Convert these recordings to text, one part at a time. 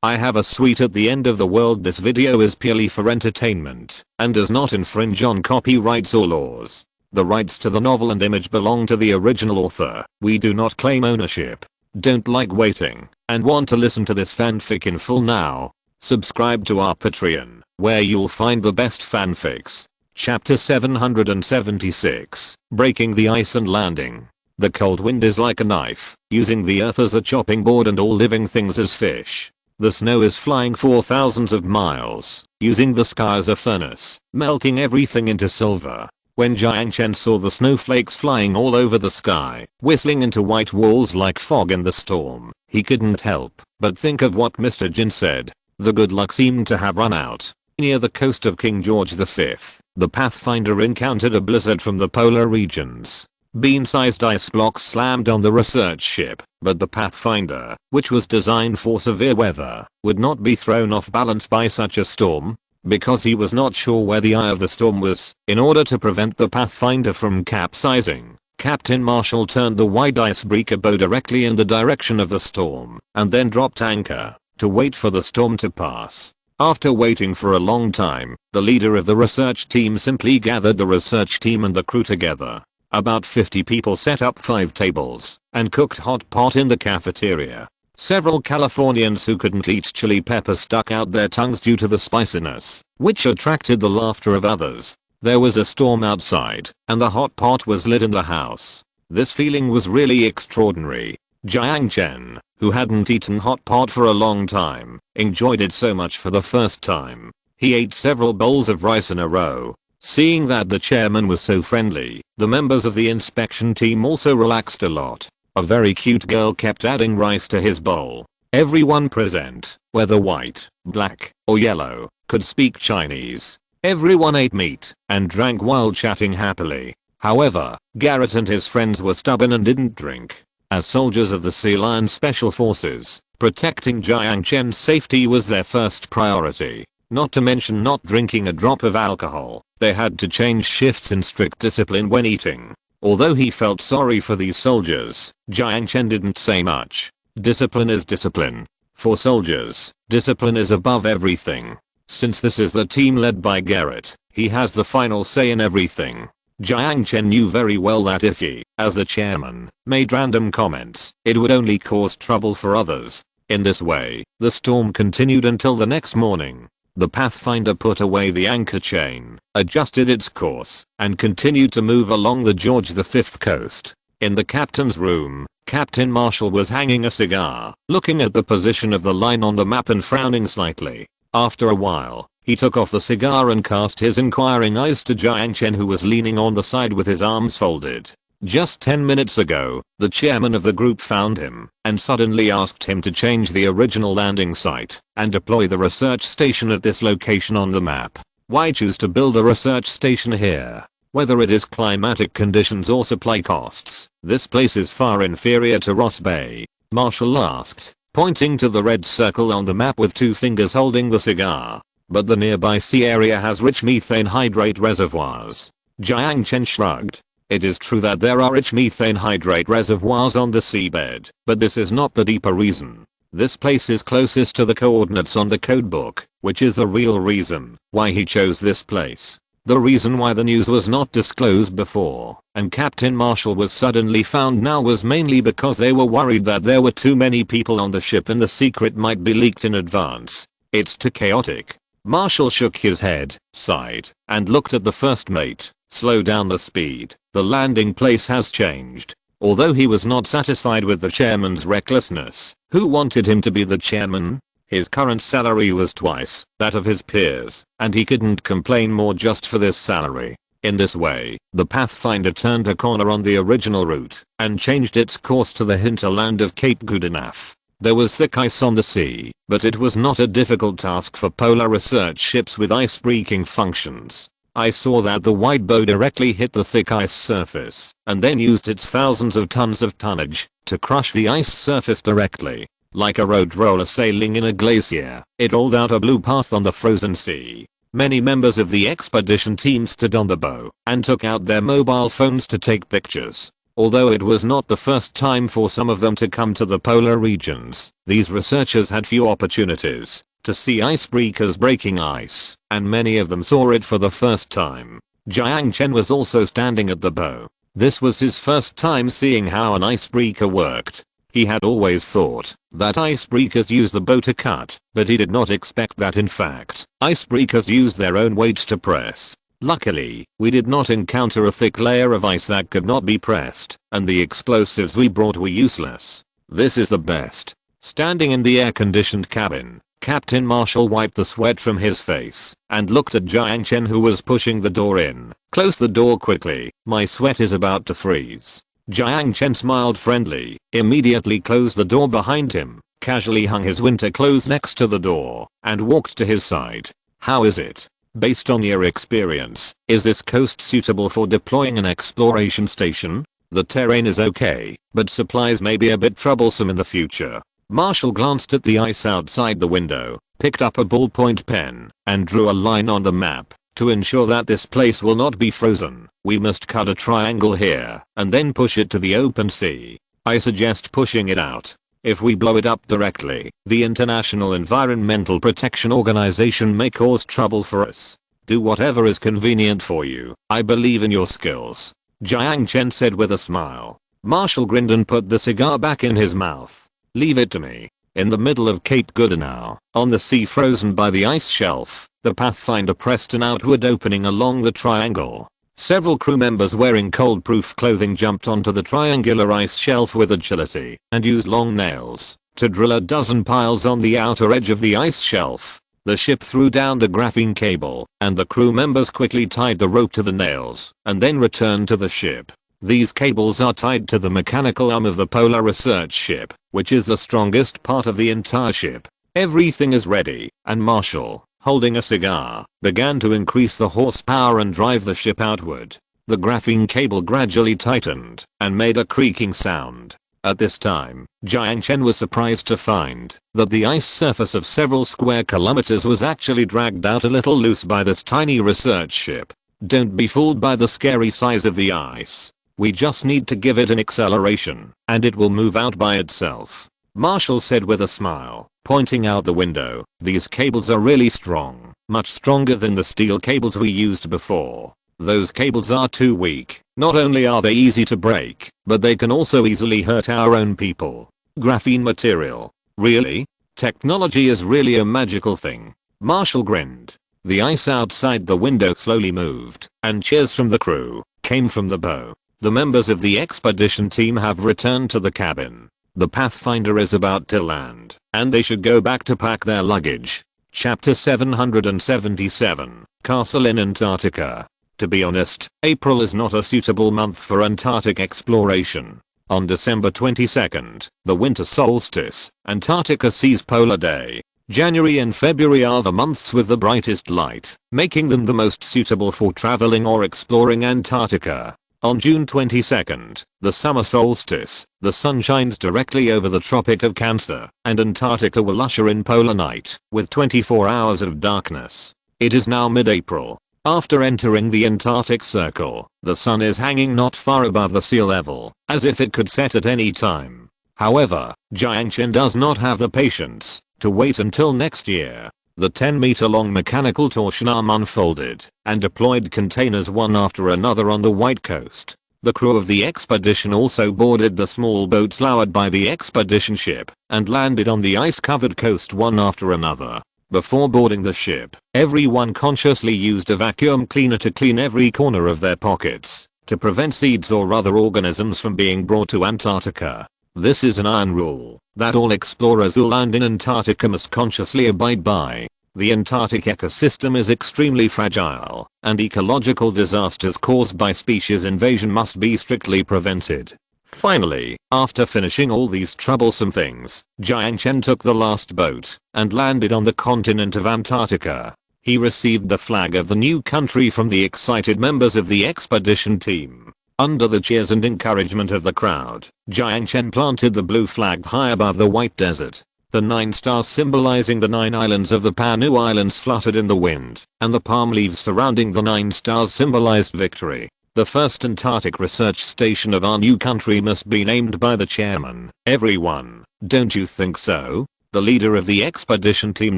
I have a sweet at the end of the world. This video is purely for entertainment and does not infringe on copyrights or laws. The rights to the novel and image belong to the original author. We do not claim ownership. Don't like waiting and want to listen to this fanfic in full now? Subscribe to our Patreon, where you'll find the best fanfics. Chapter 776, Breaking the Ice and Landing. The cold wind is like a knife, using the earth as a chopping board and all living things as fish. The snow is flying for thousands of miles, using the sky as a furnace, melting everything into silver. When Jiang Chen saw the snowflakes flying all over the sky, whistling into white walls like fog in the storm, he couldn't help but think of what Mr. Jin said. The good luck seemed to have run out. Near the coast of King George V, the Pathfinder encountered a blizzard from the polar regions. Bean-sized ice blocks slammed on the research ship, but the Pathfinder, which was designed for severe weather, would not be thrown off balance by such a storm. Because he was not sure where the eye of the storm was, in order to prevent the Pathfinder from capsizing, Captain Marshall turned the wide icebreaker bow directly in the direction of the storm, and then dropped anchor, to wait for the storm to pass. After waiting for a long time, the leader of the research team simply gathered the research team and the crew together. About 50 people set up 5 tables, and cooked hot pot in the cafeteria. Several Californians who couldn't eat chili peppers stuck out their tongues due to the spiciness, which attracted the laughter of others. There was a storm outside, and the hot pot was lit in the house. This feeling was really extraordinary. Jiang Chen, who hadn't eaten hot pot for a long time, enjoyed it so much for the first time. He ate several bowls of rice in a row. Seeing that the chairman was so friendly, the members of the inspection team also relaxed a lot. A very cute girl kept adding rice to his bowl. Everyone present, whether white, black, or yellow, could speak Chinese. Everyone ate meat and drank while chatting happily. However, Garrett and his friends were stubborn and didn't drink. As soldiers of the Sea Lion Special Forces, protecting Jiang Chen's safety was their first priority. Not to mention not drinking a drop of alcohol. They had to change shifts in strict discipline when eating. Although he felt sorry for these soldiers, Jiang Chen didn't say much. Discipline is discipline. For soldiers, discipline is above everything. Since this is the team led by Garrett, he has the final say in everything. Jiang Chen knew very well that if he, as the chairman, made random comments, it would only cause trouble for others. In this way, the storm continued until the next morning. The Pathfinder put away the anchor chain, adjusted its course, and continued to move along the George V coast. In the captain's room, Captain Marshall was hanging a cigar, looking at the position of the line on the map and frowning slightly. After a while, he took off the cigar and cast his inquiring eyes to Jiang Chen, who was leaning on the side with his arms folded. Just 10 minutes ago, the chairman of the group found him and suddenly asked him to change the original landing site and deploy the research station at this location on the map. Why choose to build a research station here? Whether it is climatic conditions or supply costs, this place is far inferior to Ross Bay, Marshall asked, pointing to the red circle on the map with 2 fingers holding the cigar. But the nearby sea area has rich methane hydrate reservoirs. Jiang Chen shrugged. It is true that there are rich methane hydrate reservoirs on the seabed, but this is not the deeper reason. This place is closest to the coordinates on the codebook, which is the real reason why he chose this place. The reason why the news was not disclosed before, and Captain Marshall was suddenly found now, was mainly because they were worried that there were too many people on the ship and the secret might be leaked in advance. It's too chaotic. Marshall shook his head, sighed, and looked at the first mate. Slow down the speed. The landing place has changed. Although he was not satisfied with the chairman's recklessness, who wanted him to be the chairman? His current salary was twice that of his peers, and he couldn't complain more just for this salary. In this way, the Pathfinder turned a corner on the original route and changed its course to the hinterland of Cape Goodenough. There was thick ice on the sea, but it was not a difficult task for polar research ships with ice-breaking functions. I saw that the wide bow directly hit the thick ice surface, and then used its thousands of tons of tonnage to crush the ice surface directly. Like a road roller sailing in a glacier, it rolled out a blue path on the frozen sea. Many members of the expedition team stood on the bow and took out their mobile phones to take pictures. Although it was not the first time for some of them to come to the polar regions, these researchers had few opportunities to see icebreakers breaking ice, and many of them saw it for the first time. Jiang Chen was also standing at the bow. This was his first time seeing how an icebreaker worked. He had always thought that icebreakers use the bow to cut, but he did not expect that in fact, icebreakers use their own weight to press. Luckily, we did not encounter a thick layer of ice that could not be pressed, and the explosives we brought were useless. This is the best. Standing in the air-conditioned cabin, Captain Marshall wiped the sweat from his face and looked at Jiang Chen, who was pushing the door in. "Close the door quickly, my sweat is about to freeze." Jiang Chen smiled friendly, immediately closed the door behind him, casually hung his winter clothes next to the door, and walked to his side. "How is it? Based on your experience, is this coast suitable for deploying an exploration station?" "The terrain is okay, but supplies may be a bit troublesome in the future." Marshall glanced at the ice outside the window, picked up a ballpoint pen, and drew a line on the map. "To ensure that this place will not be frozen, we must cut a triangle here, and then push it to the open sea. I suggest pushing it out. If we blow it up directly, the International Environmental Protection Organization may cause trouble for us. Do whatever is convenient for you. I believe in your skills," Jiang Chen said with a smile. Marshall grinned and put the cigar back in his mouth. "Leave it to me." In the middle of Cape Goodenow, on the sea frozen by the ice shelf, the Pathfinder pressed an outward opening along the triangle. Several crew members wearing cold-proof clothing jumped onto the triangular ice shelf with agility and used long nails to drill a dozen piles on the outer edge of the ice shelf. The ship threw down the graphene cable, and the crew members quickly tied the rope to the nails and then returned to the ship. These cables are tied to the mechanical arm of the polar research ship, which is the strongest part of the entire ship. Everything is ready, and Marshall, holding a cigar, began to increase the horsepower and drive the ship outward. The graphene cable gradually tightened and made a creaking sound. At this time, Jiang Chen was surprised to find that the ice surface of several square kilometers was actually dragged out a little loose by this tiny research ship. Don't be fooled by the scary size of the ice. We just need to give it an acceleration, and it will move out by itself, Marshall said with a smile, pointing out the window. "These cables are really strong, much stronger than the steel cables we used before. Those cables are too weak. Not only are they easy to break, but they can also easily hurt our own people." "Graphene material? Really? Technology is really a magical thing." Marshall grinned. The ice outside the window slowly moved, and cheers from the crew came from the bow. "The members of the expedition team have returned to the cabin. The Pathfinder is about to land, and they should go back to pack their luggage." Chapter 777, Castle in Antarctica. To be honest, April is not a suitable month for Antarctic exploration. On December 22nd, the winter solstice, Antarctica sees polar day. January and February are the months with the brightest light, making them the most suitable for traveling or exploring Antarctica. On June 22nd, the summer solstice, the sun shines directly over the Tropic of Cancer, and Antarctica will usher in polar night, with 24 hours of darkness. It is now mid-April. After entering the Antarctic Circle, the sun is hanging not far above the sea level, as if it could set at any time. However, Jiang Chen does not have the patience to wait until next year. The 10-meter-long mechanical torsion arm unfolded and deployed containers one after another on the white coast. The crew of the expedition also boarded the small boats lowered by the expedition ship and landed on the ice-covered coast one after another. Before boarding the ship, everyone consciously used a vacuum cleaner to clean every corner of their pockets to prevent seeds or other organisms from being brought to Antarctica. This is an iron rule that all explorers who land in Antarctica must consciously abide by. The Antarctic ecosystem is extremely fragile, and ecological disasters caused by species invasion must be strictly prevented. Finally, after finishing all these troublesome things, Jiang Chen took the last boat and landed on the continent of Antarctica. He received the flag of the new country from the excited members of the expedition team. Under the cheers and encouragement of the crowd, Jiang Chen planted the blue flag high above the white desert. The 9 stars symbolizing the 9 islands of the Panu Islands fluttered in the wind, and the palm leaves surrounding the 9 stars symbolized victory. The first Antarctic research station of our new country must be named by the chairman. Everyone, don't you think so? The leader of the expedition team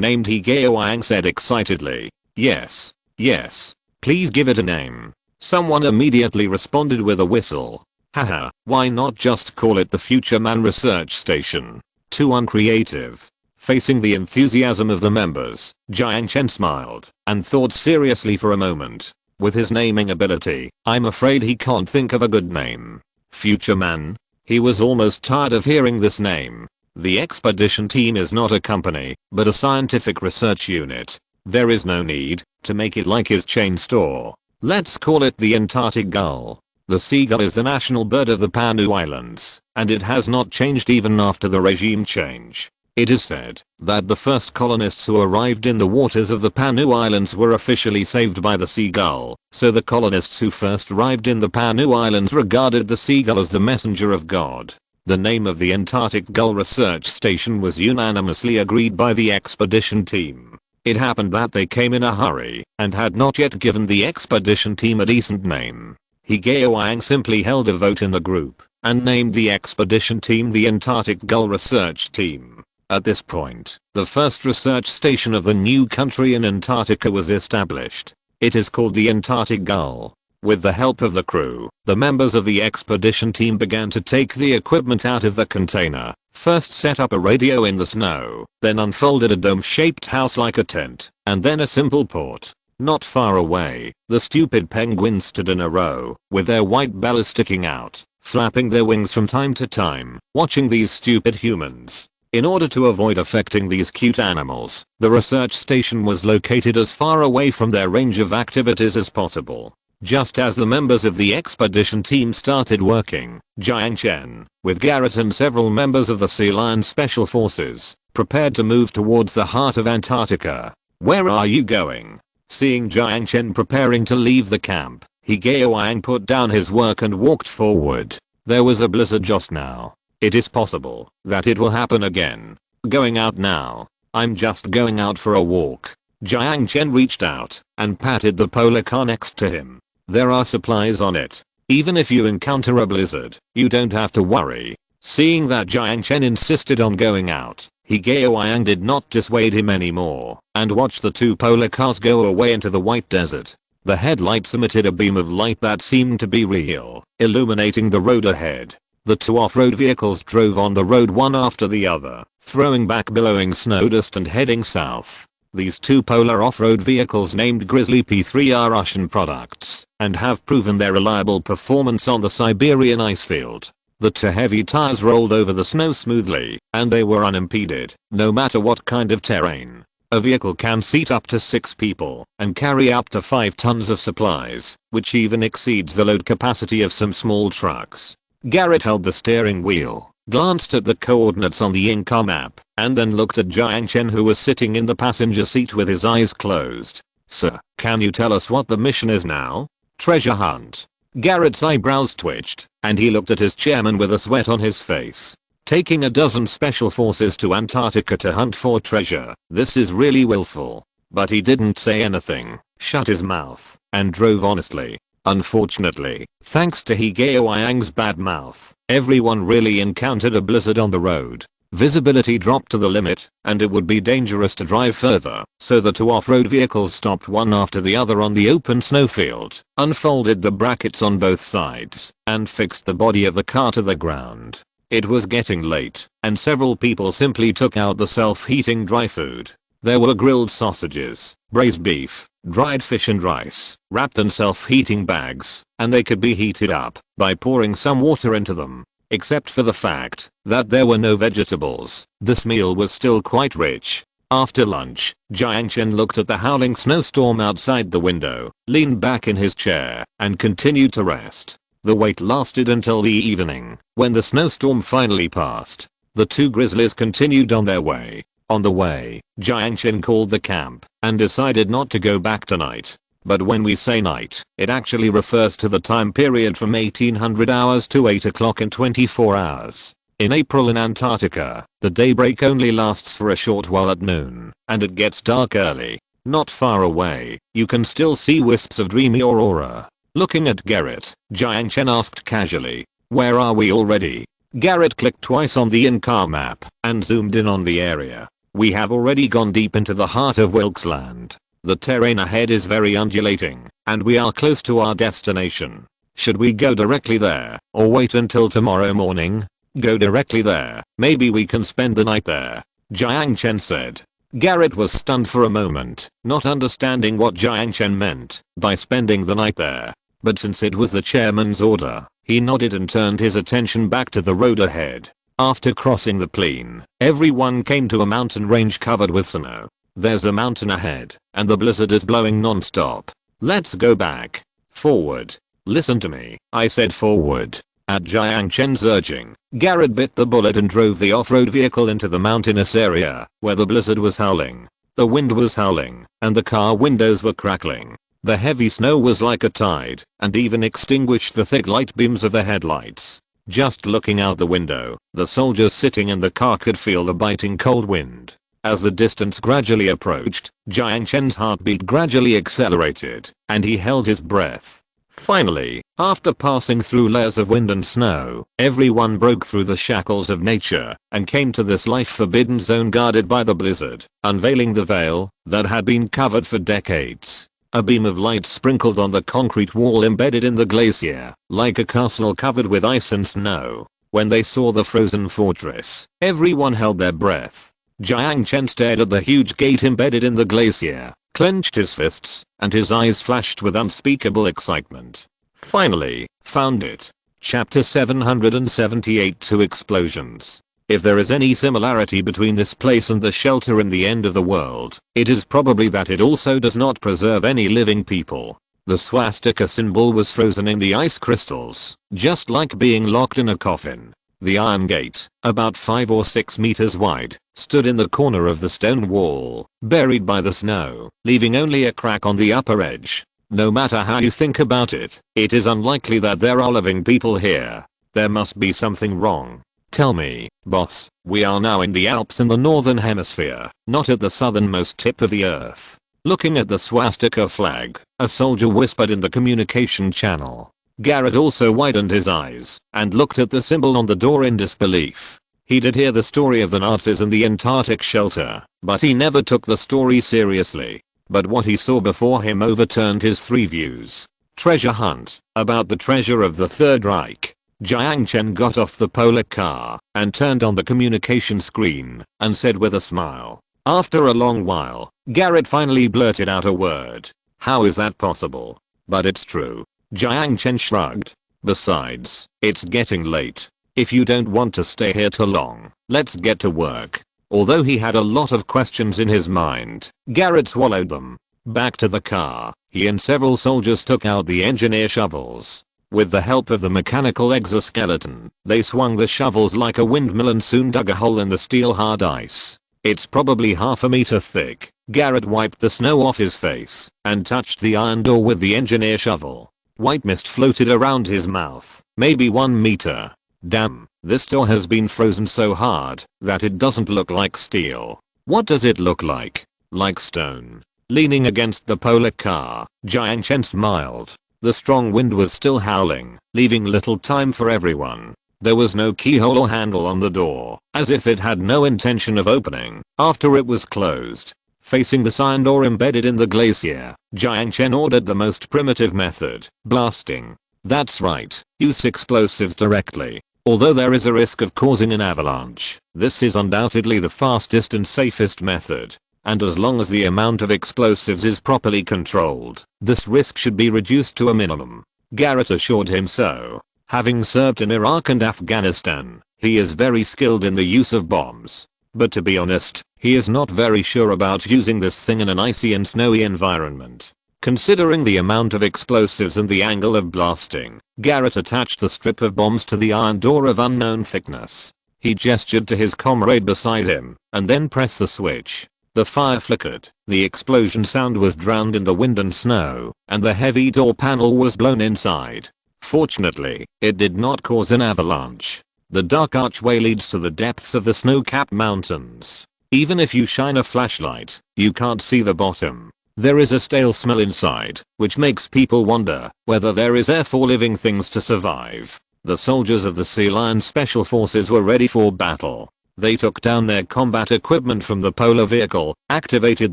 named Higeo said excitedly. Yes, yes, please give it a name. Someone immediately responded with a whistle. Haha, why not just call it the Future Man Research Station? Too uncreative. Facing the enthusiasm of the members, Jiang Chen smiled and thought seriously for a moment. With his naming ability, I'm afraid he can't think of a good name. Future Man? He was almost tired of hearing this name. The expedition team is not a company, but a scientific research unit. There is no need to make it like his chain store. Let's call it the Antarctic Gull. The seagull is the national bird of the Panu Islands, and it has not changed even after the regime change. It is said that the first colonists who arrived in the waters of the Panu Islands were officially saved by the seagull, so the colonists who first arrived in the Panu Islands regarded the seagull as the messenger of God. The name of the Antarctic Gull Research Station was unanimously agreed by the expedition team. It happened that they came in a hurry and had not yet given the expedition team a decent name. Higeo simply held a vote in the group and named the expedition team the Antarctic Gull Research Team. At this point, the first research station of the new country in Antarctica was established. It is called the Antarctic Gull. With the help of the crew, the members of the expedition team began to take the equipment out of the container. First set up a radio in the snow, then unfolded a dome-shaped house like a tent, and then a simple port. Not far away, the stupid penguins stood in a row, with their white bellies sticking out, flapping their wings from time to time, watching these stupid humans. In order to avoid affecting these cute animals, the research station was located as far away from their range of activities as possible. Just as the members of the expedition team started working, Jiang Chen, with Garrett and several members of the Sea Lion Special Forces, prepared to move towards the heart of Antarctica. Where are you going? Seeing Jiang Chen preparing to leave the camp, Higeo put down his work and walked forward. There was a blizzard just now. It is possible that it will happen again. Going out now. I'm just going out for a walk. Jiang Chen reached out and patted the polar car next to him. There are supplies on it. Even if you encounter a blizzard, you don't have to worry. Seeing that Jiang Chen insisted on going out, Higeo did not dissuade him anymore and watched the two polar cars go away into the white desert. The headlights emitted a beam of light that seemed to be real, illuminating the road ahead. The two off-road vehicles drove on the road one after the other, throwing back billowing snow dust and heading south. These two polar off-road vehicles named Grizzly P3 are Russian products and have proven their reliable performance on the Siberian icefield. The two heavy tires rolled over the snow smoothly and they were unimpeded, no matter what kind of terrain. A vehicle can seat up to 6 people and carry up to 5 tons of supplies, which even exceeds the load capacity of some small trucks. Garrett held the steering wheel, glanced at the coordinates on the in-car map, and then looked at Jiang Chen who was sitting in the passenger seat with his eyes closed. Sir, can you tell us what the mission is now? Treasure hunt. Garrett's eyebrows twitched, and he looked at his chairman with a sweat on his face. Taking a dozen special forces to Antarctica to hunt for treasure, this is really willful. But he didn't say anything, shut his mouth, and drove honestly. Unfortunately, thanks to Higeo bad mouth, everyone really encountered a blizzard on the road. Visibility dropped to the limit, and it would be dangerous to drive further, so the two off-road vehicles stopped one after the other on the open snowfield, unfolded the brackets on both sides, and fixed the body of the car to the ground. It was getting late, and several people simply took out the self-heating dry food. There were grilled sausages, braised beef, dried fish and rice, wrapped in self-heating bags, and they could be heated up by pouring some water into them. Except for the fact that there were no vegetables, this meal was still quite rich. After lunch, Jiang Chen looked at the howling snowstorm outside the window, leaned back in his chair, and continued to rest. The wait lasted until the evening, when the snowstorm finally passed. The two grizzlies continued on their way. On the way, Jiang Chen called the camp and decided not to go back tonight. But when we say night, it actually refers to the time period from 1800 hours to 8 o'clock in 24 hours. In April in Antarctica, the daybreak only lasts for a short while at noon, and it gets dark early. Not far away, you can still see wisps of dreamy aurora. Looking at Garrett, Jiang Chen asked casually, "Where are we already?" Garrett clicked twice on the in-car map and zoomed in on the area. "We have already gone deep into the heart of Wilkes Land. The terrain ahead is very undulating, and we are close to our destination. Should we go directly there, or wait until tomorrow morning?" "Go directly there. Maybe we can spend the night there," Jiang Chen said. Garrett was stunned for a moment, not understanding what Jiang Chen meant by spending the night there. But since it was the chairman's order, he nodded and turned his attention back to the road ahead. After crossing the plain, everyone came to a mountain range covered with snow. "There's a mountain ahead, and the blizzard is blowing non-stop. Let's go back. Forward." "Listen to me," I said. "Forward." At Jiang Chen's urging, Garrett bit the bullet and drove the off-road vehicle into the mountainous area where the blizzard was howling. The wind was howling, and the car windows were crackling. The heavy snow was like a tide, and even extinguished the thick light beams of the headlights. Just looking out the window, the soldiers sitting in the car could feel the biting cold wind. As the distance gradually approached, Jiang Chen's heartbeat gradually accelerated, and he held his breath. Finally, after passing through layers of wind and snow, everyone broke through the shackles of nature and came to this life-forbidden zone guarded by the blizzard, unveiling the veil that had been covered for decades. A beam of light sprinkled on the concrete wall embedded in the glacier, like a castle covered with ice and snow. When they saw the frozen fortress, everyone held their breath. Jiang Chen stared at the huge gate embedded in the glacier, clenched his fists, and his eyes flashed with unspeakable excitement. Finally, found it. Chapter 778 Two Explosions. If there is any similarity between this place and the shelter in the end of the world, it is probably that it also does not preserve any living people. The swastika symbol was frozen in the ice crystals, just like being locked in a coffin. The iron gate, about 5 or 6 meters wide, stood in the corner of the stone wall, buried by the snow, leaving only a crack on the upper edge. No matter how you think about it, it is unlikely that there are living people here. There must be something wrong. "Tell me, boss, we are now in the Alps in the northern hemisphere, not at the southernmost tip of the earth." Looking at the swastika flag, a soldier whispered in the communication channel. Garrett also widened his eyes and looked at the symbol on the door in disbelief. He did hear the story of the Nazis and the Antarctic shelter, but he never took the story seriously. But what he saw before him overturned his 3 views. Treasure hunt, about the treasure of the Third Reich. Jiang Chen got off the polar car and turned on the communication screen and said with a smile. After a long while, Garrett finally blurted out a word. "How is that possible?" "But it's true." Jiang Chen shrugged. "Besides, it's getting late. If you don't want to stay here too long, let's get to work." Although he had a lot of questions in his mind, Garrett swallowed them. Back to the car, he and several soldiers took out the engineer shovels. With the help of the mechanical exoskeleton, they swung the shovels like a windmill and soon dug a hole in the steel hard ice. "It's probably half a meter thick." Garrett wiped the snow off his face and touched the iron door with the engineer shovel. White mist floated around his mouth. "Maybe 1 meter. Damn, this door has been frozen so hard that it doesn't look like steel." "What does it look like?" "Like stone." Leaning against the polar car, Jiang Chen smiled. The strong wind was still howling, leaving little time for everyone. There was no keyhole or handle on the door, as if it had no intention of opening after it was closed. Facing the sign door embedded in the glacier, Jiang Chen ordered the most primitive method, blasting. "That's right, use explosives directly. Although there is a risk of causing an avalanche, this is undoubtedly the fastest and safest method. And as long as the amount of explosives is properly controlled, this risk should be reduced to a minimum." Garrett assured him so. Having served in Iraq and Afghanistan, he is very skilled in the use of bombs. But to be honest, he is not very sure about using this thing in an icy and snowy environment. Considering the amount of explosives and the angle of blasting, Garrett attached the strip of bombs to the iron door of unknown thickness. He gestured to his comrade beside him, and then pressed the switch. The fire flickered, the explosion sound was drowned in the wind and snow, and the heavy door panel was blown inside. Fortunately, it did not cause an avalanche. The dark archway leads to the depths of the snow-capped mountains. Even if you shine a flashlight, you can't see the bottom. There is a stale smell inside, which makes people wonder whether there is air for living things to survive. The soldiers of the Sea Lion Special Forces were ready for battle. They took down their combat equipment from the polar vehicle, activated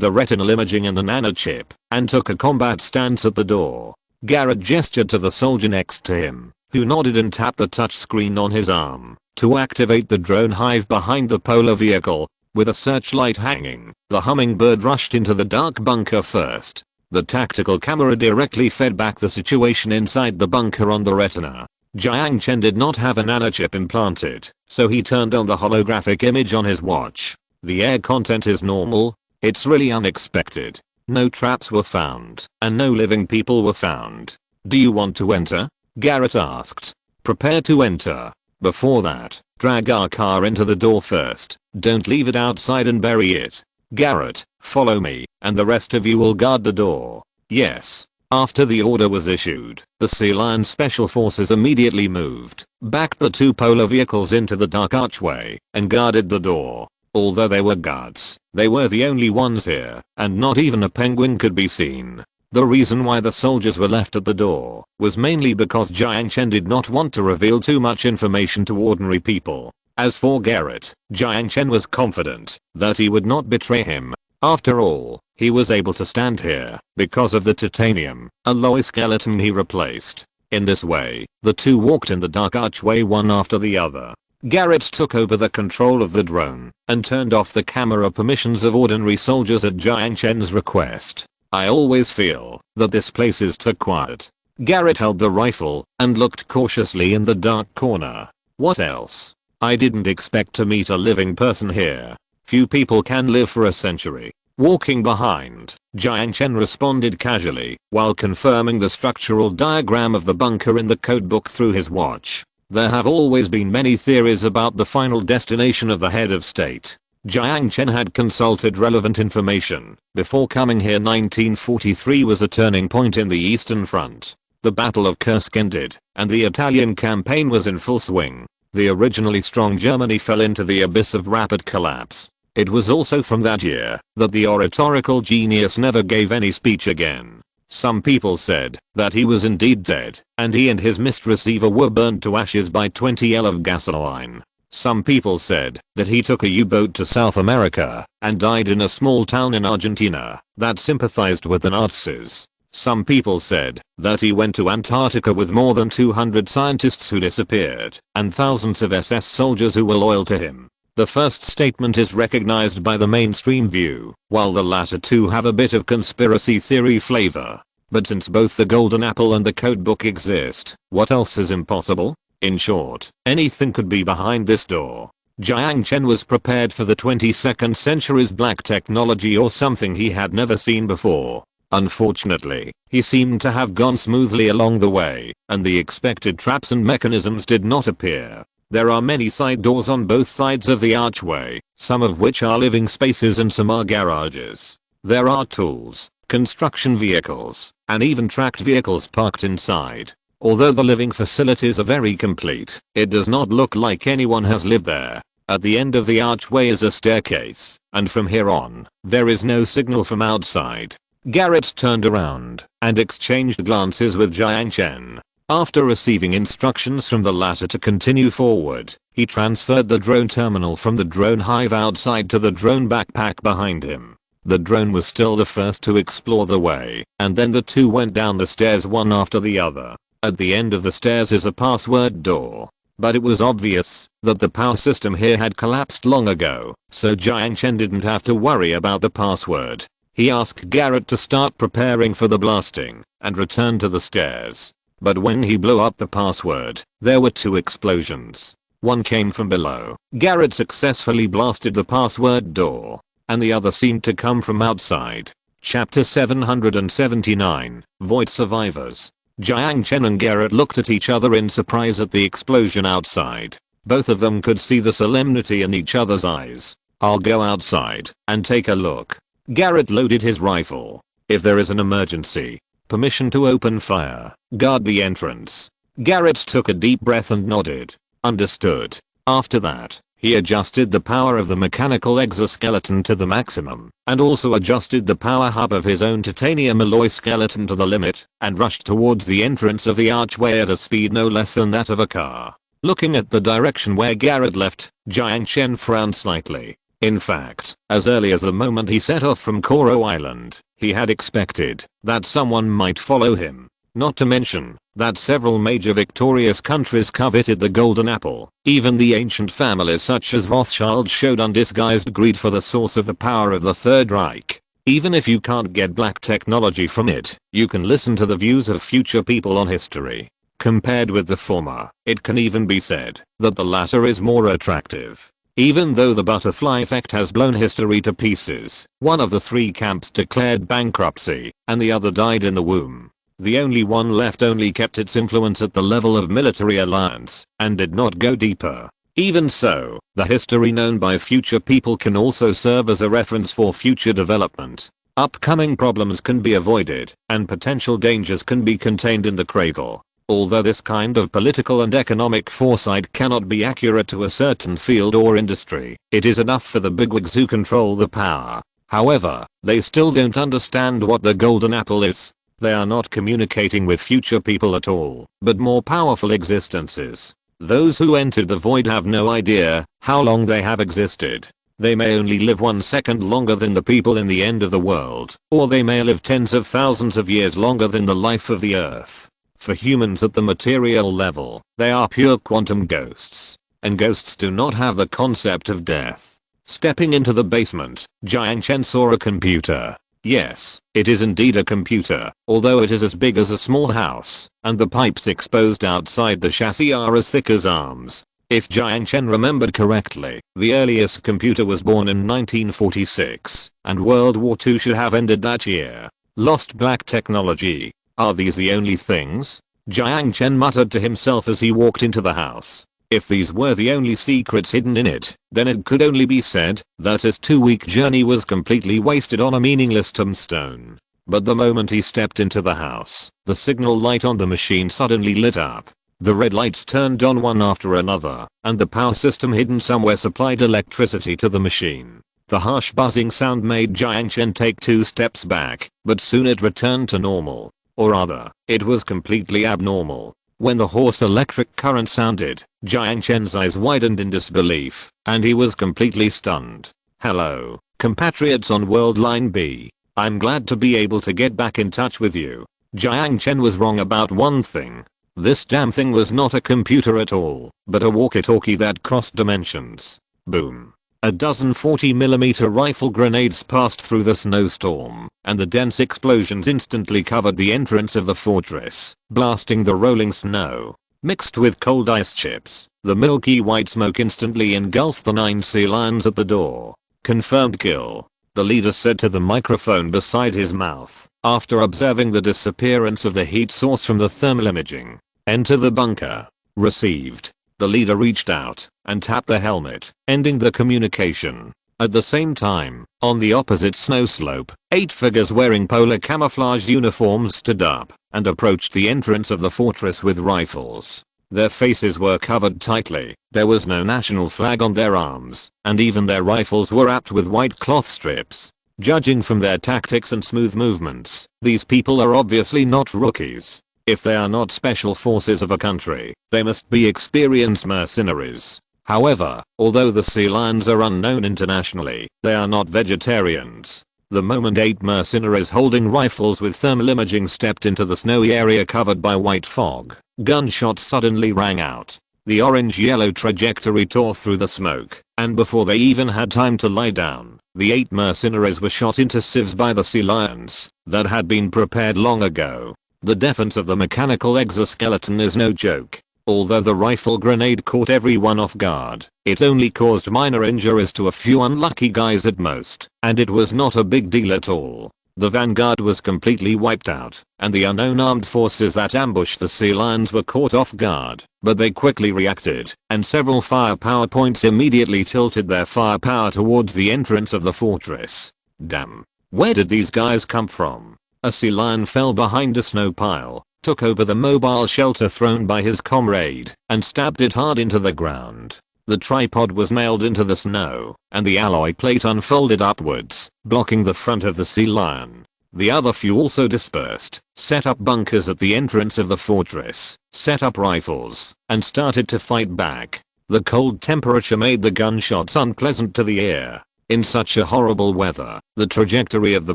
the retinal imaging and the nanochip, and took a combat stance at the door. Garrett gestured to the soldier next to him, who nodded and tapped the touchscreen on his arm to activate the drone hive behind the polar vehicle. With a searchlight hanging, the hummingbird rushed into the dark bunker first. The tactical camera directly fed back the situation inside the bunker on the retina. Jiang Chen did not have a nanochip implanted, so he turned on the holographic image on his watch. The air content is normal. It's really unexpected. No traps were found, and no living people were found. Do you want to enter? Garrett asked. Prepare to enter. Before that, drag our car into the door first. Don't leave it outside and bury it. Garrett, follow me, and the rest of you will guard the door. Yes. After the order was issued, the Sea Lion Special Forces immediately moved, backed the two polar vehicles into the dark archway, and guarded the door. Although they were guards, they were the only ones here, and not even a penguin could be seen. The reason why the soldiers were left at the door was mainly because Jiang Chen did not want to reveal too much information to ordinary people. As for Garrett, Jiang Chen was confident that he would not betray him. After all, he was able to stand here because of the titanium alloy skeleton he replaced. In this way, the two walked in the dark archway one after the other. Garrett took over the control of the drone and turned off the camera permissions of ordinary soldiers at Jiang Chen's request. I always feel that this place is too quiet. Garrett held the rifle and looked cautiously in the dark corner. What else? I didn't expect to meet a living person here. Few people can live for a century. Walking behind, Jiang Chen responded casually while confirming the structural diagram of the bunker in the codebook through his watch. There have always been many theories about the final destination of the head of state. Jiang Chen had consulted relevant information before coming here. 1943 was a turning point in the Eastern Front. The Battle of Kursk ended, and the Italian campaign was in full swing. The originally strong Germany fell into the abyss of rapid collapse. It was also from that year that the oratorical genius never gave any speech again. Some people said that he was indeed dead, and he and his mistress Eva were burned to ashes by 20 L of gasoline. Some people said that he took a U-boat to South America and died in a small town in Argentina that sympathized with the Nazis. Some people said that he went to Antarctica with more than 200 scientists who disappeared and thousands of SS soldiers who were loyal to him. The first statement is recognized by the mainstream view, while the latter two have a bit of conspiracy theory flavor. But since both the Golden Apple and the Codebook exist, what else is impossible? In short, anything could be behind this door. Jiang Chen was prepared for the 22nd century's black technology or something he had never seen before. Unfortunately, he seemed to have gone smoothly along the way, and the expected traps and mechanisms did not appear. There are many side doors on both sides of the archway, some of which are living spaces and some are garages. There are tools, construction vehicles, and even tracked vehicles parked inside. Although the living facilities are very complete, it does not look like anyone has lived there. At the end of the archway is a staircase, and from here on, there is no signal from outside. Garrett turned around and exchanged glances with Jiang Chen. After receiving instructions from the latter to continue forward, he transferred the drone terminal from the drone hive outside to the drone backpack behind him. The drone was still the first to explore the way, and then the two went down the stairs one after the other. At the end of the stairs is a password door. But it was obvious that the power system here had collapsed long ago, so Jiang Chen didn't have to worry about the password. He asked Garrett to start preparing for the blasting and return to the stairs. But when he blew up the password, there were two explosions. One came from below. Garrett successfully blasted the password door, and the other seemed to come from outside. Chapter 779, Void Survivors. Jiang Chen and Garrett looked at each other in surprise at the explosion outside. Both of them could see the solemnity in each other's eyes. I'll go outside and take a look. Garrett loaded his rifle. If there is an emergency, permission to open fire. Guard the entrance. Garrett took a deep breath and nodded. Understood. After that, He adjusted the power of the mechanical exoskeleton to the maximum, and also adjusted the power hub of his own titanium alloy skeleton to the limit, and rushed towards the entrance of the archway at a speed no less than that of a car. Looking at the direction where Garrett left, Jiang Chen frowned slightly. In fact, as early as the moment he set off from Koro Island, he had expected that someone might follow him. Not to mention that several major victorious countries coveted the golden apple. Even the ancient families such as Rothschild showed undisguised greed for the source of the power of the Third Reich. Even if you can't get black technology from it, you can listen to the views of future people on history. Compared with the former, it can even be said that the latter is more attractive. Even though the butterfly effect has blown history to pieces, one of the three camps declared bankruptcy, and the other died in the womb. The only one left only kept its influence at the level of military alliance, and did not go deeper. Even so, the history known by future people can also serve as a reference for future development. Upcoming problems can be avoided, and potential dangers can be contained in the cradle. Although this kind of political and economic foresight cannot be accurate to a certain field or industry, it is enough for the bigwigs who control the power. However, they still don't understand what the golden apple is. They are not communicating with future people at all, but more powerful existences. Those who entered the void have no idea how long they have existed. They may only live 1 second longer than the people in the end of the world, or they may live tens of thousands of years longer than the life of the earth. For humans at the material level, they are pure quantum ghosts. And ghosts do not have the concept of death. Stepping into the basement, Jiang Chen saw a computer. Yes, it is indeed a computer, although it is as big as a small house, and the pipes exposed outside the chassis are as thick as arms. If Jiang Chen remembered correctly, the earliest computer was born in 1946, and World War II should have ended that year. Lost black technology. Are these the only things? Jiang Chen muttered to himself as he walked into the house. If these were the only secrets hidden in it, then it could only be said that his 2-week journey was completely wasted on a meaningless tombstone. But the moment he stepped into the house, the signal light on the machine suddenly lit up. The red lights turned on one after another, and the power system hidden somewhere supplied electricity to the machine. The harsh buzzing sound made Jiang Chen take 2 steps back, but soon it returned to normal. Or rather, it was completely abnormal. When the hoarse electric current sounded, Jiang Chen's eyes widened in disbelief, and he was completely stunned. Hello, compatriots on World Line B. I'm glad to be able to get back in touch with you. Jiang Chen was wrong about one thing. This damn thing was not a computer at all, but a walkie-talkie that crossed dimensions. Boom. A dozen 40mm rifle grenades passed through the snowstorm, and the dense explosions instantly covered the entrance of the fortress, blasting the rolling snow. Mixed with cold ice chips, the milky white smoke instantly engulfed the 9 sea lions at the door. Confirmed kill, the leader said to the microphone beside his mouth, after observing the disappearance of the heat source from the thermal imaging. Enter the bunker. Received. The leader reached out and tapped the helmet, ending the communication. At the same time, on the opposite snow slope, 8 figures wearing polar camouflage uniforms stood up and approached the entrance of the fortress with rifles. Their faces were covered tightly, there was no national flag on their arms, and even their rifles were wrapped with white cloth strips. Judging from their tactics and smooth movements, these people are obviously not rookies. If they are not special forces of a country, they must be experienced mercenaries. However, although the sea lions are unknown internationally, they are not vegetarians. The moment 8 mercenaries holding rifles with thermal imaging stepped into the snowy area covered by white fog, gunshots suddenly rang out. The orange-yellow trajectory tore through the smoke, and before they even had time to lie down, the 8 mercenaries were shot into sieves by the sea lions that had been prepared long ago. The defense of the mechanical exoskeleton is no joke. Although the rifle grenade caught everyone off guard, it only caused minor injuries to a few unlucky guys at most, and it was not a big deal at all. The vanguard was completely wiped out, and the unknown armed forces that ambushed the sea lions were caught off guard, but they quickly reacted, and several firepower points immediately tilted their firepower towards the entrance of the fortress. Damn. Where did these guys come from? A sea lion fell behind a snow pile, took over the mobile shelter thrown by his comrade, and stabbed it hard into the ground. The tripod was nailed into the snow, and the alloy plate unfolded upwards, blocking the front of the sea lion. The other few also dispersed, set up bunkers at the entrance of the fortress, set up rifles, and started to fight back. The cold temperature made the gunshots unpleasant to the ear. In such a horrible weather, the trajectory of the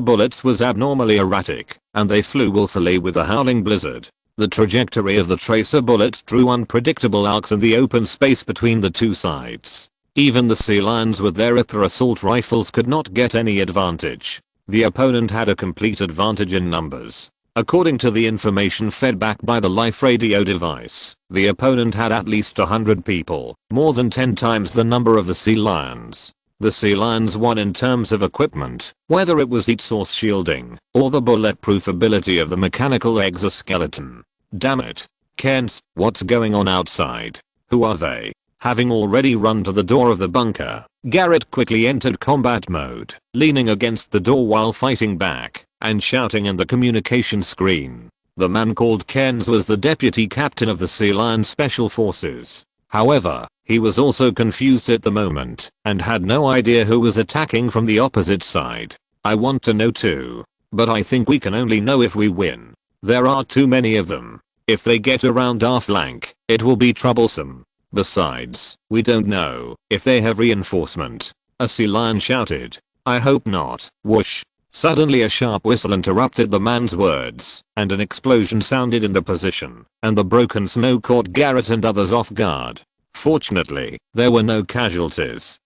bullets was abnormally erratic, and they flew willfully with the howling blizzard. The trajectory of the tracer bullets drew unpredictable arcs in the open space between the two sides. Even the sea lions with their Reaper assault rifles could not get any advantage. The opponent had a complete advantage in numbers. According to the information fed back by the life radio device, the opponent had at least 100 people, more than 10 times the number of the sea lions. The sea lions won in terms of equipment, whether it was heat source shielding, or the bulletproof ability of the mechanical exoskeleton. Damn it. Kens, what's going on outside? Who are they? Having already run to the door of the bunker, Garrett quickly entered combat mode, leaning against the door while fighting back, and shouting in the communication screen. The man called Kens was the deputy captain of the Sea Lion Special Forces. However, he was also confused at the moment, and had no idea who was attacking from the opposite side. I want to know too. But I think we can only know if we win. There are too many of them. If they get around our flank, it will be troublesome. Besides, we don't know if they have reinforcement. A sea lion shouted. I hope not. Whoosh. Suddenly a sharp whistle interrupted the man's words, and an explosion sounded in the position, and the broken snow caught Garrett and others off guard. Fortunately, there were no casualties.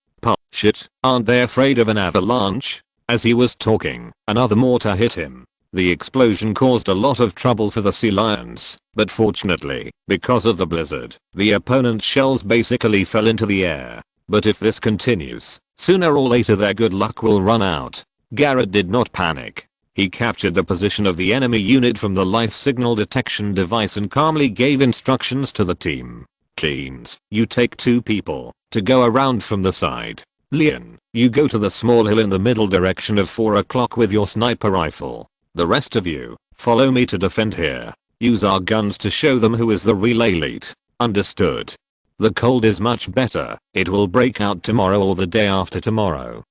Shit, aren't they afraid of an avalanche? As he was talking, another mortar hit him. The explosion caused a lot of trouble for the sea lions, but fortunately, because of the blizzard, the opponent's shells basically fell into the air. But if this continues, sooner or later their good luck will run out. Garrett did not panic. He captured the position of the enemy unit from the life signal detection device and calmly gave instructions to the team. Teams, you take 2 people to go around from the side. Leon, you go to the small hill in the middle direction of 4 o'clock with your sniper rifle. The rest of you, follow me to defend here. Use our guns to show them who is the real elite. Understood? The cold is much better. It will break out tomorrow or the day after tomorrow.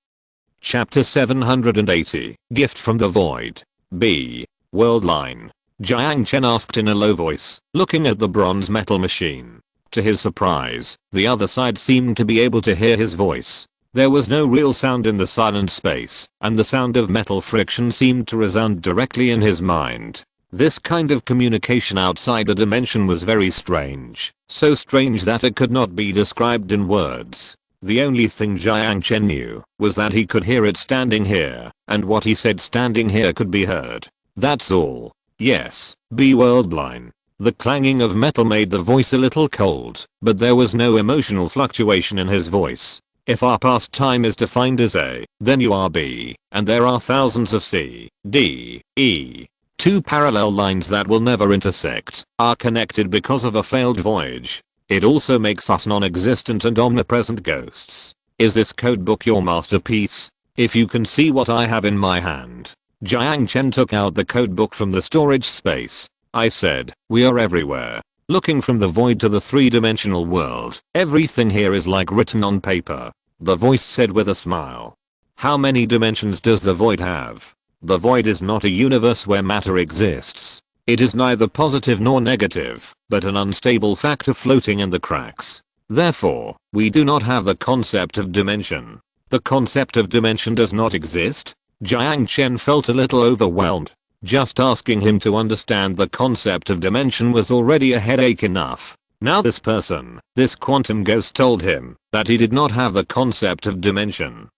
Chapter 780, Gift from the Void. B. World Line. Jiang Chen asked in a low voice, looking at the bronze metal machine. To his surprise, the other side seemed to be able to hear his voice. There was no real sound in the silent space, and the sound of metal friction seemed to resound directly in his mind. This kind of communication outside the dimension was very strange, so strange that it could not be described in words. The only thing Jiang Chen knew was that he could hear it standing here, and what he said standing here could be heard. That's all. Yes, be worldline. The clanging of metal made the voice a little cold, but there was no emotional fluctuation in his voice. If our past time is defined as A, then you are B, and there are thousands of C, D, E. 2 parallel lines that will never intersect, are connected because of a failed voyage. It also makes us non-existent and omnipresent ghosts. Is this codebook your masterpiece? If you can see what I have in my hand. Jiang Chen took out the codebook from the storage space. I said, we are everywhere. Looking from the void to the 3-dimensional world, everything here is like written on paper. The voice said with a smile. How many dimensions does the void have? The void is not a universe where matter exists. It is neither positive nor negative, but an unstable factor floating in the cracks. Therefore, we do not have the concept of dimension. The concept of dimension does not exist? Jiang Chen felt a little overwhelmed. Just asking him to understand the concept of dimension was already a headache enough. Now this person, this quantum ghost told him that he did not have the concept of dimension.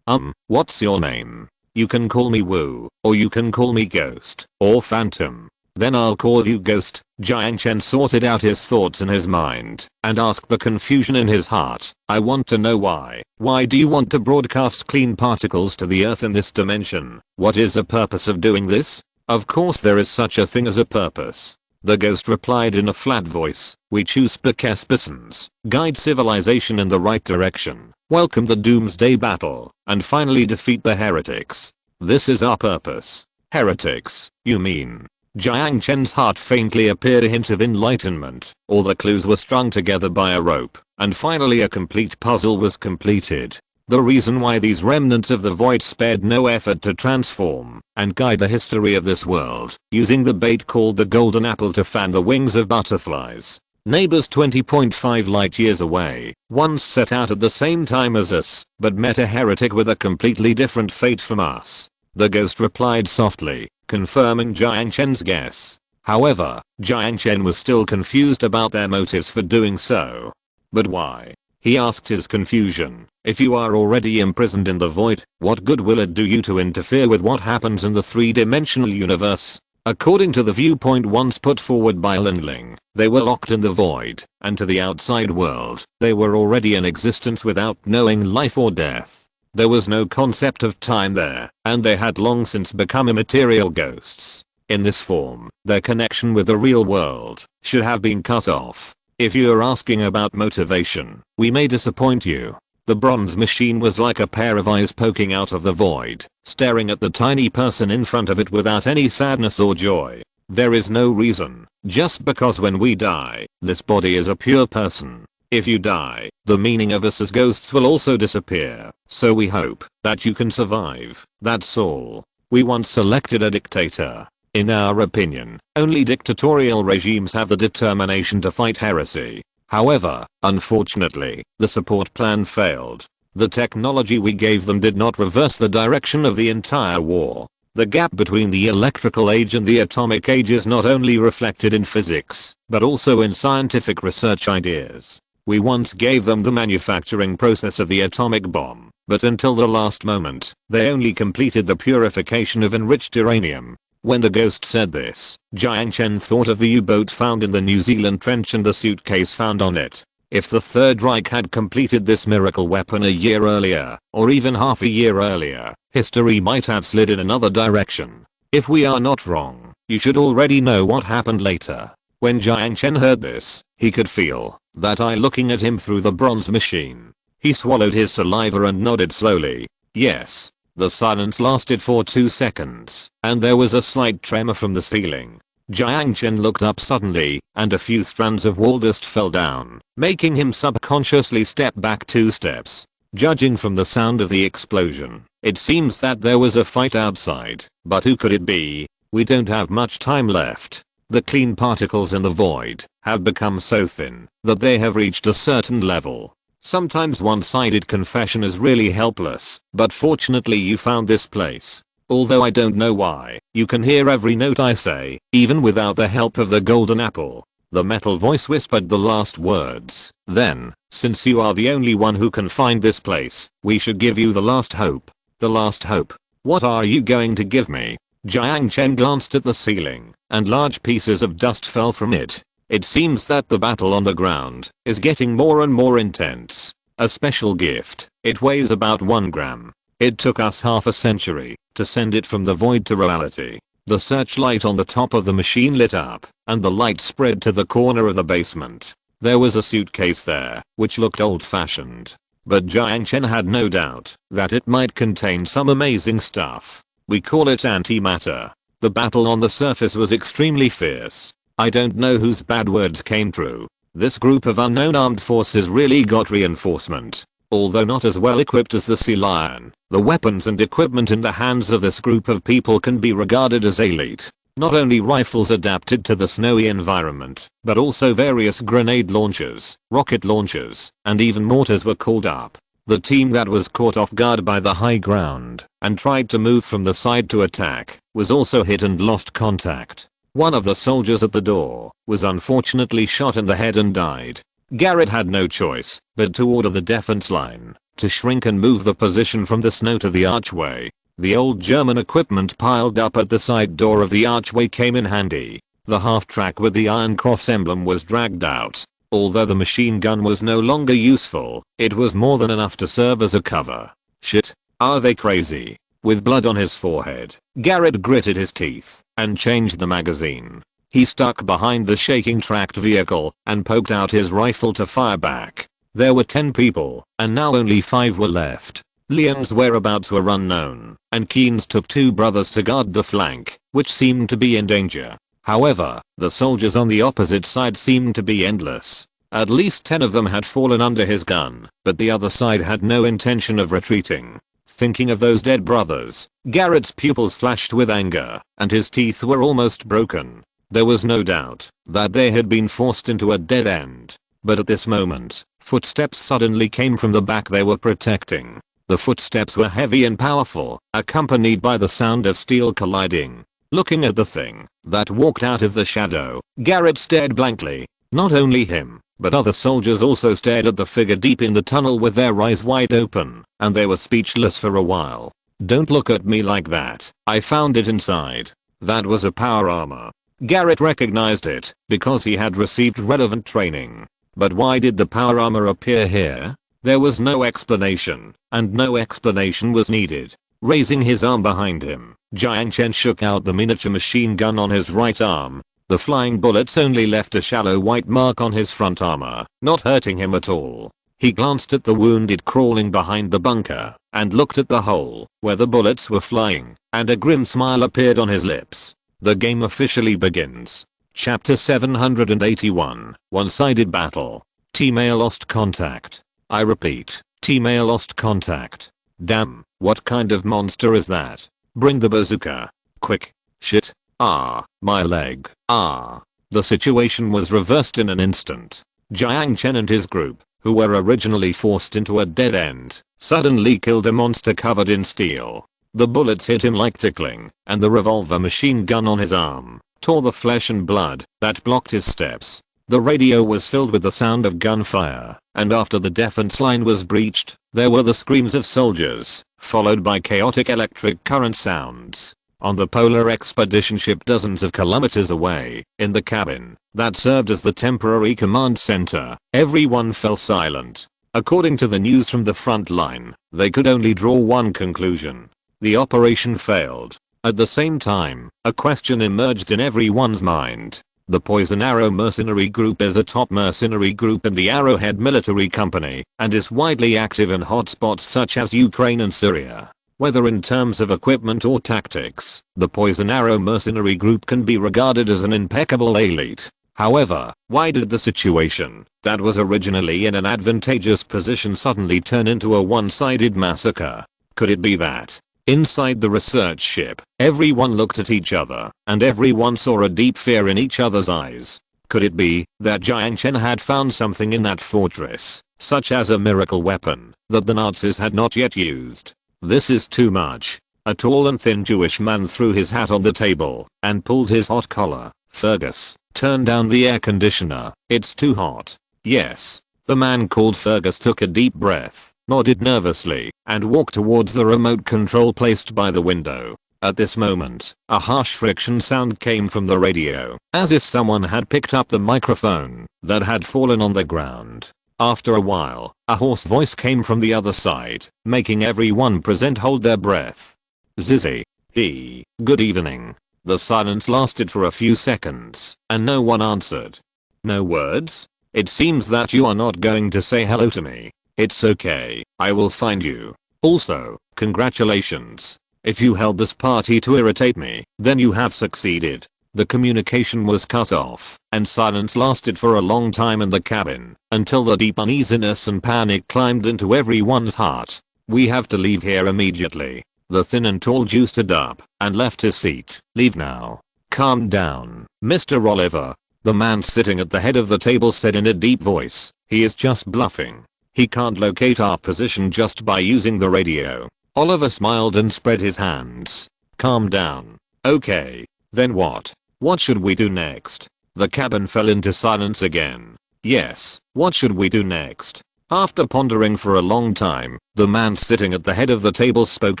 What's your name? You can call me Wu, or you can call me Ghost, or Phantom. Then I'll call you Ghost. Jiang Chen sorted out his thoughts in his mind and asked the confusion in his heart. I want to know why. Why do you want to broadcast clean particles to the earth in this dimension? What is the purpose of doing this? Of course there is such a thing as a purpose. The ghost replied in a flat voice. We choose persons, guide civilization in the right direction, welcome the doomsday battle, and finally defeat the heretics. This is our purpose. Heretics, you mean? Jiang Chen's heart faintly appeared a hint of enlightenment. All the clues were strung together by a rope. and finally a complete puzzle was completed. The reason why these remnants of the void spared no effort to transform and guide the history of this world, using the bait called the golden apple to fan the wings of butterflies. Neighbors 20.5 light years away, once set out at the same time as us, but met a heretic with a completely different fate from us. The ghost replied softly, confirming Jiang Chen's guess. However, Jiang Chen was still confused about their motives for doing so. But why? He asked his confusion. If you are already imprisoned in the void, what good will it do you to interfere with what happens in the three-dimensional universe? According to the viewpoint once put forward by Lindling, they were locked in the void, and to the outside world, they were already in existence without knowing life or death. There was no concept of time there, and they had long since become immaterial ghosts. In this form, their connection with the real world should have been cut off. If you're asking about motivation, we may disappoint you. The bronze machine was like a pair of eyes poking out of the void, staring at the tiny person in front of it without any sadness or joy. There is no reason, just because when we die, this body is a pure person. If you die, the meaning of us as ghosts will also disappear, so we hope that you can survive, that's all. We once selected a dictator. In our opinion, only dictatorial regimes have the determination to fight heresy. However, unfortunately, the support plan failed. The technology we gave them did not reverse the direction of the entire war. The gap between the electrical age and the atomic age is not only reflected in physics, but also in scientific research ideas. We once gave them the manufacturing process of the atomic bomb, but until the last moment, they only completed the purification of enriched uranium. When the ghost said this, Jiang Chen thought of the U-boat found in the New Zealand trench and the suitcase found on it. If the Third Reich had completed this miracle weapon a year earlier, or even half a year earlier, history might have slid in another direction. If we are not wrong, you should already know what happened later. When Jiang Chen heard this, he could feel that eye looking at him through the bronze machine. He swallowed his saliva and nodded slowly. Yes. The silence lasted for 2 seconds, and there was a slight tremor from the ceiling. Jiang Chen looked up suddenly, and a few strands of wall dust fell down, making him subconsciously step back 2 steps. Judging from the sound of the explosion, it seems that there was a fight outside, but who could it be? We don't have much time left. The clean particles in the void have become so thin that they have reached a certain level. Sometimes one-sided confession is really helpless, but fortunately you found this place. Although I don't know why, you can hear every note I say, even without the help of the golden apple. The metal voice whispered the last words. Then, since you are the only one who can find this place, we should give you the last hope. The last hope? What are you going to give me? Jiang Chen glanced at the ceiling, and large pieces of dust fell from it. It seems that the battle on the ground is getting more and more intense. A special gift. It weighs about 1 gram. It took us half a century to send it from the void to reality. The searchlight on the top of the machine lit up, and the light spread to the corner of the basement. There was a suitcase there, which looked old-fashioned. But Jiang Chen had no doubt that it might contain some amazing stuff. We call it antimatter. The battle on the surface was extremely fierce. I don't know whose bad words came true. This group of unknown armed forces really got reinforcement. Although not as well equipped as the Sea Lion, the weapons and equipment in the hands of this group of people can be regarded as elite. Not only rifles adapted to the snowy environment, but also various grenade launchers, rocket launchers, and even mortars were called up. The team that was caught off guard by the high ground and tried to move from the side to attack was also hit and lost contact. One of the soldiers at the door was unfortunately shot in the head and died. Garrett had no choice but to order the defense line to shrink and move the position from the snow to the archway. The old German equipment piled up at the side door of the archway came in handy. The half-track with the Iron Cross emblem was dragged out. Although the machine gun was no longer useful, it was more than enough to serve as a cover. Shit, are they crazy? With blood on his forehead, Garrett gritted his teeth and changed the magazine. He stuck behind the shaking tracked vehicle and poked out his rifle to fire back. There were 10 people, and now only 5 were left. Liam's whereabouts were unknown, and Keen's took 2 brothers to guard the flank, which seemed to be in danger. However, the soldiers on the opposite side seemed to be endless. At least 10 of them had fallen under his gun, but the other side had no intention of retreating. Thinking of those dead brothers, Garrett's pupils flashed with anger, and his teeth were almost broken. There was no doubt that they had been forced into a dead end. But at this moment, footsteps suddenly came from the back they were protecting. The footsteps were heavy and powerful, accompanied by the sound of steel colliding. Looking at the thing that walked out of the shadow, Garrett stared blankly. Not only him, but other soldiers also stared at the figure deep in the tunnel with their eyes wide open, and they were speechless for a while. "Don't look at me like that. I found it inside." That was a power armor. Garrett recognized it because he had received relevant training. But why did the power armor appear here? There was no explanation, and no explanation was needed. Raising his arm behind him, Jiang Chen shook out the miniature machine gun on his right arm. The flying bullets only left a shallow white mark on his front armor, not hurting him at all. He glanced at the wounded crawling behind the bunker, and looked at the hole where the bullets were flying, and a grim smile appeared on his lips. The game officially begins. Chapter 781, One-sided battle. Team-A lost contact. I repeat, Team-A lost contact. Damn, what kind of monster is that? Bring the bazooka. Quick. Shit. Ah, my leg. Ah. The situation was reversed in an instant. Jiang Chen and his group, who were originally forced into a dead end, suddenly killed a monster covered in steel. The bullets hit him like tickling, and the revolver machine gun on his arm tore the flesh and blood that blocked his steps. The radio was filled with the sound of gunfire, and after the defense line was breached, there were the screams of soldiers, followed by chaotic electric current sounds. On the polar expedition ship dozens of kilometers away, in the cabin that served as the temporary command center, everyone fell silent. According to the news from the front line, they could only draw one conclusion. The operation failed. At the same time, a question emerged in everyone's mind. The Poison Arrow mercenary group is a top mercenary group in the Arrowhead military company, and is widely active in hotspots such as Ukraine and Syria. Whether in terms of equipment or tactics, the Poison Arrow mercenary group can be regarded as an impeccable elite. However, why did the situation that was originally in an advantageous position suddenly turn into a one-sided massacre? Could it be that inside the research ship, everyone looked at each other, and everyone saw a deep fear in each other's eyes? Could it be that Jiang Chen had found something in that fortress, such as a miracle weapon, that the Nazis had not yet used? This is too much. A tall and thin Jewish man threw his hat on the table, and pulled his hot collar. Fergus, turn down the air conditioner, it's too hot. Yes. The man called Fergus took a deep breath, nodded nervously, and walked towards the remote control placed by the window. At this moment, a harsh friction sound came from the radio, as if someone had picked up the microphone that had fallen on the ground. After a while, a hoarse voice came from the other side, making everyone present hold their breath. Zizzy. Good evening. The silence lasted for a few seconds, and no one answered. No words? It seems that you are not going to say hello to me. It's okay, I will find you. Also, congratulations. If you held this party to irritate me, then you have succeeded. The communication was cut off, and silence lasted for a long time in the cabin, until the deep uneasiness and panic climbed into everyone's heart. We have to leave here immediately. The thin and tall Jew stood up, and left his seat. Leave now. Calm down, Mr. Oliver. The man sitting at the head of the table said in a deep voice. He is just bluffing. He can't locate our position just by using the radio. Oliver smiled and spread his hands. Calm down. Okay. Then what? What should we do next? The cabin fell into silence again. Yes, what should we do next? After pondering for a long time, the man sitting at the head of the table spoke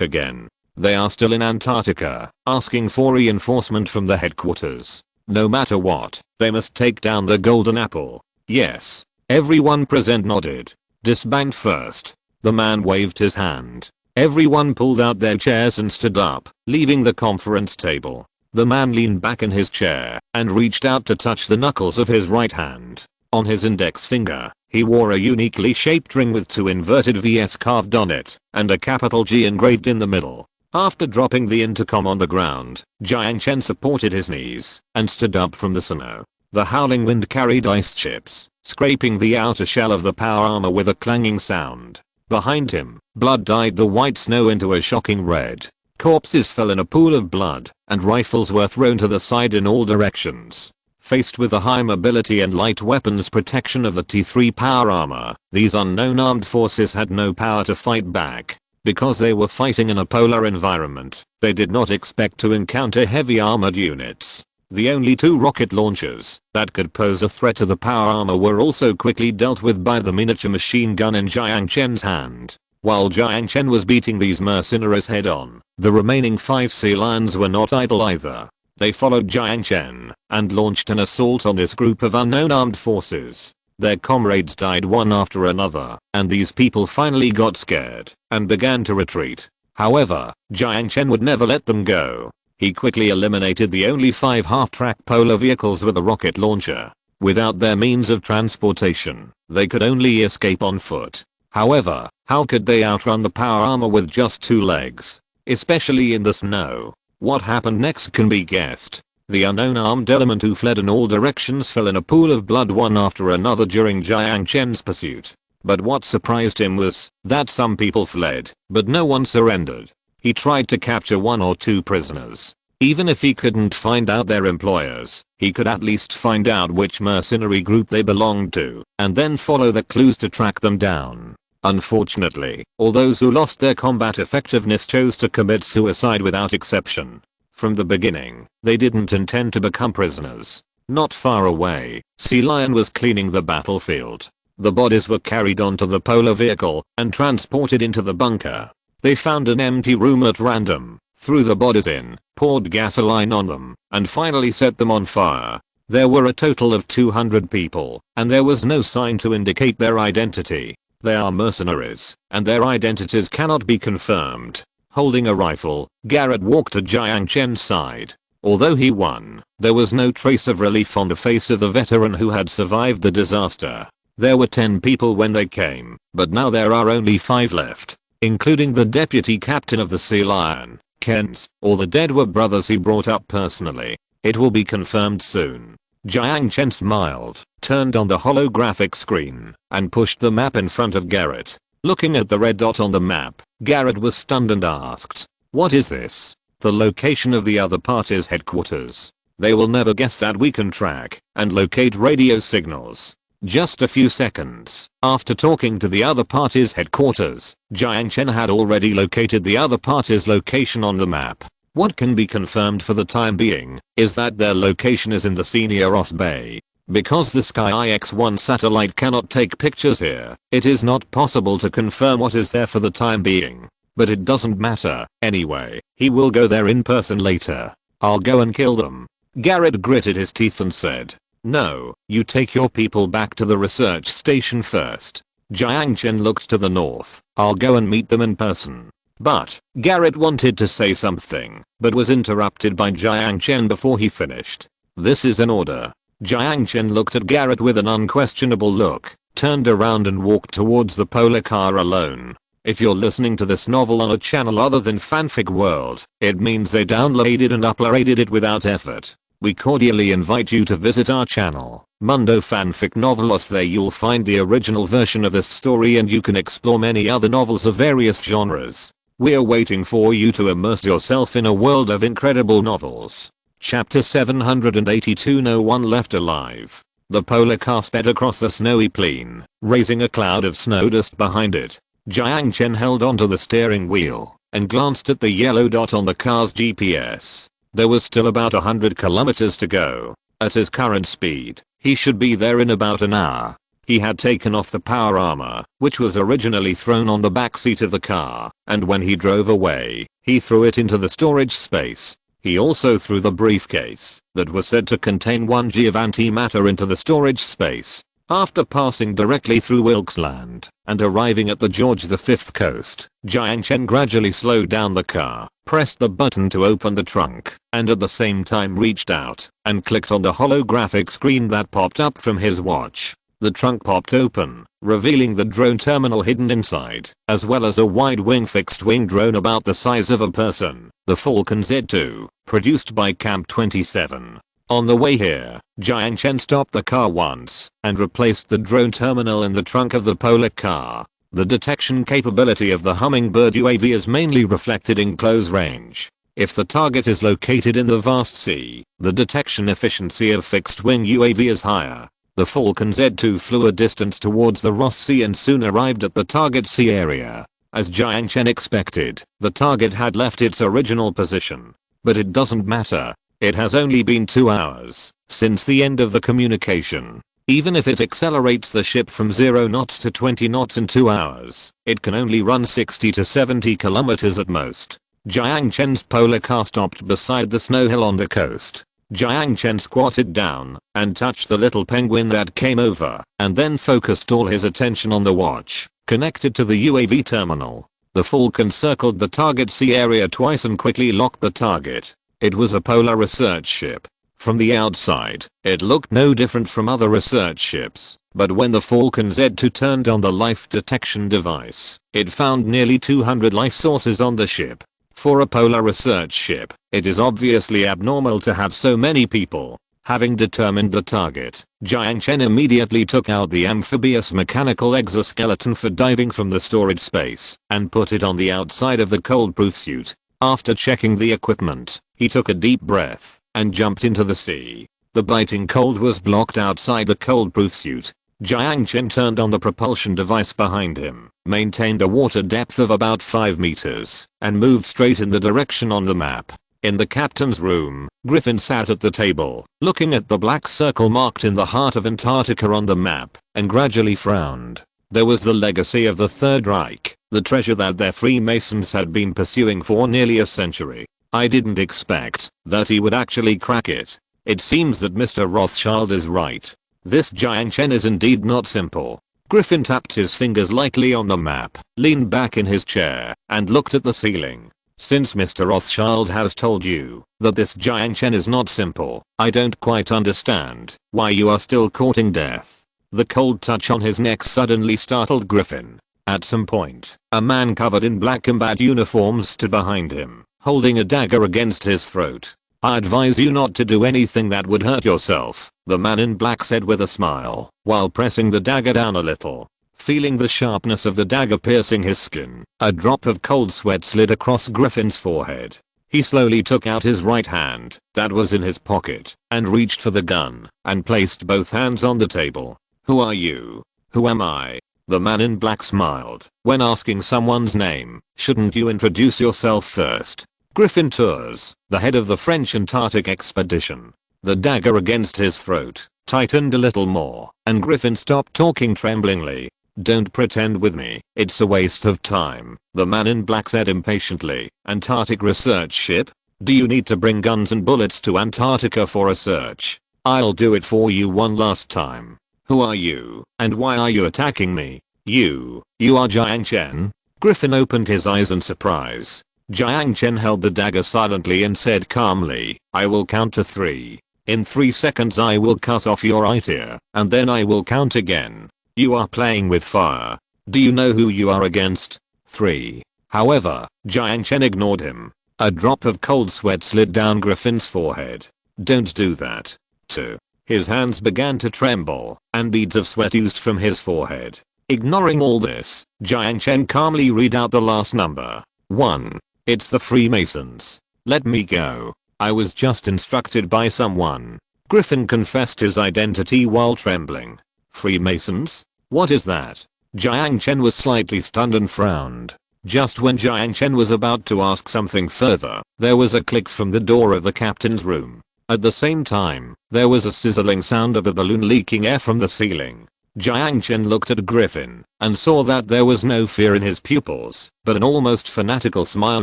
again. They are still in Antarctica, asking for reinforcement from the headquarters. No matter what, they must take down the Golden Apple. Yes. Everyone present nodded. Disband first. The man waved his hand. Everyone pulled out their chairs and stood up, leaving the conference table. The man leaned back in his chair and reached out to touch the knuckles of his right hand. On his index finger, he wore a uniquely shaped ring with two inverted V's carved on it and a capital G engraved in the middle. After dropping the intercom on the ground, Jiang Chen supported his knees and stood up from the snow. The howling wind carried ice chips, scraping the outer shell of the power armor with a clanging sound. Behind him, blood dyed the white snow into a shocking red. Corpses fell in a pool of blood, and rifles were thrown to the side in all directions. Faced with the high mobility and light weapons protection of the T3 power armor, these unknown armed forces had no power to fight back. Because they were fighting in a polar environment, they did not expect to encounter heavy armored units. The only 2 rocket launchers that could pose a threat to the power armor were also quickly dealt with by the miniature machine gun in Jiang Chen's hand. While Jiang Chen was beating these mercenaries head on, the remaining 5 sea lions were not idle either. They followed Jiang Chen and launched an assault on this group of unknown armed forces. Their comrades died one after another, and these people finally got scared and began to retreat. However, Jiang Chen would never let them go. He quickly eliminated the only 5 half-track polar vehicles with a rocket launcher. Without their means of transportation, they could only escape on foot. However, how could they outrun the power armor with just 2 legs? Especially in the snow. What happened next can be guessed. The unknown armed element who fled in all directions fell in a pool of blood one after another during Jiang Chen's pursuit. But what surprised him was that some people fled, but no one surrendered. He tried to capture 1 or 2 prisoners. Even if he couldn't find out their employers, he could at least find out which mercenary group they belonged to, and then follow the clues to track them down. Unfortunately, all those who lost their combat effectiveness chose to commit suicide without exception. From the beginning, they didn't intend to become prisoners. Not far away, Sea Lion was cleaning the battlefield. The bodies were carried onto the polar vehicle and transported into the bunker. They found an empty room at random, threw the bodies in, poured gasoline on them, and finally set them on fire. There were a total of 200 people, and there was no sign to indicate their identity. They are mercenaries, and their identities cannot be confirmed. Holding a rifle, Garrett walked to Jiang Chen's side. Although he won, there was no trace of relief on the face of the veteran who had survived the disaster. There were 10 people when they came, but now there are only 5 left, including the deputy captain of the Sea Lion, Kent. All the dead were brothers he brought up personally. It will be confirmed soon. Jiang Chen smiled, turned on the holographic screen, and pushed the map in front of Garrett. Looking at the red dot on the map, Garrett was stunned and asked, "What is this?" "The location of the other party's headquarters. They will never guess that we can track and locate radio signals." Just a few seconds after talking to the other party's headquarters, Jiang Chen had already located the other party's location on the map. What can be confirmed for the time being is that their location is in the Senior Bay. Because the Sky IX-1 satellite cannot take pictures here, it is not possible to confirm what is there for the time being. But it doesn't matter, anyway, he will go there in person later. "I'll go and kill them." Garrett gritted his teeth and said, "No, you take your people back to the research station first." Jiang Chen looked to the north. "I'll go and meet them in person." But Garrett wanted to say something, but was interrupted by Jiang Chen before he finished. "This is an order." Jiang Chen looked at Garrett with an unquestionable look, turned around and walked towards the polar car alone. If you're listening to this novel on a channel other than Fanfic World, it means they downloaded and uploaded it without effort. We cordially invite you to visit our channel, Mundo Fanfic Novelos. There you'll find the original version of this story and you can explore many other novels of various genres. We're waiting for you to immerse yourself in a world of incredible novels. Chapter 782. No one left alive. The polar car sped across the snowy plain, raising a cloud of snow dust behind it. Jiang Chen held onto the steering wheel and glanced at the yellow dot on the car's GPS. There was still about 100 kilometers to go. At his current speed, he should be there in about an hour. He had taken off the power armor, which was originally thrown on the back seat of the car, and when he drove away, he threw it into the storage space. He also threw the briefcase that was said to contain 1 g of antimatter into the storage space. After passing directly through Wilkes Land and arriving at the George V coast, Jiang Chen gradually slowed down the car, pressed the button to open the trunk, and at the same time reached out and clicked on the holographic screen that popped up from his watch. The trunk popped open, revealing the drone terminal hidden inside, as well as a wide-wing fixed-wing drone about the size of a person, the Falcon Z2, produced by Camp 27. On the way here, Jiang Chen stopped the car once and replaced the drone terminal in the trunk of the polar car. The detection capability of the Hummingbird UAV is mainly reflected in close range. If the target is located in the vast sea, the detection efficiency of fixed-wing UAV is higher. The Falcon Z2 flew a distance towards the Ross Sea and soon arrived at the target sea area. As Jiang Chen expected, the target had left its original position. But it doesn't matter. It has only been 2 hours since the end of the communication. Even if it accelerates the ship from 0 knots to 20 knots in 2 hours, it can only run 60 to 70 kilometers at most. Jiang Chen's polar car stopped beside the snow hill on the coast. Jiang Chen squatted down and touched the little penguin that came over and then focused all his attention on the watch connected to the UAV terminal. The Falcon circled the target sea area twice and quickly locked the target. It was a polar research ship. From the outside, it looked no different from other research ships, but when the Falcon Z2 turned on the life detection device, it found nearly 200 life sources on the ship. For a polar research ship, it is obviously abnormal to have so many people. Having determined the target, Jiang Chen immediately took out the amphibious mechanical exoskeleton for diving from the storage space and put it on the outside of the cold-proof suit. After checking the equipment, he took a deep breath and jumped into the sea. The biting cold was blocked outside the cold-proof suit. Jiang Chen turned on the propulsion device behind him, maintained a water depth of about 5 meters, and moved straight in the direction on the map. In the captain's room, Griffin sat at the table, looking at the black circle marked in the heart of Antarctica on the map, and gradually frowned. There was the legacy of the Third Reich, the treasure that their Freemasons had been pursuing for nearly a century. I didn't expect that he would actually crack it. It seems that Mr. Rothschild is right. This Jiang Chen is indeed not simple. Griffin tapped his fingers lightly on the map, leaned back in his chair, and looked at the ceiling. Since Mr. Rothschild has told you that this Jiang Chen is not simple, I don't quite understand why you are still courting death. The cold touch on his neck suddenly startled Griffin. At some point, a man covered in black combat uniforms stood behind him, holding a dagger against his throat. I advise you not to do anything that would hurt yourself, the man in black said with a smile, while pressing the dagger down a little. Feeling the sharpness of the dagger piercing his skin, a drop of cold sweat slid across Griffin's forehead. He slowly took out his right hand, that was in his pocket, and reached for the gun, and placed both hands on the table. Who are you? Who am I? The man in black smiled. When asking someone's name, shouldn't you introduce yourself first? Griffin Tours, the head of the French Antarctic expedition. The dagger against his throat tightened a little more, and Griffin stopped talking tremblingly. Don't pretend with me, it's a waste of time, the man in black said impatiently. Antarctic research ship? Do you need to bring guns and bullets to Antarctica for a search? I'll do it for you one last time. Who are you, and why are you attacking me? You are Jiang Chen? Griffin opened his eyes in surprise. Jiang Chen held the dagger silently and said calmly, I will count to 3. In 3 seconds I will cut off your right ear, and then I will count again. You are playing with fire. Do you know who you are against? 3. However, Jiang Chen ignored him. A drop of cold sweat slid down Griffin's forehead. Don't do that. 2. His hands began to tremble, and beads of sweat oozed from his forehead. Ignoring all this, Jiang Chen calmly read out the last number. 1. It's the Freemasons. Let me go. I was just instructed by someone. Griffin confessed his identity while trembling. Freemasons? What is that? Jiang Chen was slightly stunned and frowned. Just when Jiang Chen was about to ask something further, there was a click from the door of the captain's room. At the same time, there was a sizzling sound of a balloon leaking air from the ceiling. Jiang Chen looked at Griffin and saw that there was no fear in his pupils, but an almost fanatical smile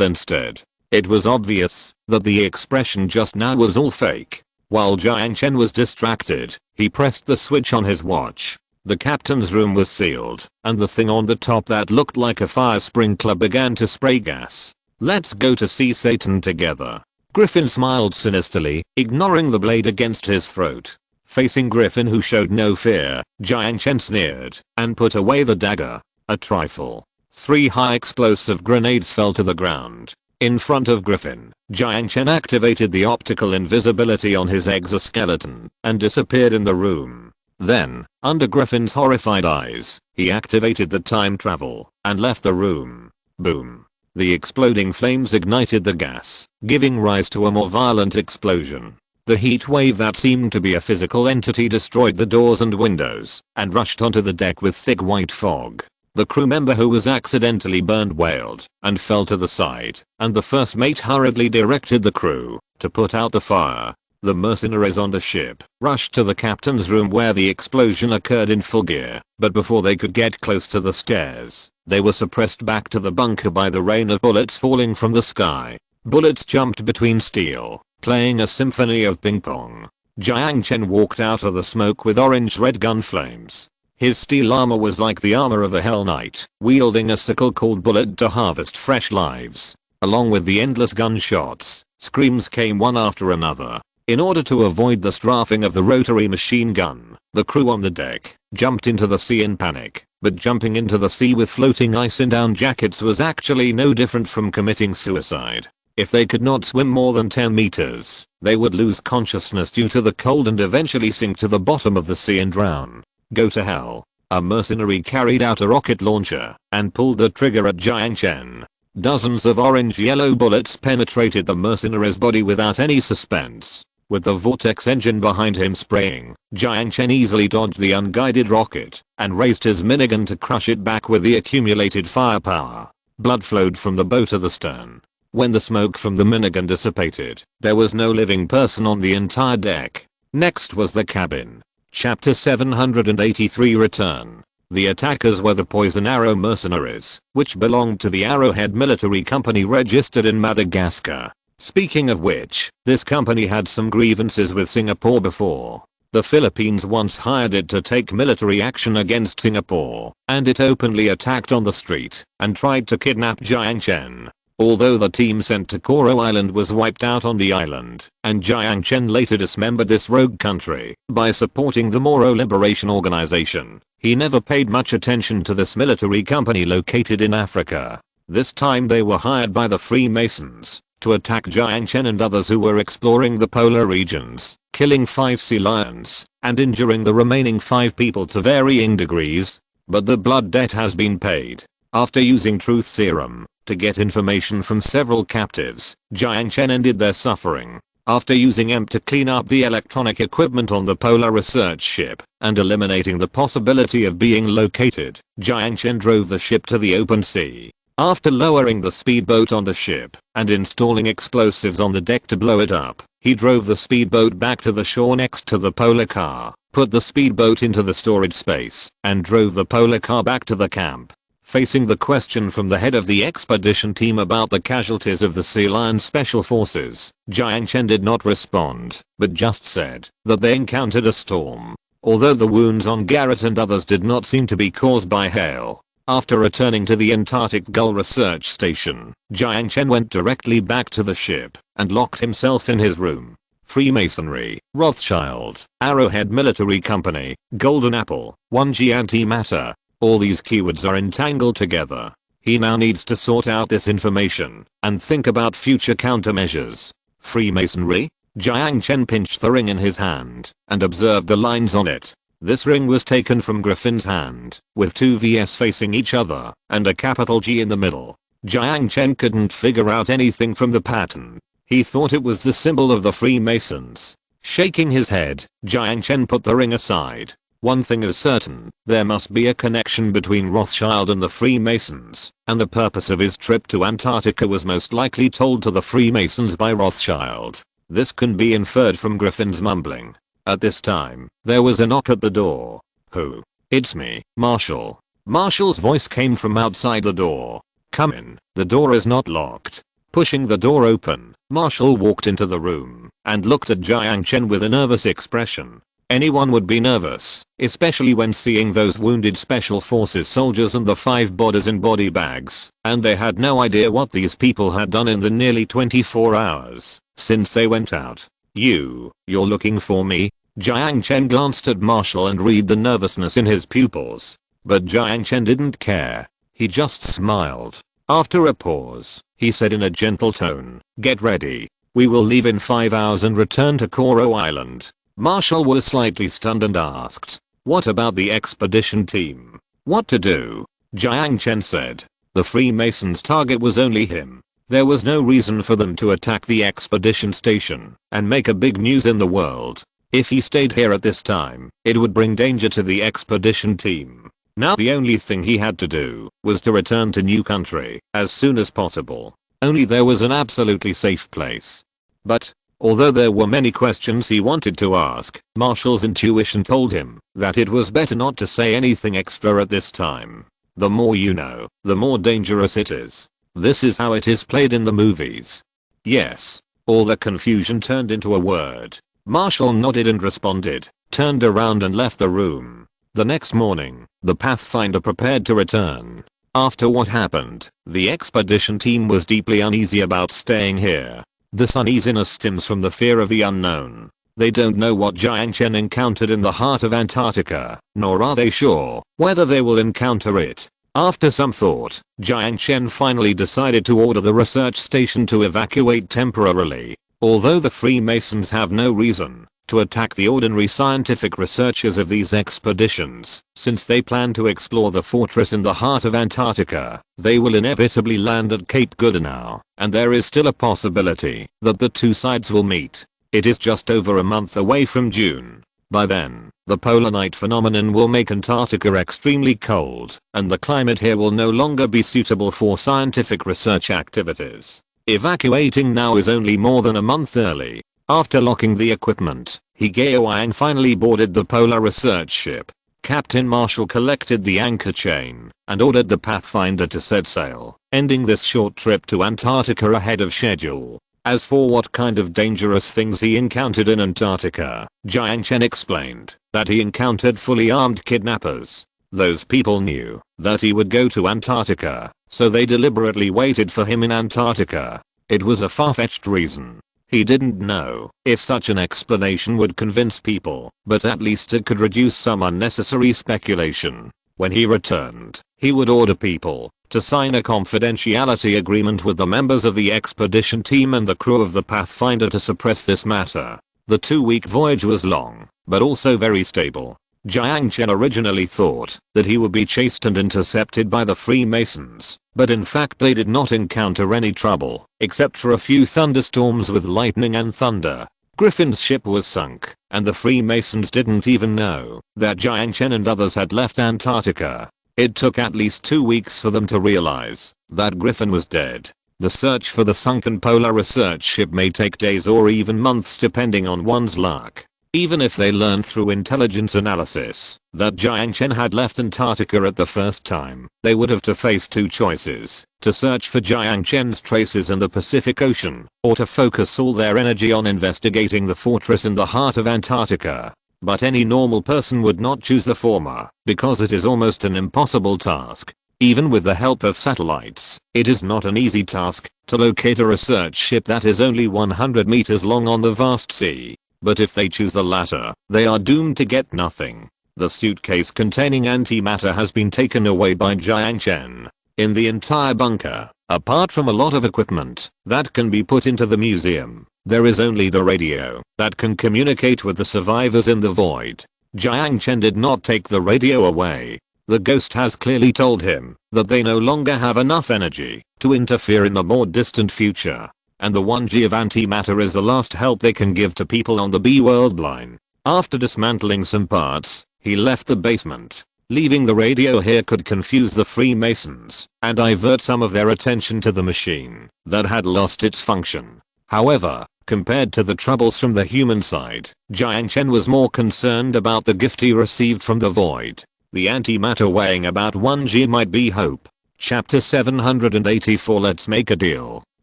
instead. It was obvious that the expression just now was all fake. While Jiang Chen was distracted, he pressed the switch on his watch. The captain's room was sealed, and the thing on the top that looked like a fire sprinkler began to spray gas. Let's go to see Satan together. Griffin smiled sinisterly, ignoring the blade against his throat. Facing Griffin, who showed no fear, Jiang Chen sneered and put away the dagger. A trifle. 3 high explosive grenades fell to the ground. In front of Griffin, Jiang Chen activated the optical invisibility on his exoskeleton and disappeared in the room. Then, under Griffin's horrified eyes, he activated the time travel and left the room. Boom. The exploding flames ignited the gas, giving rise to a more violent explosion. The heat wave that seemed to be a physical entity destroyed the doors and windows and rushed onto the deck with thick white fog. The crew member who was accidentally burned wailed and fell to the side, and the first mate hurriedly directed the crew to put out the fire. The mercenaries on the ship rushed to the captain's room where the explosion occurred in full gear, but before they could get close to the stairs, they were suppressed back to the bunker by the rain of bullets falling from the sky. Bullets jumped between steel, playing a symphony of ping pong. Jiang Chen walked out of the smoke with orange-red gun flames. His steel armor was like the armor of a Hell Knight, wielding a sickle called Bullet to harvest fresh lives. Along with the endless gunshots, screams came one after another. In order to avoid the strafing of the rotary machine gun, the crew on the deck jumped into the sea in panic. But jumping into the sea with floating ice in down jackets was actually no different from committing suicide. If they could not swim more than 10 meters, they would lose consciousness due to the cold and eventually sink to the bottom of the sea and drown. Go to hell. A mercenary carried out a rocket launcher and pulled the trigger at Jiang Chen. Dozens of orange-yellow bullets penetrated the mercenary's body without any suspense. With the vortex engine behind him spraying, Jiang Chen easily dodged the unguided rocket and raised his minigun to crush it back with the accumulated firepower. Blood flowed from the bow to the stern. When the smoke from the minigun dissipated, there was no living person on the entire deck. Next was the cabin. Chapter 783 Return. The attackers were the Poison Arrow mercenaries, which belonged to the Arrowhead Military Company registered in Madagascar. Speaking of which, this company had some grievances with Singapore before. The Philippines once hired it to take military action against Singapore, and it openly attacked on the street and tried to kidnap Jiang Chen. Although the team sent to Koro Island was wiped out on the island, and Jiang Chen later dismembered this rogue country by supporting the Moro Liberation Organization, he never paid much attention to this military company located in Africa. This time they were hired by the Freemasons to attack Jiang Chen and others who were exploring the polar regions, killing 5 sea lions and injuring the remaining 5 people to varying degrees. But the blood debt has been paid. After using truth serum to get information from several captives, Jiang Chen ended their suffering. After using EMP to clean up the electronic equipment on the polar research ship and eliminating the possibility of being located, Jiang Chen drove the ship to the open sea. After lowering the speedboat on the ship and installing explosives on the deck to blow it up, he drove the speedboat back to the shore next to the polar car, put the speedboat into the storage space, and drove the polar car back to the camp. Facing the question from the head of the expedition team about the casualties of the Sea Lion Special Forces, Jiang Chen did not respond, but just said that they encountered a storm. Although the wounds on Garrett and others did not seem to be caused by hail. After returning to the Antarctic Gull Research Station, Jiang Chen went directly back to the ship and locked himself in his room. Freemasonry, Rothschild, Arrowhead Military Company, Golden Apple, 1G Antimatter. All these keywords are entangled together. He now needs to sort out this information and think about future countermeasures. Freemasonry? Jiang Chen pinched the ring in his hand and observed the lines on it. This ring was taken from Griffin's hand, with 2 V's facing each other, and a capital G in the middle. Jiang Chen couldn't figure out anything from the pattern. He thought it was the symbol of the Freemasons. Shaking his head, Jiang Chen put the ring aside. One thing is certain, there must be a connection between Rothschild and the Freemasons, and the purpose of his trip to Antarctica was most likely told to the Freemasons by Rothschild. This can be inferred from Griffin's mumbling. At this time, there was a knock at the door. Who? It's me, Marshall. Marshall's voice came from outside the door. Come in, the door is not locked. Pushing the door open, Marshall walked into the room and looked at Jiang Chen with a nervous expression. Anyone would be nervous, especially when seeing those wounded special forces soldiers and the 5 bodies in body bags, and they had no idea what these people had done in the nearly 24 hours since they went out. You're looking for me? Jiang Chen glanced at Marshall and read the nervousness in his pupils. But Jiang Chen didn't care. He just smiled. After a pause, he said in a gentle tone, "Get ready. We will leave in 5 hours and return to Koro Island." Marshall was slightly stunned and asked, "What about the expedition team? What to do?" Jiang Chen said, "The Freemasons' target was only him. There was no reason for them to attack the expedition station and make a big news in the world. If he stayed here at this time, it would bring danger to the expedition team. Now the only thing he had to do was to return to New Country as soon as possible. Only there was an absolutely safe place." But, although there were many questions he wanted to ask, Marshall's intuition told him that it was better not to say anything extra at this time. The more you know, the more dangerous it is. This is how it is played in the movies. Yes. All the confusion turned into a word. Marshall nodded and responded, turned around and left the room. The next morning, the Pathfinder prepared to return. After what happened, the expedition team was deeply uneasy about staying here. This uneasiness stems from the fear of the unknown. They don't know what Jiang Chen encountered in the heart of Antarctica, nor are they sure whether they will encounter it. After some thought, Jiang Chen finally decided to order the research station to evacuate temporarily. Although the Freemasons have no reason to attack the ordinary scientific researchers of these expeditions, since they plan to explore the fortress in the heart of Antarctica, they will inevitably land at Cape Goodenow, and there is still a possibility that the two sides will meet. It is just over a month away from June. By then, the polar night phenomenon will make Antarctica extremely cold, and the climate here will no longer be suitable for scientific research activities. Evacuating now is only more than a month early. After locking the equipment, He Gaoang finally boarded the polar research ship. Captain Marshall collected the anchor chain and ordered the Pathfinder to set sail, ending this short trip to Antarctica ahead of schedule. As for what kind of dangerous things he encountered in Antarctica, Jiang Chen explained that he encountered fully armed kidnappers. Those people knew that he would go to Antarctica, so they deliberately waited for him in Antarctica. It was a far-fetched reason. He didn't know if such an explanation would convince people, but at least it could reduce some unnecessary speculation. When he returned, he would order people to sign a confidentiality agreement with the members of the expedition team and the crew of the Pathfinder to suppress this matter. The 2-week voyage was long, but also very stable. Jiang Chen originally thought that he would be chased and intercepted by the Freemasons, but in fact they did not encounter any trouble, except for a few thunderstorms with lightning and thunder. Griffin's ship was sunk, and the Freemasons didn't even know that Jiang Chen and others had left Antarctica. It took at least 2 weeks for them to realize that Griffin was dead. The search for the sunken polar research ship may take days or even months depending on one's luck. Even if they learned through intelligence analysis that Jiang Chen had left Antarctica at the first time, they would have to face two choices: to search for Jiang Chen's traces in the Pacific Ocean, or to focus all their energy on investigating the fortress in the heart of Antarctica. But any normal person would not choose the former, because it is almost an impossible task. Even with the help of satellites, it is not an easy task to locate a research ship that is only 100 meters long on the vast sea. But if they choose the latter, they are doomed to get nothing. The suitcase containing antimatter has been taken away by Jiang Chen. In the entire bunker, apart from a lot of equipment that can be put into the museum, there is only the radio that can communicate with the survivors in the void. Jiang Chen did not take the radio away. The ghost has clearly told him that they no longer have enough energy to interfere in the more distant future. And the 1G of antimatter is the last help they can give to people on the B-World line. After dismantling some parts, he left the basement. Leaving the radio here could confuse the Freemasons and divert some of their attention to the machine that had lost its function. However, compared to the troubles from the human side, Jiang Chen was more concerned about the gift he received from the void. The antimatter weighing about 1G might be hope. Chapter 784. Let's make a deal.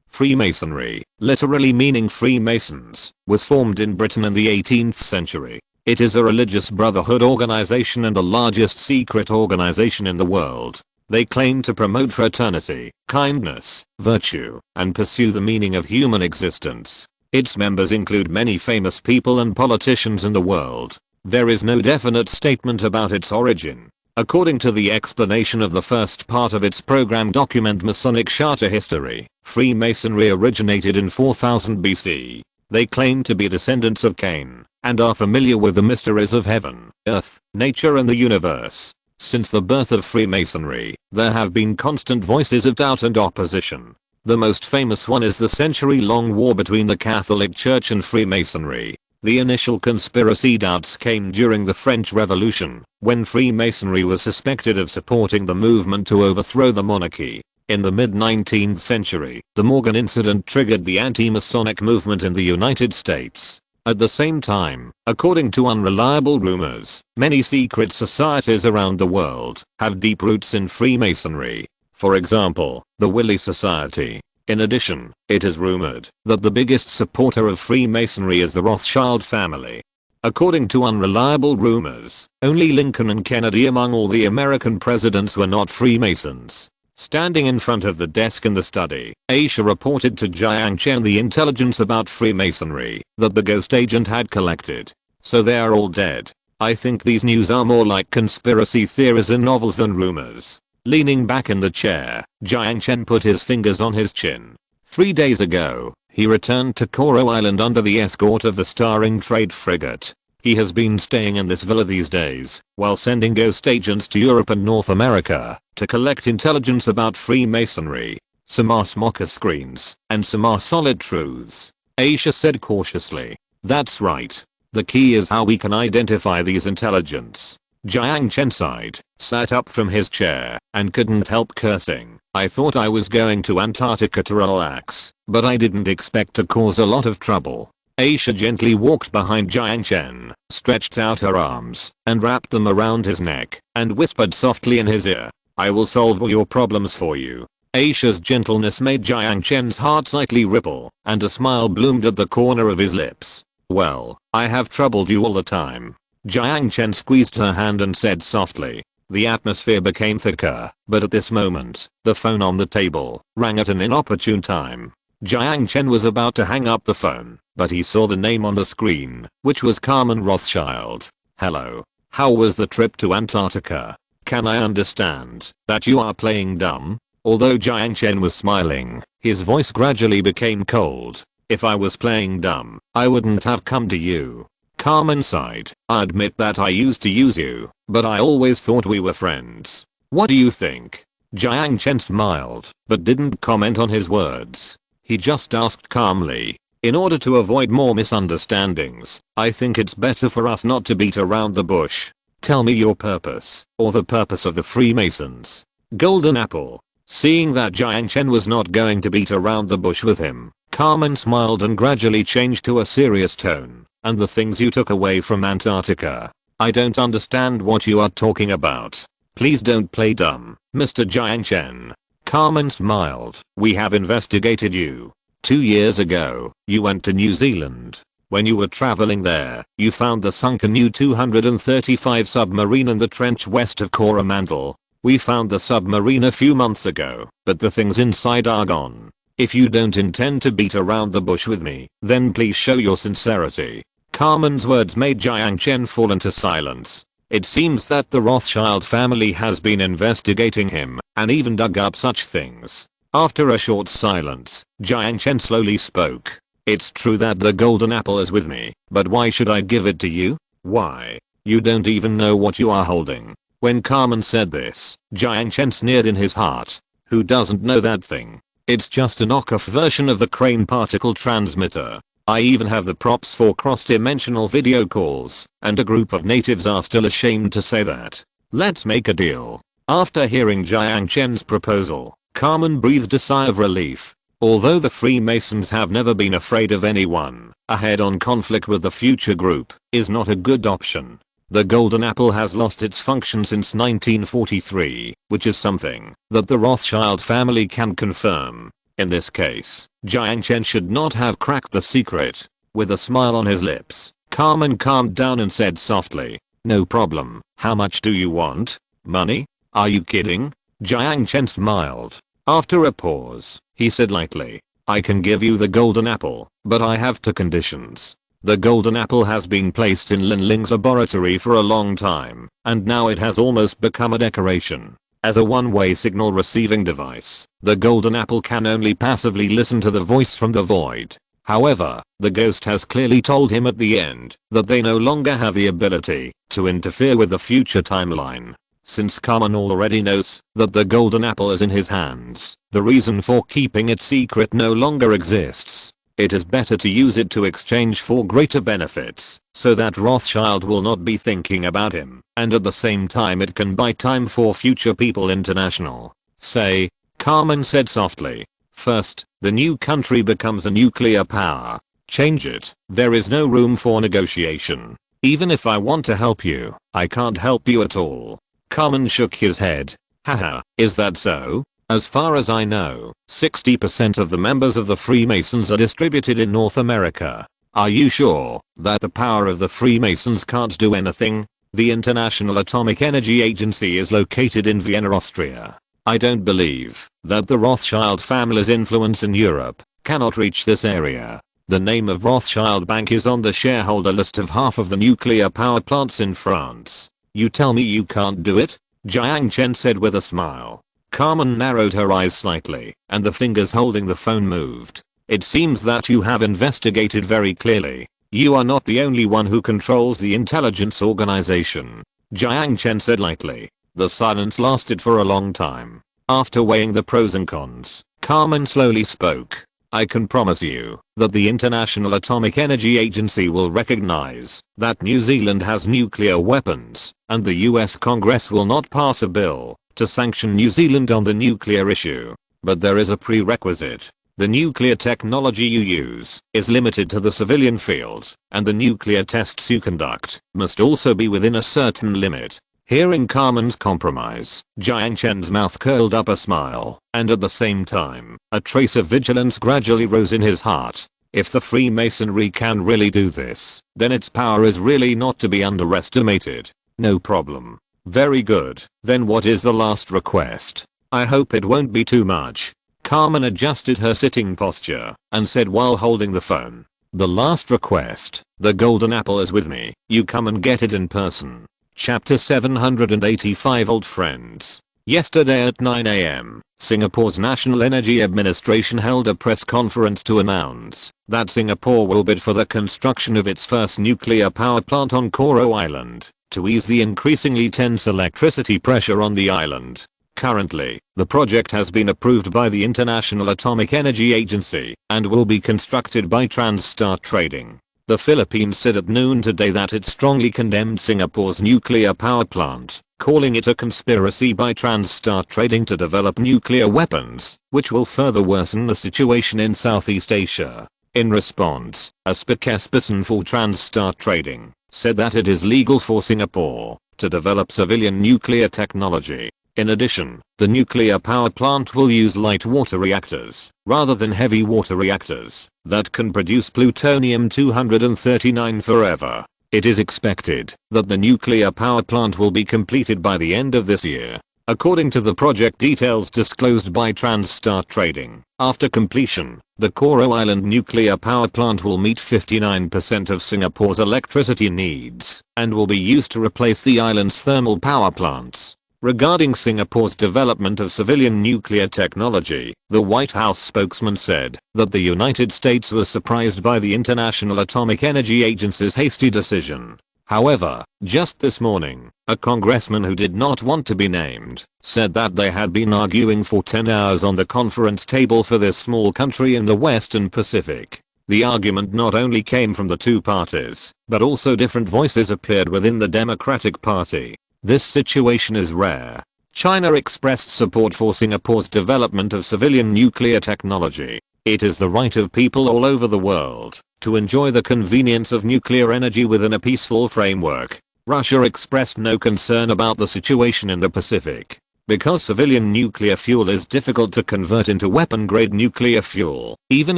Freemasonry, literally meaning Freemasons, was formed in Britain in the 18th century. It is a religious brotherhood organization and the largest secret organization in the world. They claim to promote fraternity, kindness, virtue, and pursue the meaning of human existence. Its members include many famous people and politicians in the world. There is no definite statement about its origin. According to the explanation of the first part of its program document Masonic Charter History, Freemasonry originated in 4000 BC. They claim to be descendants of Cain, and are familiar with the mysteries of heaven, earth, nature and the universe. Since the birth of Freemasonry, there have been constant voices of doubt and opposition. The most famous one is the century-long war between the Catholic Church and Freemasonry. The initial conspiracy doubts came during the French Revolution, when Freemasonry was suspected of supporting the movement to overthrow the monarchy. In the mid-19th century, the Morgan incident triggered the anti-Masonic movement in the United States. At the same time, according to unreliable rumors, many secret societies around the world have deep roots in Freemasonry. For example, the Willy Society. In addition, it is rumored that the biggest supporter of Freemasonry is the Rothschild family. According to unreliable rumors, only Lincoln and Kennedy among all the American presidents were not Freemasons. Standing in front of the desk in the study, Aisha reported to Jiang Chen the intelligence about Freemasonry that the ghost agent had collected. So they are all dead. I think these news are more like conspiracy theories in novels than rumors. Leaning back in the chair, Jiang Chen put his fingers on his chin. 3 days ago, he returned to Koro Island under the escort of the starring trade frigate. He has been staying in this villa these days, while sending ghost agents to Europe and North America to collect intelligence about Freemasonry. Some are smoker screens, and some are solid truths. Aisha said cautiously. That's right. The key is how we can identify these intelligence. Jiang Chen sighed, sat up from his chair, and couldn't help cursing. I thought I was going to Antarctica to relax, but I didn't expect to cause a lot of trouble. Aisha gently walked behind Jiang Chen, stretched out her arms, and wrapped them around his neck, and whispered softly in his ear, I will solve all your problems for you. Aisha's gentleness made Jiang Chen's heart slightly ripple, and a smile bloomed at the corner of his lips. Well, I have troubled you all the time. Jiang Chen squeezed her hand and said softly. The atmosphere became thicker, but at this moment, the phone on the table rang at an inopportune time. Jiang Chen was about to hang up the phone, but he saw the name on the screen, which was Carmen Rothschild. Hello. How was the trip to Antarctica? Can I understand that you are playing dumb? Although Jiang Chen was smiling, his voice gradually became cold. If I was playing dumb, I wouldn't have come to you. Carmen sighed. I admit that I used to use you, but I always thought we were friends. What do you think? Jiang Chen smiled, but didn't comment on his words. He just asked calmly. In order to avoid more misunderstandings, I think it's better for us not to beat around the bush. Tell me your purpose, or the purpose of the Freemasons. Golden apple. Seeing that Jiang Chen was not going to beat around the bush with him, Carmen smiled and gradually changed to a serious tone. And the things you took away from Antarctica. I don't understand what you are talking about. Please don't play dumb, Mr. Jiang Chen. Carmen smiled. We have investigated you. 2 years ago, you went to New Zealand. When you were traveling there, you found the sunken U-235 submarine in the trench west of Coromandel. We found the submarine a few months ago, but the things inside are gone. If you don't intend to beat around the bush with me, then please show your sincerity. Carmen's words made Jiang Chen fall into silence. It seems that the Rothschild family has been investigating him, and even dug up such things. After a short silence, Jiang Chen slowly spoke. It's true that the golden apple is with me, but why should I give it to you? Why? You don't even know what you are holding. When Carmen said this, Jiang Chen sneered in his heart. Who doesn't know that thing? It's just a knockoff version of the Crane particle transmitter. I even have the props for cross-dimensional video calls, and a group of natives are still ashamed to say that. Let's make a deal. After hearing Jiang Chen's proposal, Carmen breathed a sigh of relief. Although the Freemasons have never been afraid of anyone, a head-on conflict with the future group is not a good option. The golden apple has lost its function since 1943, which is something that the Rothschild family can confirm. In this case, Jiang Chen should not have cracked the secret. With a smile on his lips, Carmen calmed down and said softly, no problem. How much do you want? Money? Are you kidding? Jiang Chen smiled. After a pause, he said lightly, I can give you the golden apple, but I have two conditions. The golden apple has been placed in Lin Ling's laboratory for a long time, and now it has almost become a decoration. As a one-way signal receiving device, the golden apple can only passively listen to the voice from the void. However, the ghost has clearly told him at the end that they no longer have the ability to interfere with the future timeline. Since Carmen already knows that the golden apple is in his hands, the reason for keeping it secret no longer exists. It is better to use it to exchange for greater benefits, so that Rothschild will not be thinking about him, and at the same time it can buy time for Future People International. Say, Carmen said softly. First, the new country becomes a nuclear power. Change it. There is no room for negotiation. Even if I want to help you, I can't help you at all. Carmen shook his head. Haha, is that so? As far as I know, 60% of the members of the Freemasons are distributed in North America. Are you sure that the power of the Freemasons can't do anything? The International Atomic Energy Agency is located in Vienna, Austria. I don't believe that the Rothschild family's influence in Europe cannot reach this area. The name of Rothschild Bank is on the shareholder list of half of the nuclear power plants in France. You tell me you can't do it? Jiang Chen said with a smile. Carmen narrowed her eyes slightly, and the fingers holding the phone moved. It seems that you have investigated very clearly. You are not the only one who controls the intelligence organization. Jiang Chen said lightly. The silence lasted for a long time. After weighing the pros and cons, Carmen slowly spoke. I can promise you that the International Atomic Energy Agency will recognize that New Zealand has nuclear weapons, and the US Congress will not pass a bill to sanction New Zealand on the nuclear issue. But there is a prerequisite. The nuclear technology you use is limited to the civilian field, and the nuclear tests you conduct must also be within a certain limit. Hearing Carmen's compromise, Jiang Chen's mouth curled up a smile, and at the same time, a trace of vigilance gradually rose in his heart. If the Freemasonry can really do this, then its power is really not to be underestimated. No problem. Very good. Then what is the last request? I hope it won't be too much. Carmen adjusted her sitting posture and said while holding the phone. The last request. The golden apple is with me. You come and get it in person. Chapter 785 Old Friends. Yesterday at 9 AM, Singapore's National Energy Administration held a press conference to announce that Singapore will bid for the construction of its first nuclear power plant on Coral Island to ease the increasingly tense electricity pressure on the island. Currently, the project has been approved by the International Atomic Energy Agency and will be constructed by TransStar Trading. The Philippines said at noon today that it strongly condemned Singapore's nuclear power plant, calling it a conspiracy by TransStar Trading to develop nuclear weapons, which will further worsen the situation in Southeast Asia. In response, a spokesperson for TransStar Trading said that it is legal for Singapore to develop civilian nuclear technology. In addition, the nuclear power plant will use light water reactors rather than heavy water reactors that can produce plutonium-239 forever. It is expected that the nuclear power plant will be completed by the end of this year. According to the project details disclosed by TransStar Trading, after completion, the Coral Island nuclear power plant will meet 59% of Singapore's electricity needs and will be used to replace the island's thermal power plants. Regarding Singapore's development of civilian nuclear technology, the White House spokesman said that the United States was surprised by the International Atomic Energy Agency's hasty decision. However, just this morning, a congressman who did not want to be named said that they had been arguing for 10 hours on the conference table for this small country in the Western Pacific. The argument not only came from the two parties, but also different voices appeared within the Democratic Party. This situation is rare. China expressed support for Singapore's development of civilian nuclear technology. It is the right of people all over the world to enjoy the convenience of nuclear energy within a peaceful framework. Russia expressed no concern about the situation in the Pacific. Because civilian nuclear fuel is difficult to convert into weapon-grade nuclear fuel, even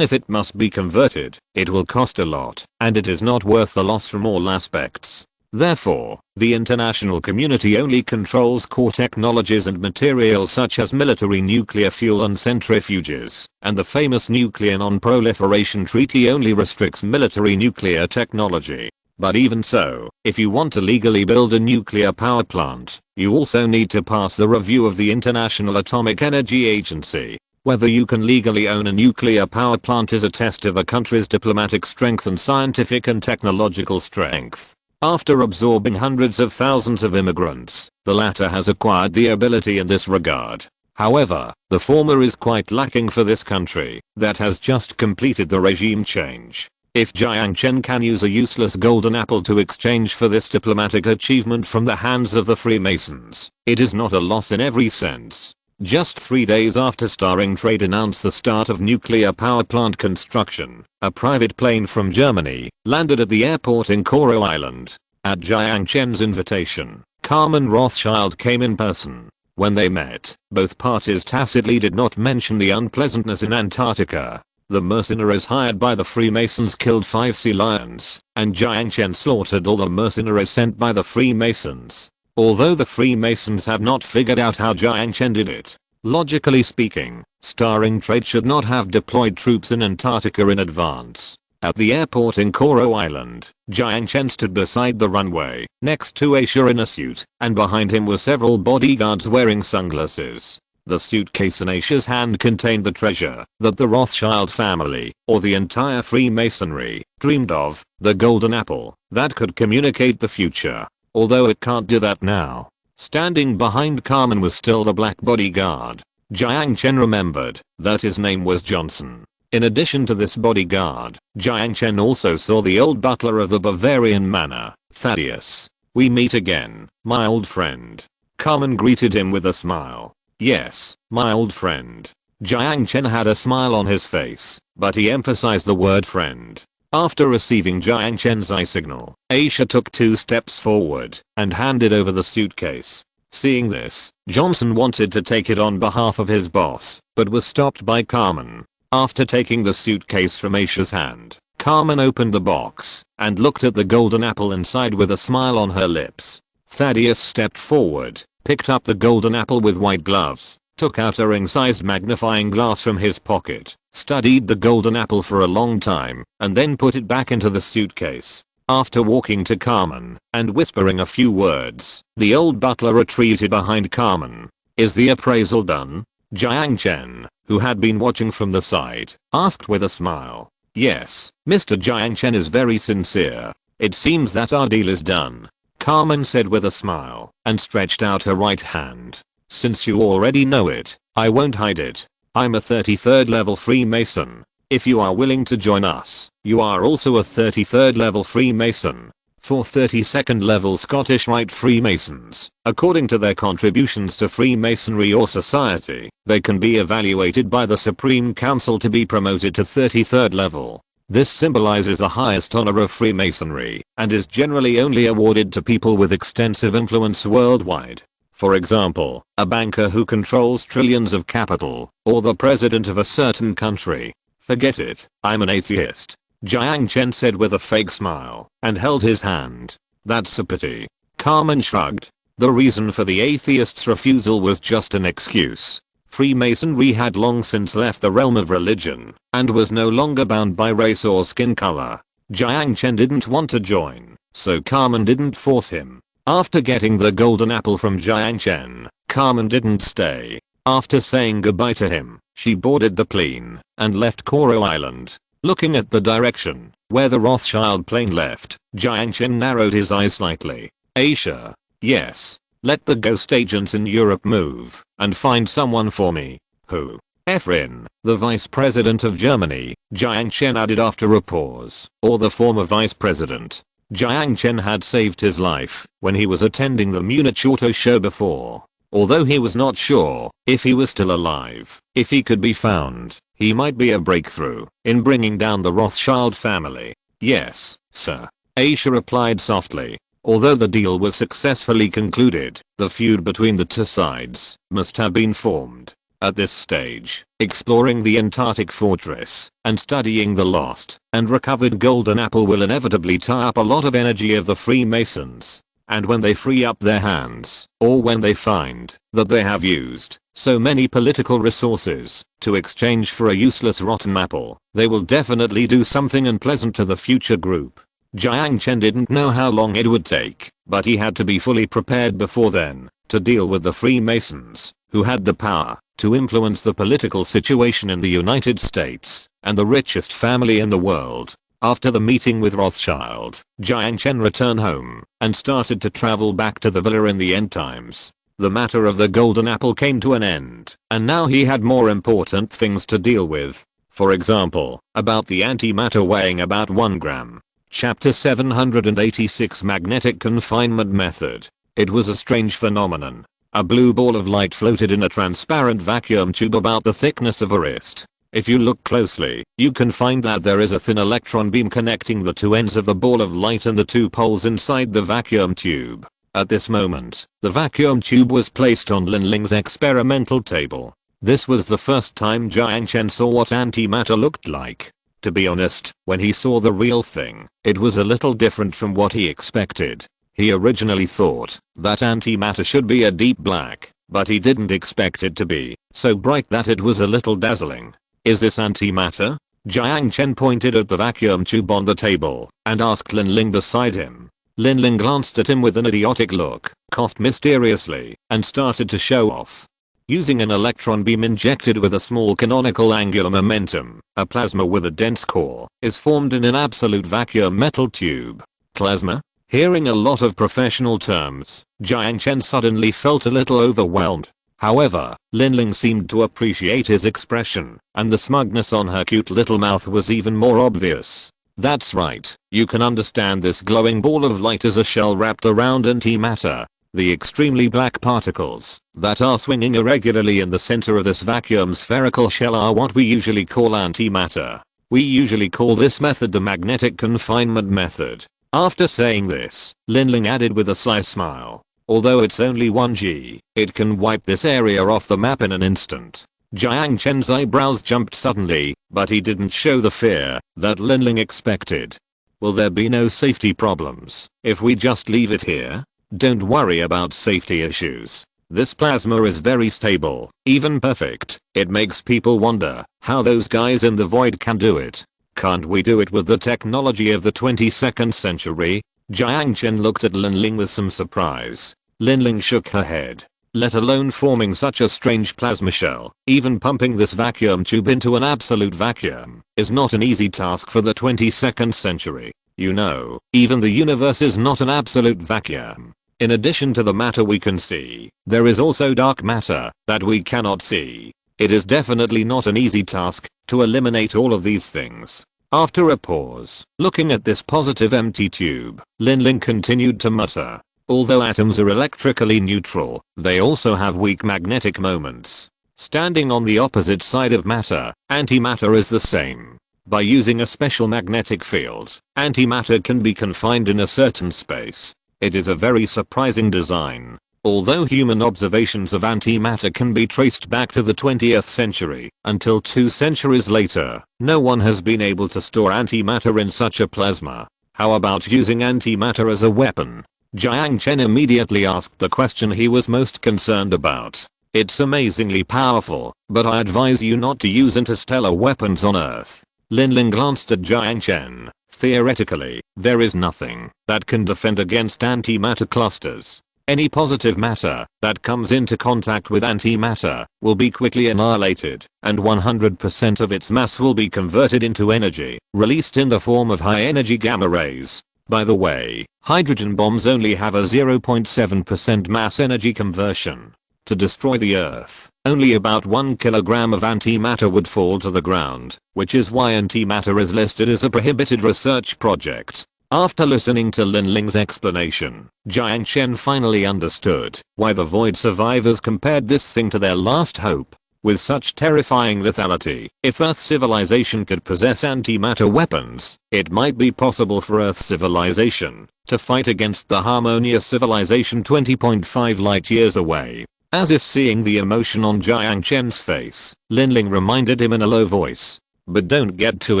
if it must be converted, it will cost a lot, and it is not worth the loss from all aspects. Therefore, the international community only controls core technologies and materials such as military nuclear fuel and centrifuges, and the famous Nuclear Non-Proliferation Treaty only restricts military nuclear technology. But even so, if you want to legally build a nuclear power plant, you also need to pass the review of the International Atomic Energy Agency. Whether you can legally own a nuclear power plant is a test of a country's diplomatic strength and scientific and technological strength. After absorbing hundreds of thousands of immigrants, the latter has acquired the ability in this regard. However, the former is quite lacking for this country that has just completed the regime change. If Jiang Chen can use a useless golden apple to exchange for this diplomatic achievement from the hands of the Freemasons, it is not a loss in every sense. Just 3 days after Starring Trade announced the start of nuclear power plant construction, a private plane from Germany landed at the airport in Coral Island. At Jiang Chen's invitation, Carmen Rothschild came in person. When they met, both parties tacitly did not mention the unpleasantness in Antarctica. The mercenaries hired by the Freemasons killed 5 sea lions, and Jiang Chen slaughtered all the mercenaries sent by the Freemasons. Although the Freemasons have not figured out how Jiang Chen did it, logically speaking, Starring Trade should not have deployed troops in Antarctica in advance. At the airport in Coral Island, Jiang Chen stood beside the runway, next to Asia in a suit, and behind him were several bodyguards wearing sunglasses. The suitcase in Asia's hand contained the treasure that the Rothschild family, or the entire Freemasonry, dreamed of, the golden apple that could communicate the future. Although it can't do that now. Standing behind Carmen was still the black bodyguard. Jiang Chen remembered that his name was Johnson. In addition to this bodyguard, Jiang Chen also saw the old butler of the Bavarian manor, Thaddeus. "We meet again, my old friend." Carmen greeted him with a smile. "Yes, my old friend." Jiang Chen had a smile on his face, but he emphasized the word friend. After receiving Jiang Chen's eye signal, Asia took 2 steps forward and handed over the suitcase. Seeing this, Johnson wanted to take it on behalf of his boss, but was stopped by Carmen. After taking the suitcase from Asia's hand, Carmen opened the box and looked at the golden apple inside with a smile on her lips. Thaddeus stepped forward, picked up the golden apple with white gloves, took out a ring-sized magnifying glass from his pocket, studied the golden apple for a long time, and then put it back into the suitcase. After walking to Carmen and whispering a few words, the old butler retreated behind Carmen. "Is the appraisal done?" Jiang Chen, who had been watching from the side, asked with a smile. "Yes, Mr. Jiang Chen is very sincere. It seems that our deal is done," Carmen said with a smile, and stretched out her right hand. "Since you already know it, I won't hide it. I'm a 33rd level Freemason. If you are willing to join us, you are also a 33rd level Freemason. For 32nd level Scottish Rite Freemasons, according to their contributions to Freemasonry or society, they can be evaluated by the Supreme Council to be promoted to 33rd level. This symbolizes the highest honor of Freemasonry, and is generally only awarded to people with extensive influence worldwide. For example, a banker who controls trillions of capital, or the president of a certain country. "Forget it, I'm an atheist," Jiang Chen said with a fake smile, and held his hand. "That's a pity." Carmen shrugged. The reason for the atheist's refusal was just an excuse. Freemasonry had long since left the realm of religion, and was no longer bound by race or skin color. Jiang Chen didn't want to join, so Carmen didn't force him. After getting the golden apple from Jiang Chen, Carmen didn't stay. After saying goodbye to him, she boarded the plane and left Coral Island. Looking at the direction where the Rothschild plane left, Jiang Chen narrowed his eyes slightly. "Asia. Yes. Let the ghost agents in Europe move and find someone for me." "Who?" "Efren, the vice president of Germany," Jiang Chen added after a pause. "Or the former vice president." Jiang Chen had saved his life when he was attending the Munich Auto Show before. Although he was not sure if he was still alive, if he could be found, he might be a breakthrough in bringing down the Rothschild family. "Yes, sir," Asia replied softly. Although the deal was successfully concluded, the feud between the two sides must have been formed. At this stage, exploring the Antarctic fortress and studying the lost and recovered golden apple will inevitably tie up a lot of energy of the Freemasons. And when they free up their hands, or when they find that they have used so many political resources to exchange for a useless rotten apple, they will definitely do something unpleasant to the future group. Jiang Chen didn't know how long it would take, but he had to be fully prepared before then to deal with the Freemasons, who had the power to influence the political situation in the United States and the richest family in the world. After the meeting with Rothschild, Jiang Chen returned home and started to travel back to the villa in the end times. The matter of the golden apple came to an end, and now he had more important things to deal with. For example, about the antimatter weighing about 1 gram. Chapter 786 Magnetic Confinement Method. It was a strange phenomenon. A blue ball of light floated in a transparent vacuum tube about the thickness of a wrist. If you look closely, you can find that there is a thin electron beam connecting the two ends of the ball of light and the two poles inside the vacuum tube. At this moment, the vacuum tube was placed on Linling's experimental table. This was the first time Jiang Chen saw what antimatter looked like. To be honest, when he saw the real thing, it was a little different from what he expected. He originally thought that antimatter should be a deep black, but he didn't expect it to be so bright that it was a little dazzling. Is this antimatter? Jiang Chen pointed at the vacuum tube on the table and asked Linling beside him. Linling glanced at him with an idiotic look, coughed mysteriously, and started to show off. Using an electron beam injected with a small canonical angular momentum, a plasma with a dense core is formed in an absolute vacuum metal tube. Plasma? Hearing a lot of professional terms, Jiang Chen suddenly felt a little overwhelmed. However, Linling seemed to appreciate his expression, and the smugness on her cute little mouth was even more obvious. That's right, you can understand this glowing ball of light as a shell wrapped around antimatter. The extremely black particles that are swinging irregularly in the center of this vacuum spherical shell are what we usually call antimatter. We usually call this method the magnetic confinement method. After saying this, Linling added with a sly smile. Although it's only 1G, it can wipe this area off the map in an instant. Jiang Chen's eyebrows jumped suddenly, but he didn't show the fear that Linling expected. Will there be no safety problems if we just leave it here? Don't worry about safety issues. This plasma is very stable, even perfect. It makes people wonder how those guys in the void can do it. Can't we do it with the technology of the 22nd century? Jiang Chen looked at Linling with some surprise. Linling shook her head. Let alone forming such a strange plasma shell, even pumping this vacuum tube into an absolute vacuum is not an easy task for the 22nd century. You know, even the universe is not an absolute vacuum. In addition to the matter we can see, there is also dark matter that we cannot see. It is definitely not an easy task to eliminate all of these things. After a pause, looking at this positive empty tube, Linling continued to mutter. Although atoms are electrically neutral, they also have weak magnetic moments. Standing on the opposite side of matter, antimatter is the same. By using a special magnetic field, antimatter can be confined in a certain space. It is a very surprising design. Although human observations of antimatter can be traced back to the 20th century, until 2 centuries later, no one has been able to store antimatter in such a plasma. How about using antimatter as a weapon? Jiang Chen immediately asked the question he was most concerned about. It's amazingly powerful, but I advise you not to use interstellar weapons on Earth. Linling glanced at Jiang Chen. Theoretically, there is nothing that can defend against antimatter clusters. Any positive matter that comes into contact with antimatter will be quickly annihilated, and 100% of its mass will be converted into energy, released in the form of high-energy gamma rays. By the way, hydrogen bombs only have a 0.7% mass energy conversion. To destroy the Earth, only about 1 kilogram of antimatter would fall to the ground, which is why antimatter is listed as a prohibited research project. After listening to Linling's explanation, Jiang Chen finally understood why the void survivors compared this thing to their last hope. With such terrifying lethality, if Earth civilization could possess antimatter weapons, it might be possible for Earth civilization to fight against the harmonious civilization 20.5 light years away. As if seeing the emotion on Jiang Chen's face, Linling reminded him in a low voice. But don't get too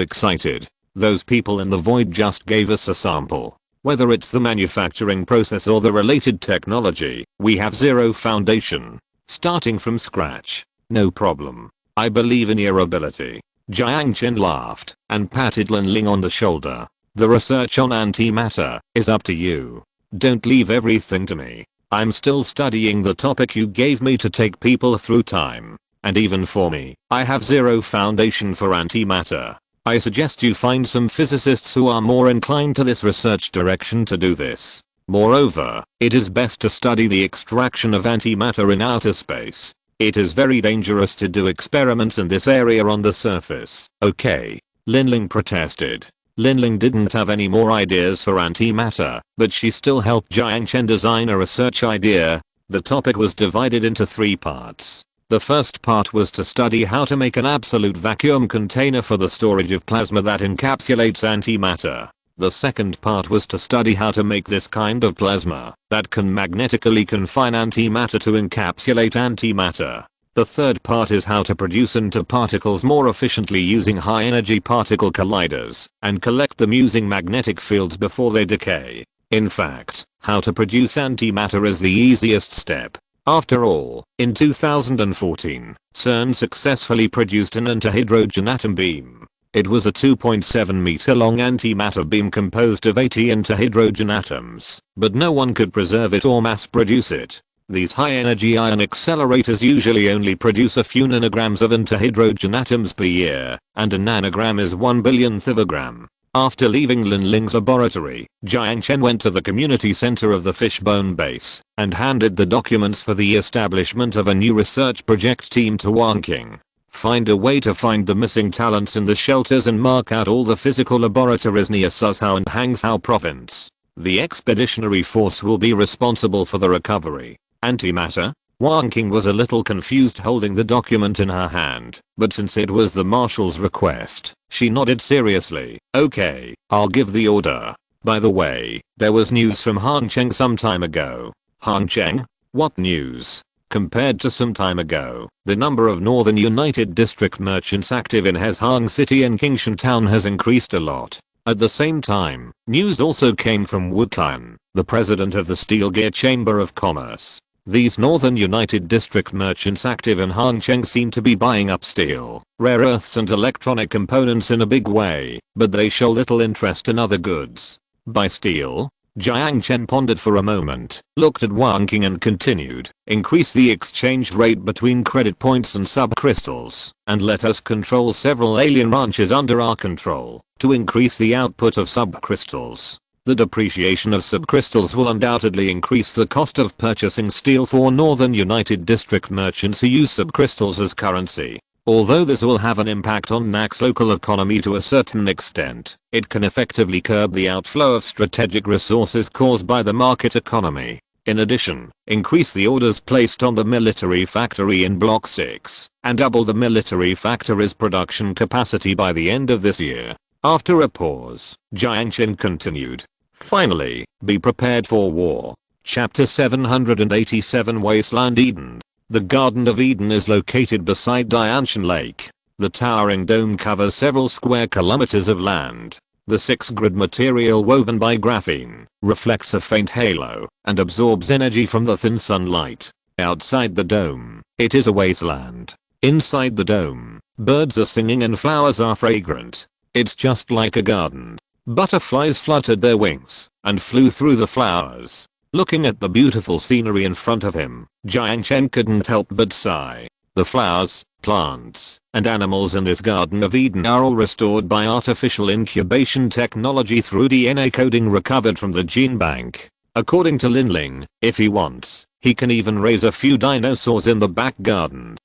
excited. Those people in the void just gave us a sample. Whether it's the manufacturing process or the related technology, we have zero foundation. Starting from scratch. No problem. I believe in your ability. Jiang Chen laughed and patted Linling on the shoulder. The research on antimatter is up to you. Don't leave everything to me. I'm still studying the topic you gave me to take people through time. And even for me, I have zero foundation for antimatter. I suggest you find some physicists who are more inclined to this research direction to do this. Moreover, it is best to study the extraction of antimatter in outer space. It is very dangerous to do experiments in this area on the surface. Okay. Linling protested. Linling didn't have any more ideas for antimatter, but she still helped Jiang Chen design a research idea. The topic was divided into 3 parts. The first part was to study how to make an absolute vacuum container for the storage of plasma that encapsulates antimatter. The second part was to study how to make this kind of plasma that can magnetically confine antimatter to encapsulate antimatter. The third part is how to produce interparticles more efficiently using high-energy particle colliders and collect them using magnetic fields before they decay. In fact, how to produce antimatter is the easiest step. After all, in 2014, CERN successfully produced an interhydrogen atom beam. It was a 2.7 meter long antimatter beam composed of 80 interhydrogen atoms, but no one could preserve it or mass produce it. These high-energy ion accelerators usually only produce a few nanograms of interhydrogen atoms per year, and a nanogram is 1 billionth of a gram. After leaving Linling's laboratory, Jiang Chen went to the community center of the Fishbone base and handed the documents for the establishment of a new research project team to Wang Qing. Find a way to find the missing talents in the shelters and mark out all the physical laboratories near Suzhou and Hangzhou province. The expeditionary force will be responsible for the recovery. Antimatter? Wang Qing was a little confused holding the document in her hand, but since it was the marshal's request, she nodded seriously. Okay, I'll give the order. By the way, there was news from Hangcheng some time ago. Hangcheng? What news? Compared to some time ago, the number of northern United District merchants active in Hezhang City and Qingshan Town has increased a lot. At the same time, news also came from Wu Kan, the president of the Steel Gear Chamber of Commerce. These northern United District merchants active in Hangcheng seem to be buying up steel, rare earths and electronic components in a big way, but they show little interest in other goods. Buy steel? Jiang Chen pondered for a moment, looked at Wang Qing and continued. Increase the exchange rate between credit points and subcrystals, and let us control several alien ranches under our control to increase the output of subcrystals. The depreciation of subcrystals will undoubtedly increase the cost of purchasing steel for northern United District merchants who use subcrystals as currency. Although this will have an impact on NAC's local economy to a certain extent, it can effectively curb the outflow of strategic resources caused by the market economy. In addition, increase the orders placed on the military factory in Block 6, and double the military factory's production capacity by the end of this year. After a pause, Jiang Chen continued. Finally, be prepared for war. Chapter 787 Wasteland Eden. The Garden of Eden is located beside Dianshan Lake. The towering dome covers several square kilometers of land. The 6-grid material woven by graphene reflects a faint halo and absorbs energy from the thin sunlight. Outside the dome, it is a wasteland. Inside the dome, birds are singing and flowers are fragrant. It's just like a garden. Butterflies fluttered their wings and flew through the flowers. Looking at the beautiful scenery in front of him, Jiang Chen couldn't help but sigh. The flowers, plants, and animals in this Garden of Eden are all restored by artificial incubation technology through DNA coding recovered from the gene bank. According to Linling, if he wants, he can even raise a few dinosaurs in the back garden.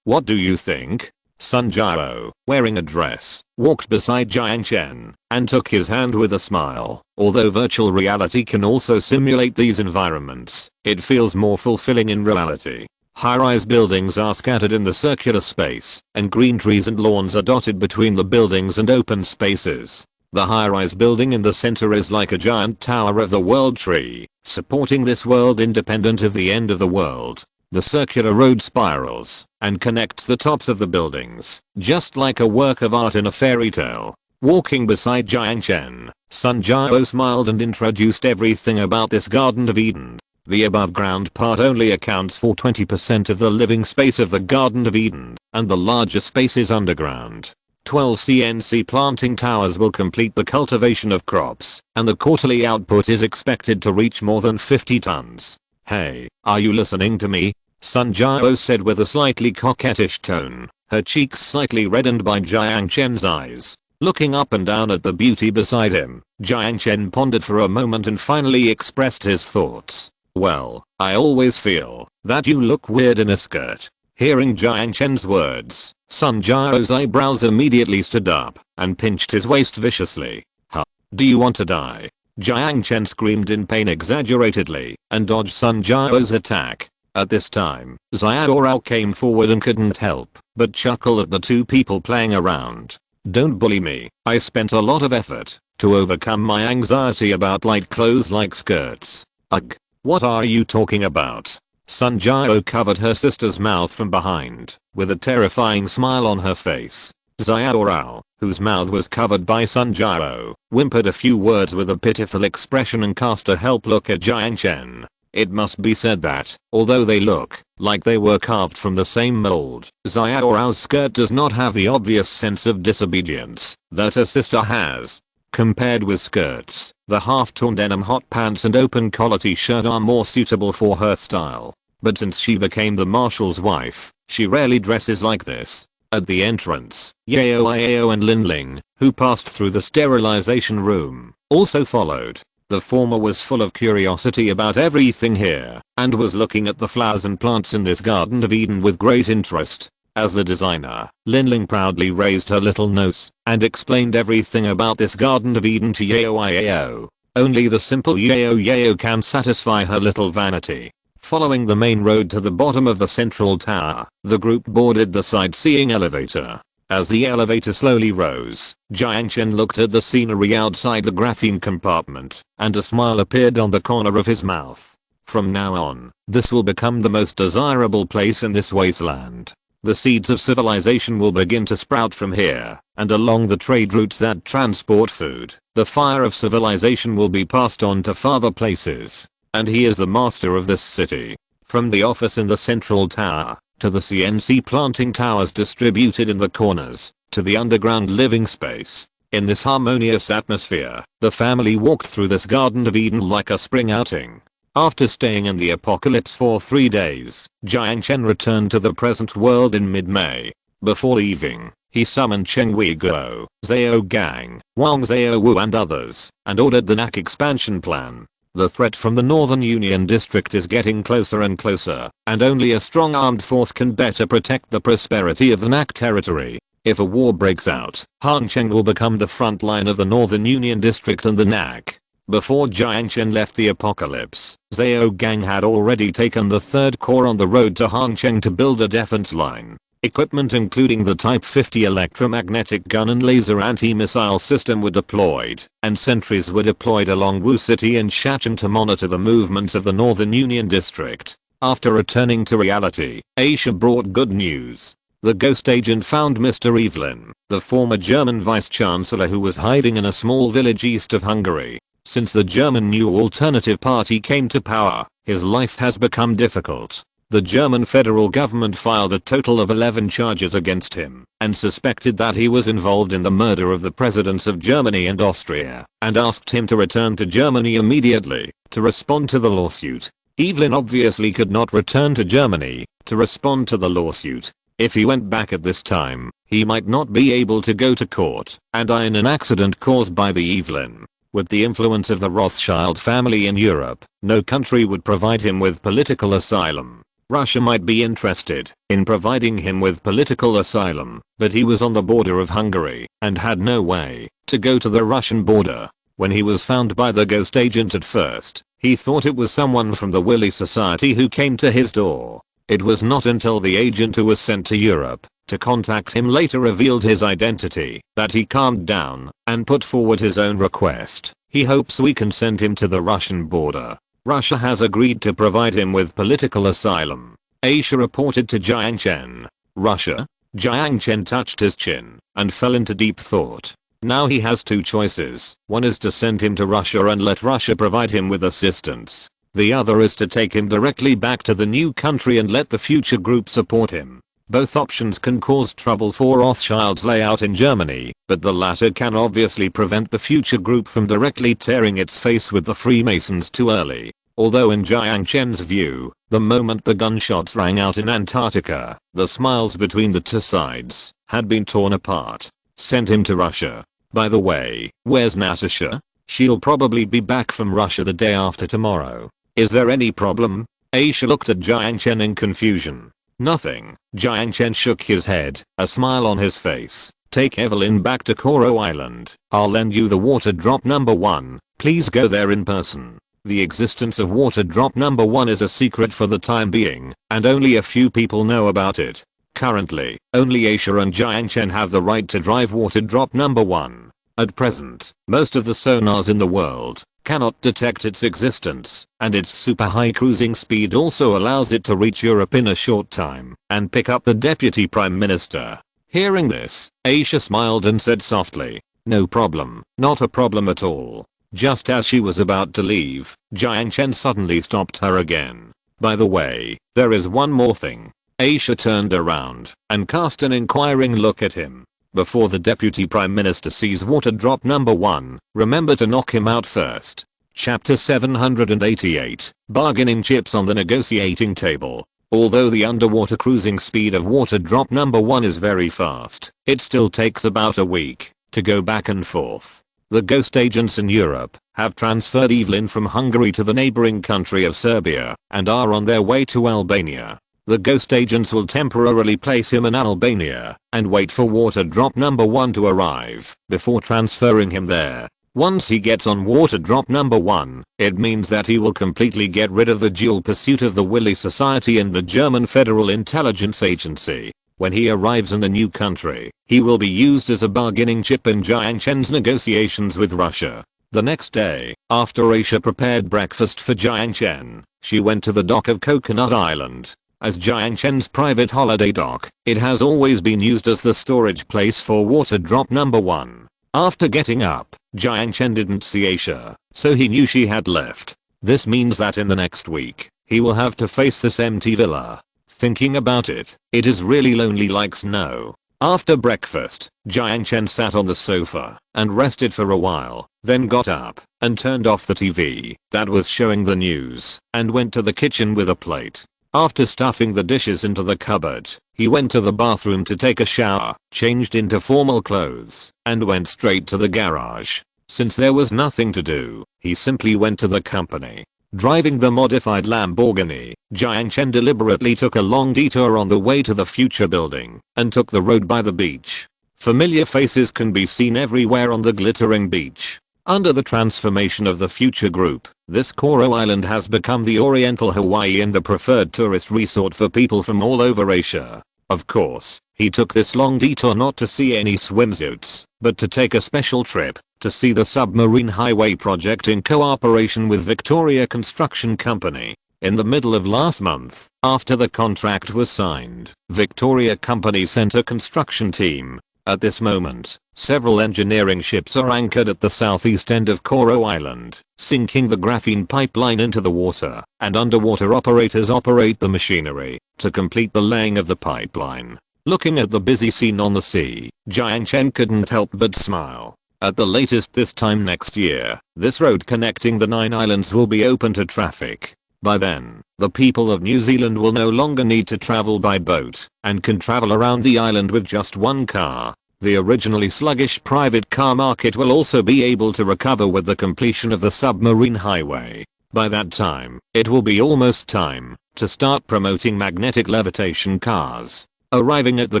What do you think? Sun Jiao, wearing a dress, walked beside Jiang Chen and took his hand with a smile. Although virtual reality can also simulate these environments, it feels more fulfilling in reality. High-rise buildings are scattered in the circular space, and green trees and lawns are dotted between the buildings and open spaces. The high-rise building in the center is like a giant tower of the world tree, supporting this world independent of the end of the world. The circular road spirals and connects the tops of the buildings, just like a work of art in a fairy tale. Walking beside Jiang Chen, Sun Jiao smiled and introduced everything about this Garden of Eden. The above ground part only accounts for 20% of the living space of the Garden of Eden, and the larger space is underground. 12 CNC planting towers will complete the cultivation of crops, and the quarterly output is expected to reach more than 50 tons. Hey, are you listening to me? Sun Jiao said with a slightly coquettish tone, her cheeks slightly reddened by Jiang Chen's eyes. Looking up and down at the beauty beside him, Jiang Chen pondered for a moment and finally expressed his thoughts. Well, I always feel that you look weird in a skirt. Hearing Jiang Chen's words, Sun Jiao's eyebrows immediately stood up and pinched his waist viciously. Huh? Do you want to die? Jiang Chen screamed in pain exaggeratedly and dodged Sun Jiao's attack. At this time, Xiao came forward and couldn't help but chuckle at the two people playing around. Don't bully me. I spent a lot of effort to overcome my anxiety about light clothes like skirts. Ugh. What are you talking about? Sun Jiao covered her sister's mouth from behind with a terrifying smile on her face. Xiao, whose mouth was covered by Sun Jiao, whimpered a few words with a pitiful expression and cast a help look at Jiang Chen. It must be said that, although they look like they were carved from the same mold, Xiao's skirt does not have the obvious sense of disobedience that her sister has. Compared with skirts, the half-torn denim hot pants and open collar t-shirt are more suitable for her style. But since she became the marshal's wife, she rarely dresses like this. At the entrance, Yao and Linling, who passed through the sterilization room, also followed. The former was full of curiosity about everything here, and was looking at the flowers and plants in this Garden of Eden with great interest. As the designer, Linling proudly raised her little nose and explained everything about this Garden of Eden to Yao. Only the simple Yao can satisfy her little vanity. Following the main road to the bottom of the central tower, the group boarded the sightseeing elevator. As the elevator slowly rose, Jiang Chen looked at the scenery outside the graphene compartment, and a smile appeared on the corner of his mouth. From now on, this will become the most desirable place in this wasteland. The seeds of civilization will begin to sprout from here, and along the trade routes that transport food, the fire of civilization will be passed on to farther places. And he is the master of this city. From the office in the central tower, to the CNC planting towers distributed in the corners, to the underground living space. In this harmonious atmosphere, the family walked through this Garden of Eden like a spring outing. After staying in the apocalypse for 3 days, Jiang Chen returned to the present world in mid-May. Before leaving, he summoned Cheng Weiguo, Zhao Gang, Wang Xiaowu and others, and ordered the NAC expansion plan. The threat from the Northern Union District is getting closer and closer, and only a strong armed force can better protect the prosperity of the NAC territory. If a war breaks out, Hancheng will become the front line of the Northern Union District and the NAC. Before Jiang Chen left the apocalypse, Zhao Gang had already taken the 3rd Corps on the road to Hancheng to build a defense line. Equipment including the Type 50 electromagnetic gun and laser anti-missile system were deployed, and sentries were deployed along Wu City and Shachan to monitor the movements of the Northern Union District. After returning to reality, Asia brought good news. The ghost agent found Mr. Evelyn, the former German vice-chancellor who was hiding in a small village east of Hungary. Since the German New Alternative Party came to power, his life has become difficult. The German federal government filed a total of 11 charges against him and suspected that he was involved in the murder of the presidents of Germany and Austria, and asked him to return to Germany immediately to respond to the lawsuit. Evelyn obviously could not return to Germany to respond to the lawsuit. If he went back at this time, he might not be able to go to court and die in an accident caused by the Evelyn. With the influence of the Rothschild family in Europe, no country would provide him with political asylum. Russia might be interested in providing him with political asylum, but he was on the border of Hungary and had no way to go to the Russian border. When he was found by the ghost agent at first, he thought it was someone from the Willy Society who came to his door. It was not until the agent who was sent to Europe to contact him later revealed his identity that he calmed down and put forward his own request. He hopes we can send him to the Russian border. Russia has agreed to provide him with political asylum. Aisha reported to Jiang Chen. Russia? Jiang Chen touched his chin and fell into deep thought. Now he has two choices. One is to send him to Russia and let Russia provide him with assistance. The other is to take him directly back to the new country and let the future group support him. Both options can cause trouble for Rothschild's layout in Germany, but the latter can obviously prevent the future group from directly tearing its face with the Freemasons too early. Although in Jiang Chen's view, the moment the gunshots rang out in Antarctica, the smiles between the two sides had been torn apart. Send him to Russia. By the way, where's Natasha? She'll probably be back from Russia the day after tomorrow. Is there any problem? Aisha looked at Jiang Chen in confusion. Nothing. Jiang Chen shook his head, a smile on his face. Take Evelyn back to Koro Island. I'll lend you the water drop number 1. Please go there in person. The existence of water drop number 1 is a secret for the time being, and only a few people know about it. Currently, only Aisha and Jiang Chen have the right to drive water drop number 1. At present, most of the sonars in the world cannot detect its existence, and its super high cruising speed also allows it to reach Europe in a short time and pick up the Deputy Prime Minister. Hearing this, Aisha smiled and said softly, "No problem, not a problem at all." Just as she was about to leave, Jiang Chen suddenly stopped her again. "By the way, there is one more thing." Aisha turned around and cast an inquiring look at him. "Before the Deputy Prime Minister sees water drop number 1, remember to knock him out first." Chapter 788, Bargaining Chips on the Negotiating Table. Although the underwater cruising speed of water drop number 1 is very fast, it still takes about a week to go back and forth. The ghost agents in Europe have transferred Evelyn from Hungary to the neighboring country of Serbia and are on their way to Albania. The ghost agents will temporarily place him in Albania and wait for water drop number 1 to arrive before transferring him there. Once he gets on water drop number 1, it means that he will completely get rid of the dual pursuit of the Willy Society and the German Federal Intelligence Agency. When he arrives in the new country, he will be used as a bargaining chip in Jiang Chen's negotiations with Russia. The next day, after Aisha prepared breakfast for Jiang Chen, she went to the dock of Coconut Island. As Jiang Chen's private holiday dock, it has always been used as the storage place for water drop number 1. After getting up, Jiang Chen didn't see Aisha, so he knew she had left. This means that in the next week, he will have to face this empty villa. Thinking about it, it is really lonely like snow. After breakfast, Jiang Chen sat on the sofa and rested for a while, then got up and turned off the TV that was showing the news and went to the kitchen with a plate. After stuffing the dishes into the cupboard, he went to the bathroom to take a shower, changed into formal clothes, and went straight to the garage. Since there was nothing to do, he simply went to the company. Driving the modified Lamborghini, Jiang Chen deliberately took a long detour on the way to the future building and took the road by the beach. Familiar faces can be seen everywhere on the glittering beach. Under the transformation of the future group, this Koro Island has become the Oriental Hawaii and the preferred tourist resort for people from all over Asia. Of course, he took this long detour not to see any swimsuits, but to take a special trip to see the submarine highway project in cooperation with Victoria Construction Company. In the middle of last month, after the contract was signed, Victoria Company sent a construction team. At this moment, several engineering ships are anchored at the southeast end of Koro Island, sinking the graphene pipeline into the water, and underwater operators operate the machinery to complete the laying of the pipeline. Looking at the busy scene on the sea, Jiang Chen couldn't help but smile. At the latest this time next year, this road connecting the 9 islands will be open to traffic. By then, the people of New Zealand will no longer need to travel by boat and can travel around the island with just one car. The originally sluggish private car market will also be able to recover with the completion of the submarine highway. By that time, it will be almost time to start promoting magnetic levitation cars. Arriving at the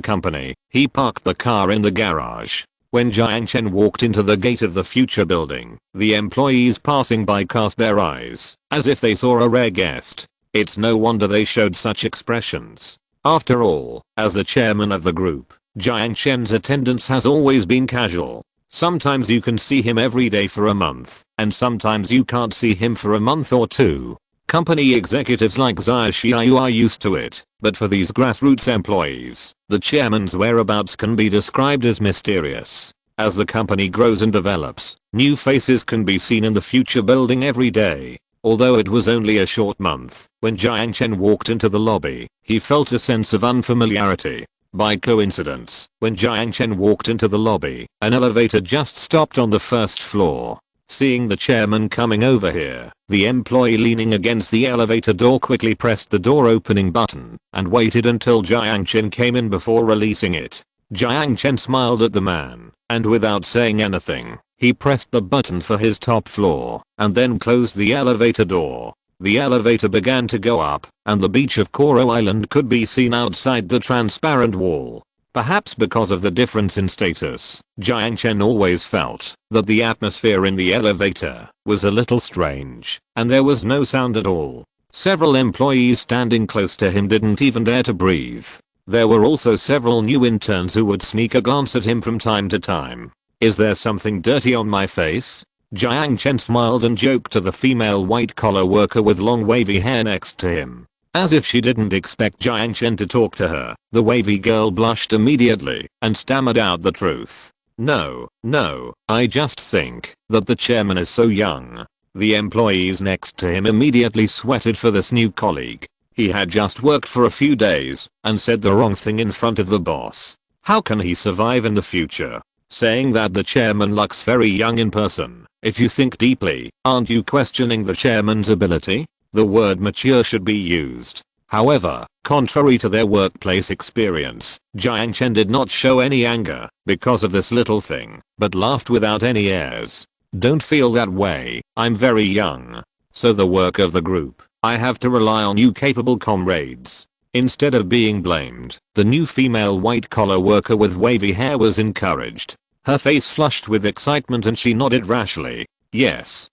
company, he parked the car in the garage. When Jiang Chen walked into the gate of the future building, the employees passing by cast their eyes, as if they saw a rare guest. It's no wonder they showed such expressions. After all, as the chairman of the group, Jiang Chen's attendance has always been casual. Sometimes you can see him every day for a month, and sometimes you can't see him for a month or two. Company executives like Zai Xiao are used to it, but for these grassroots employees, the chairman's whereabouts can be described as mysterious. As the company grows and develops, new faces can be seen in the future building every day. Although it was only a short month, when Jiang Chen walked into the lobby, he felt a sense of unfamiliarity. By coincidence, when Jiang Chen walked into the lobby, an elevator just stopped on the first floor. Seeing the chairman coming over here, the employee leaning against the elevator door quickly pressed the door opening button and waited until Jiang Chen came in before releasing it. Jiang Chen smiled at the man, and without saying anything, he pressed the button for his top floor and then closed the elevator door. The elevator began to go up, and the beach of Koro Island could be seen outside the transparent wall. Perhaps because of the difference in status, Jiang Chen always felt that the atmosphere in the elevator was a little strange, and there was no sound at all. Several employees standing close to him didn't even dare to breathe. There were also several new interns who would sneak a glance at him from time to time. "Is there something dirty on my face?" Jiang Chen smiled and joked to the female white-collar worker with long wavy hair next to him. As if she didn't expect Jiang Chen to talk to her, the wavy girl blushed immediately and stammered out the truth. No, I just think that the chairman is so young." The employees next to him immediately sweated for this new colleague. He had just worked for a few days and said the wrong thing in front of the boss. How can he survive in the future? Saying that the chairman looks very young in person. If you think deeply, aren't you questioning the chairman's ability? The word mature should be used. However, contrary to their workplace experience, Jiang Chen did not show any anger because of this little thing, but laughed without any airs. "Don't feel that way, I'm very young. So the work of the group, I have to rely on you capable comrades." Instead of being blamed, the new female white-collar worker with wavy hair was encouraged. Her face flushed with excitement and she nodded rashly. Yes.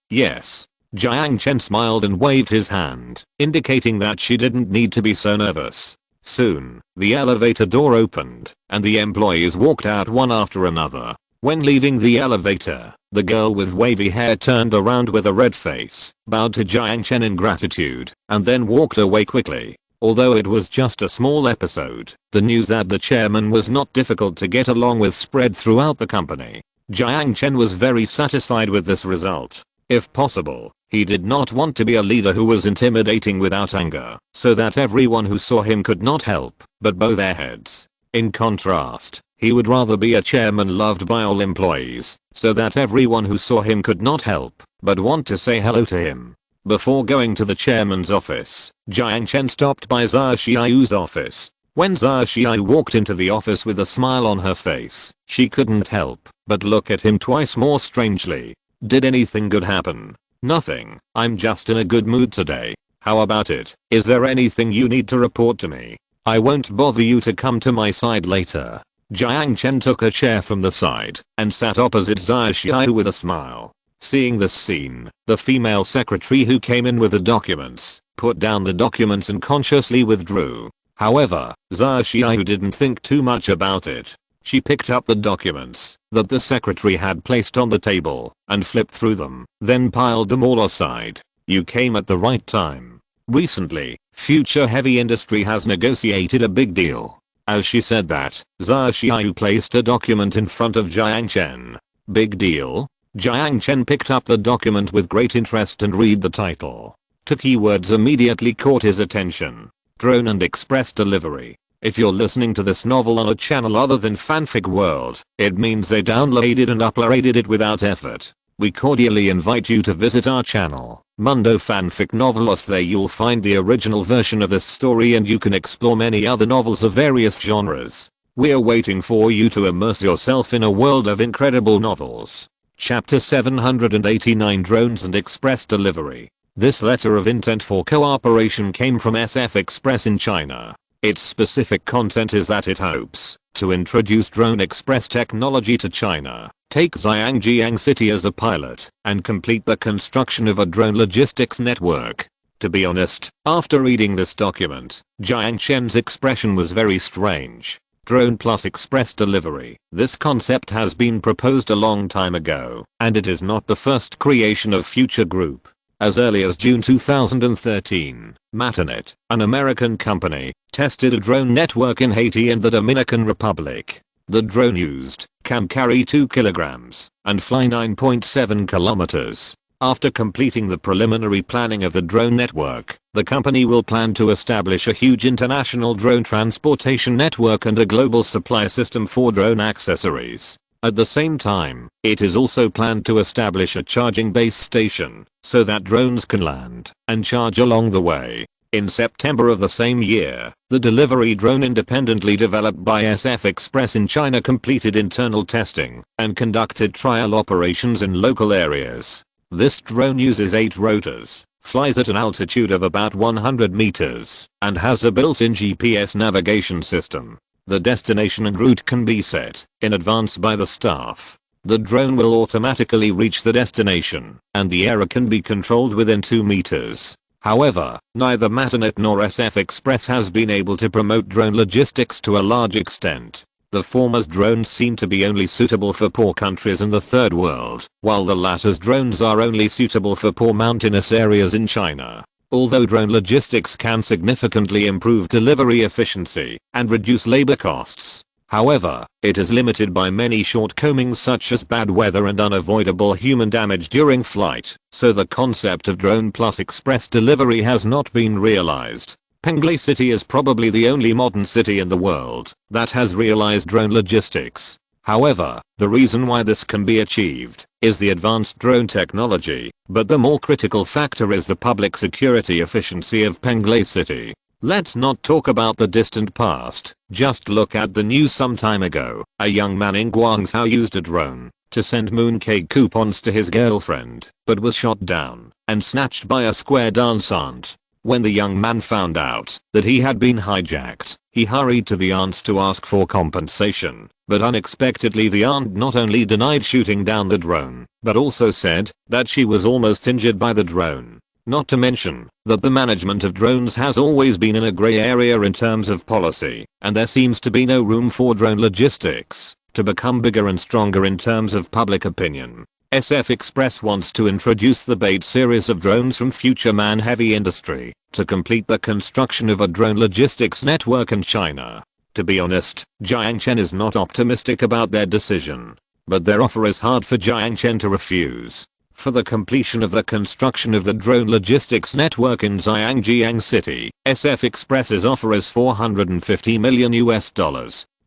Jiang Chen smiled and waved his hand, indicating that she didn't need to be so nervous. Soon, the elevator door opened, and the employees walked out one after another. When leaving the elevator, the girl with wavy hair turned around with a red face, bowed to Jiang Chen in gratitude, and then walked away quickly. Although it was just a small episode, the news that the chairman was not difficult to get along with spread throughout the company. Jiang Chen was very satisfied with this result. If possible, he did not want to be a leader who was intimidating without anger, so that everyone who saw him could not help but bow their heads. In contrast, he would rather be a chairman loved by all employees, so that everyone who saw him could not help but want to say hello to him. Before going to the chairman's office, Jiang Chen stopped by Zai Xiao's office. When Zai Xiao walked into the office with a smile on her face, she couldn't help but look at him twice more strangely. "Did anything good happen?" "Nothing, I'm just in a good mood today. How about it? Is there anything you need to report to me? I won't bother you to come to my side later." Jiang Chen took a chair from the side and sat opposite Zai Xiao with a smile. Seeing this scene, the female secretary who came in with the documents, put down the documents and consciously withdrew. However, Zai Xiao didn't think too much about it. She picked up the documents that the secretary had placed on the table and flipped through them, then piled them all aside. "You came at the right time. Recently, Future Heavy Industry has negotiated a big deal." As she said that, Zai Xiao placed a document in front of Jiang Chen. "Big deal?" Jiang Chen picked up the document with great interest and read the title. Two keywords immediately caught his attention: drone and express delivery. If you're listening to this novel on a channel other than Fanfic World, it means they downloaded and uploaded it without effort. We cordially invite you to visit our channel, Mundo Fanfic Novelos. There you'll find the original version of this story and you can explore many other novels of various genres. We're waiting for you to immerse yourself in a world of incredible novels. Chapter 789, Drones and Express Delivery. This letter of intent for cooperation came from SF Express in China. Its specific content is that it hopes to introduce drone express technology to China, take Jiang City as a pilot, and complete the construction of a drone logistics network. To be honest, after reading this document, Jiang Chen's expression was very strange. Drone plus express delivery. This concept has been proposed a long time ago, and it is not the first creation of Future Group. As early as June 2013, Matanet, an American company, tested a drone network in Haiti and the Dominican Republic. The drone used can carry 2 kilograms and fly 9.7 kilometers. After completing the preliminary planning of the drone network, the company will plan to establish a huge international drone transportation network and a global supply system for drone accessories. At the same time, it is also planned to establish a charging base station so that drones can land and charge along the way. In September of the same year, the delivery drone independently developed by SF Express in China completed internal testing and conducted trial operations in local areas. This drone uses 8 rotors, flies at an altitude of about 100 meters, and has a built-in GPS navigation system. The destination and route can be set in advance by the staff. The drone will automatically reach the destination, and the area can be controlled within 2 meters. However, neither Matanet nor SF Express has been able to promote drone logistics to a large extent. The former's drones seem to be only suitable for poor countries in the third world, while the latter's drones are only suitable for poor mountainous areas in China. Although drone logistics can significantly improve delivery efficiency and reduce labor costs, however, it is limited by many shortcomings such as bad weather and unavoidable human damage during flight, so the concept of drone plus express delivery has not been realized. Penglai City is probably the only modern city in the world that has realized drone logistics. However, the reason why this can be achieved is the advanced drone technology, but the more critical factor is the public security efficiency of Penglai City. Let's not talk about the distant past, just look at the news some time ago. A young man in Guangzhou used a drone to send mooncake coupons to his girlfriend, but was shot down and snatched by a square dance aunt. When the young man found out that he had been hijacked, he hurried to the aunts to ask for compensation, but unexpectedly the aunt not only denied shooting down the drone, but also said that she was almost injured by the drone. Not to mention that the management of drones has always been in a gray area in terms of policy, and there seems to be no room for drone logistics to become bigger and stronger in terms of public opinion. SF Express wants to introduce the Bait series of drones from Future Man Heavy Industry to complete the construction of a drone logistics network in China. To be honest, Jiang Chen is not optimistic about their decision, but their offer is hard for Jiang Chen to refuse. For the completion of the construction of the drone logistics network in Jiang City, SF Express's offer is $450 million.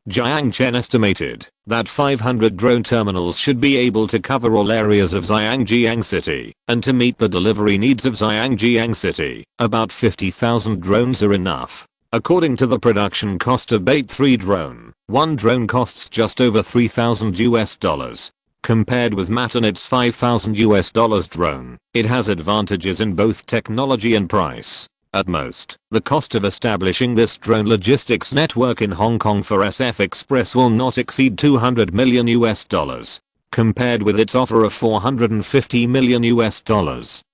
Jiang Chen estimated that 500 drone terminals should be able to cover all areas of Jiang City, and to meet the delivery needs of Jiang City, about 50,000 drones are enough. According to the production cost of Bait 3 drone, one drone costs just over $3,000. Compared with Matanet's $5,000 drone, it has advantages in both technology and price. At most, the cost of establishing this drone logistics network in Hong Kong for SF Express will not exceed $200 million. Compared with its offer of $450 million,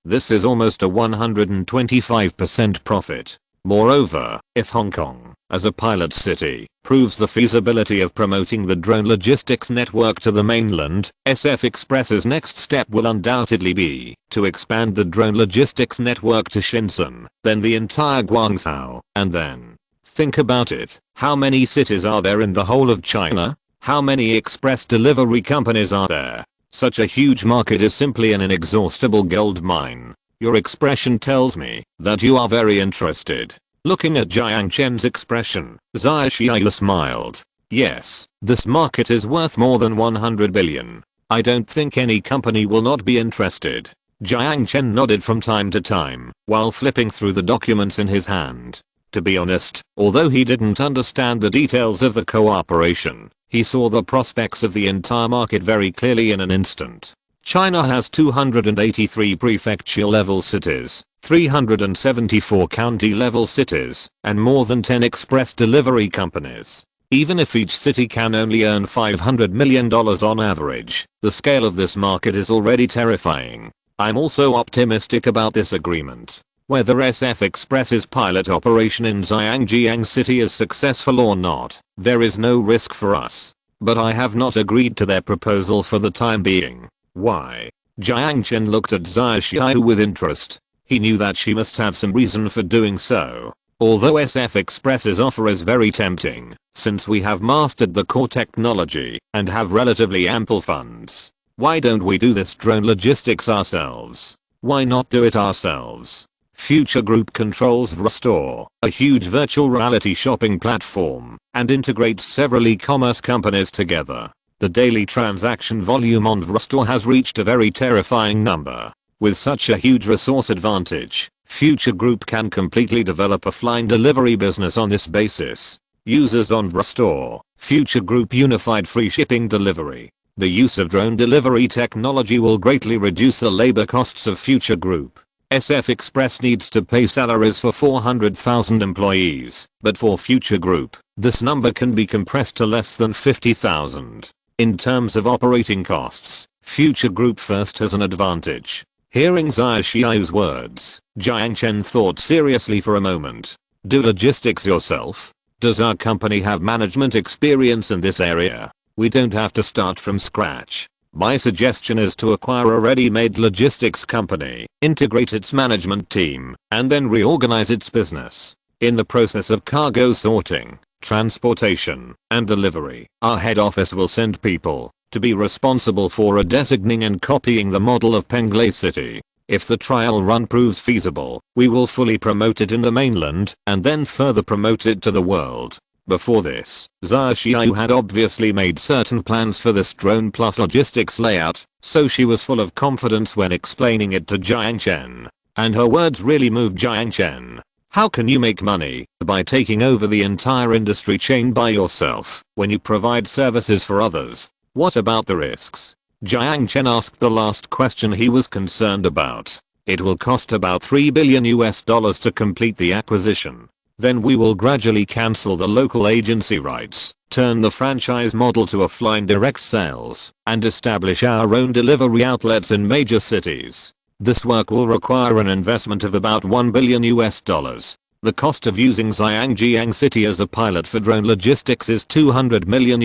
this is almost a 125% profit. Moreover, if Hong Kong, as a pilot city, proves the feasibility of promoting the drone logistics network to the mainland, SF Express's next step will undoubtedly be to expand the drone logistics network to Shenzhen, then the entire Guangzhou, and then, think about it, how many cities are there in the whole of China? How many express delivery companies are there? Such a huge market is simply an inexhaustible gold mine. Your expression tells me that you are very interested. Looking at Jiang Chen's expression, Xiaoxiao smiled. Yes, this market is worth more than 100 billion. I don't think any company will not be interested. Jiang Chen nodded from time to time, while flipping through the documents in his hand. To be honest, although he didn't understand the details of the cooperation, he saw the prospects of the entire market very clearly in an instant. China has 283 prefecture-level cities, 374 county-level cities, and more than 10 express delivery companies. Even if each city can only earn $500 million on average, the scale of this market is already terrifying. I'm also optimistic about this agreement. Whether SF Express's pilot operation in Jiang City is successful or not, there is no risk for us. But I have not agreed to their proposal for the time being. Why? Jiang Chen looked at Sun Jiao with interest. He knew that she must have some reason for doing so. Although SF Express's offer is very tempting, since we have mastered the core technology and have relatively ample funds. Why don't we do this drone logistics ourselves? Why not do it ourselves? Future Group controls Vrstore, a huge virtual reality shopping platform, and integrates several e-commerce companies together. The daily transaction volume on Vrstore has reached a very terrifying number. With such a huge resource advantage, Future Group can completely develop a flying delivery business on this basis. Users on Vrstore, Future Group unified free shipping delivery. The use of drone delivery technology will greatly reduce the labor costs of Future Group. SF Express needs to pay salaries for 400,000 employees, but for Future Group, this number can be compressed to less than 50,000. In terms of operating costs, Future Group first has an advantage. Hearing Sun Jiao's words, Jiang Chen thought seriously for a moment. Do logistics yourself? Does our company have management experience in this area? We don't have to start from scratch. My suggestion is to acquire a ready-made logistics company, integrate its management team, and then reorganize its business. In the process of cargo sorting, transportation, and delivery, our head office will send people to be responsible for designing and copying the model of Penglai City. If the trial run proves feasible, we will fully promote it in the mainland and then further promote it to the world. Before this, Sun Jiao had obviously made certain plans for this drone plus logistics layout, so she was full of confidence when explaining it to Jiang Chen. And her words really moved Jiang Chen. How can you make money by taking over the entire industry chain by yourself when you provide services for others? What about the risks? Jiang Chen asked the last question he was concerned about. It will cost about $3 billion to complete the acquisition. Then we will gradually cancel the local agency rights, turn the franchise model to a flying direct sales, and establish our own delivery outlets in major cities. This work will require an investment of about $1 billion. The cost of using Jiang City as a pilot for drone logistics is $200 million.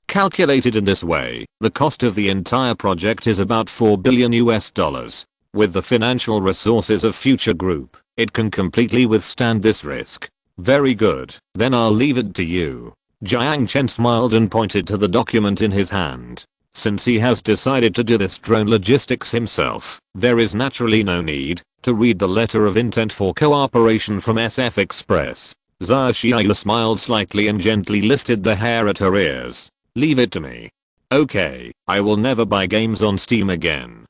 Calculated in this way, the cost of the entire project is about $4 billion. With the financial resources of Future Group, it can completely withstand this risk. Very good, then I'll leave it to you. Jiang Chen smiled and pointed to the document in his hand. Since he has decided to do this drone logistics himself, there is naturally no need to read the letter of intent for cooperation from SF Express. Sun Jiao smiled slightly and gently lifted the hair at her ears. Leave it to me. Okay, I will never buy games on Steam again.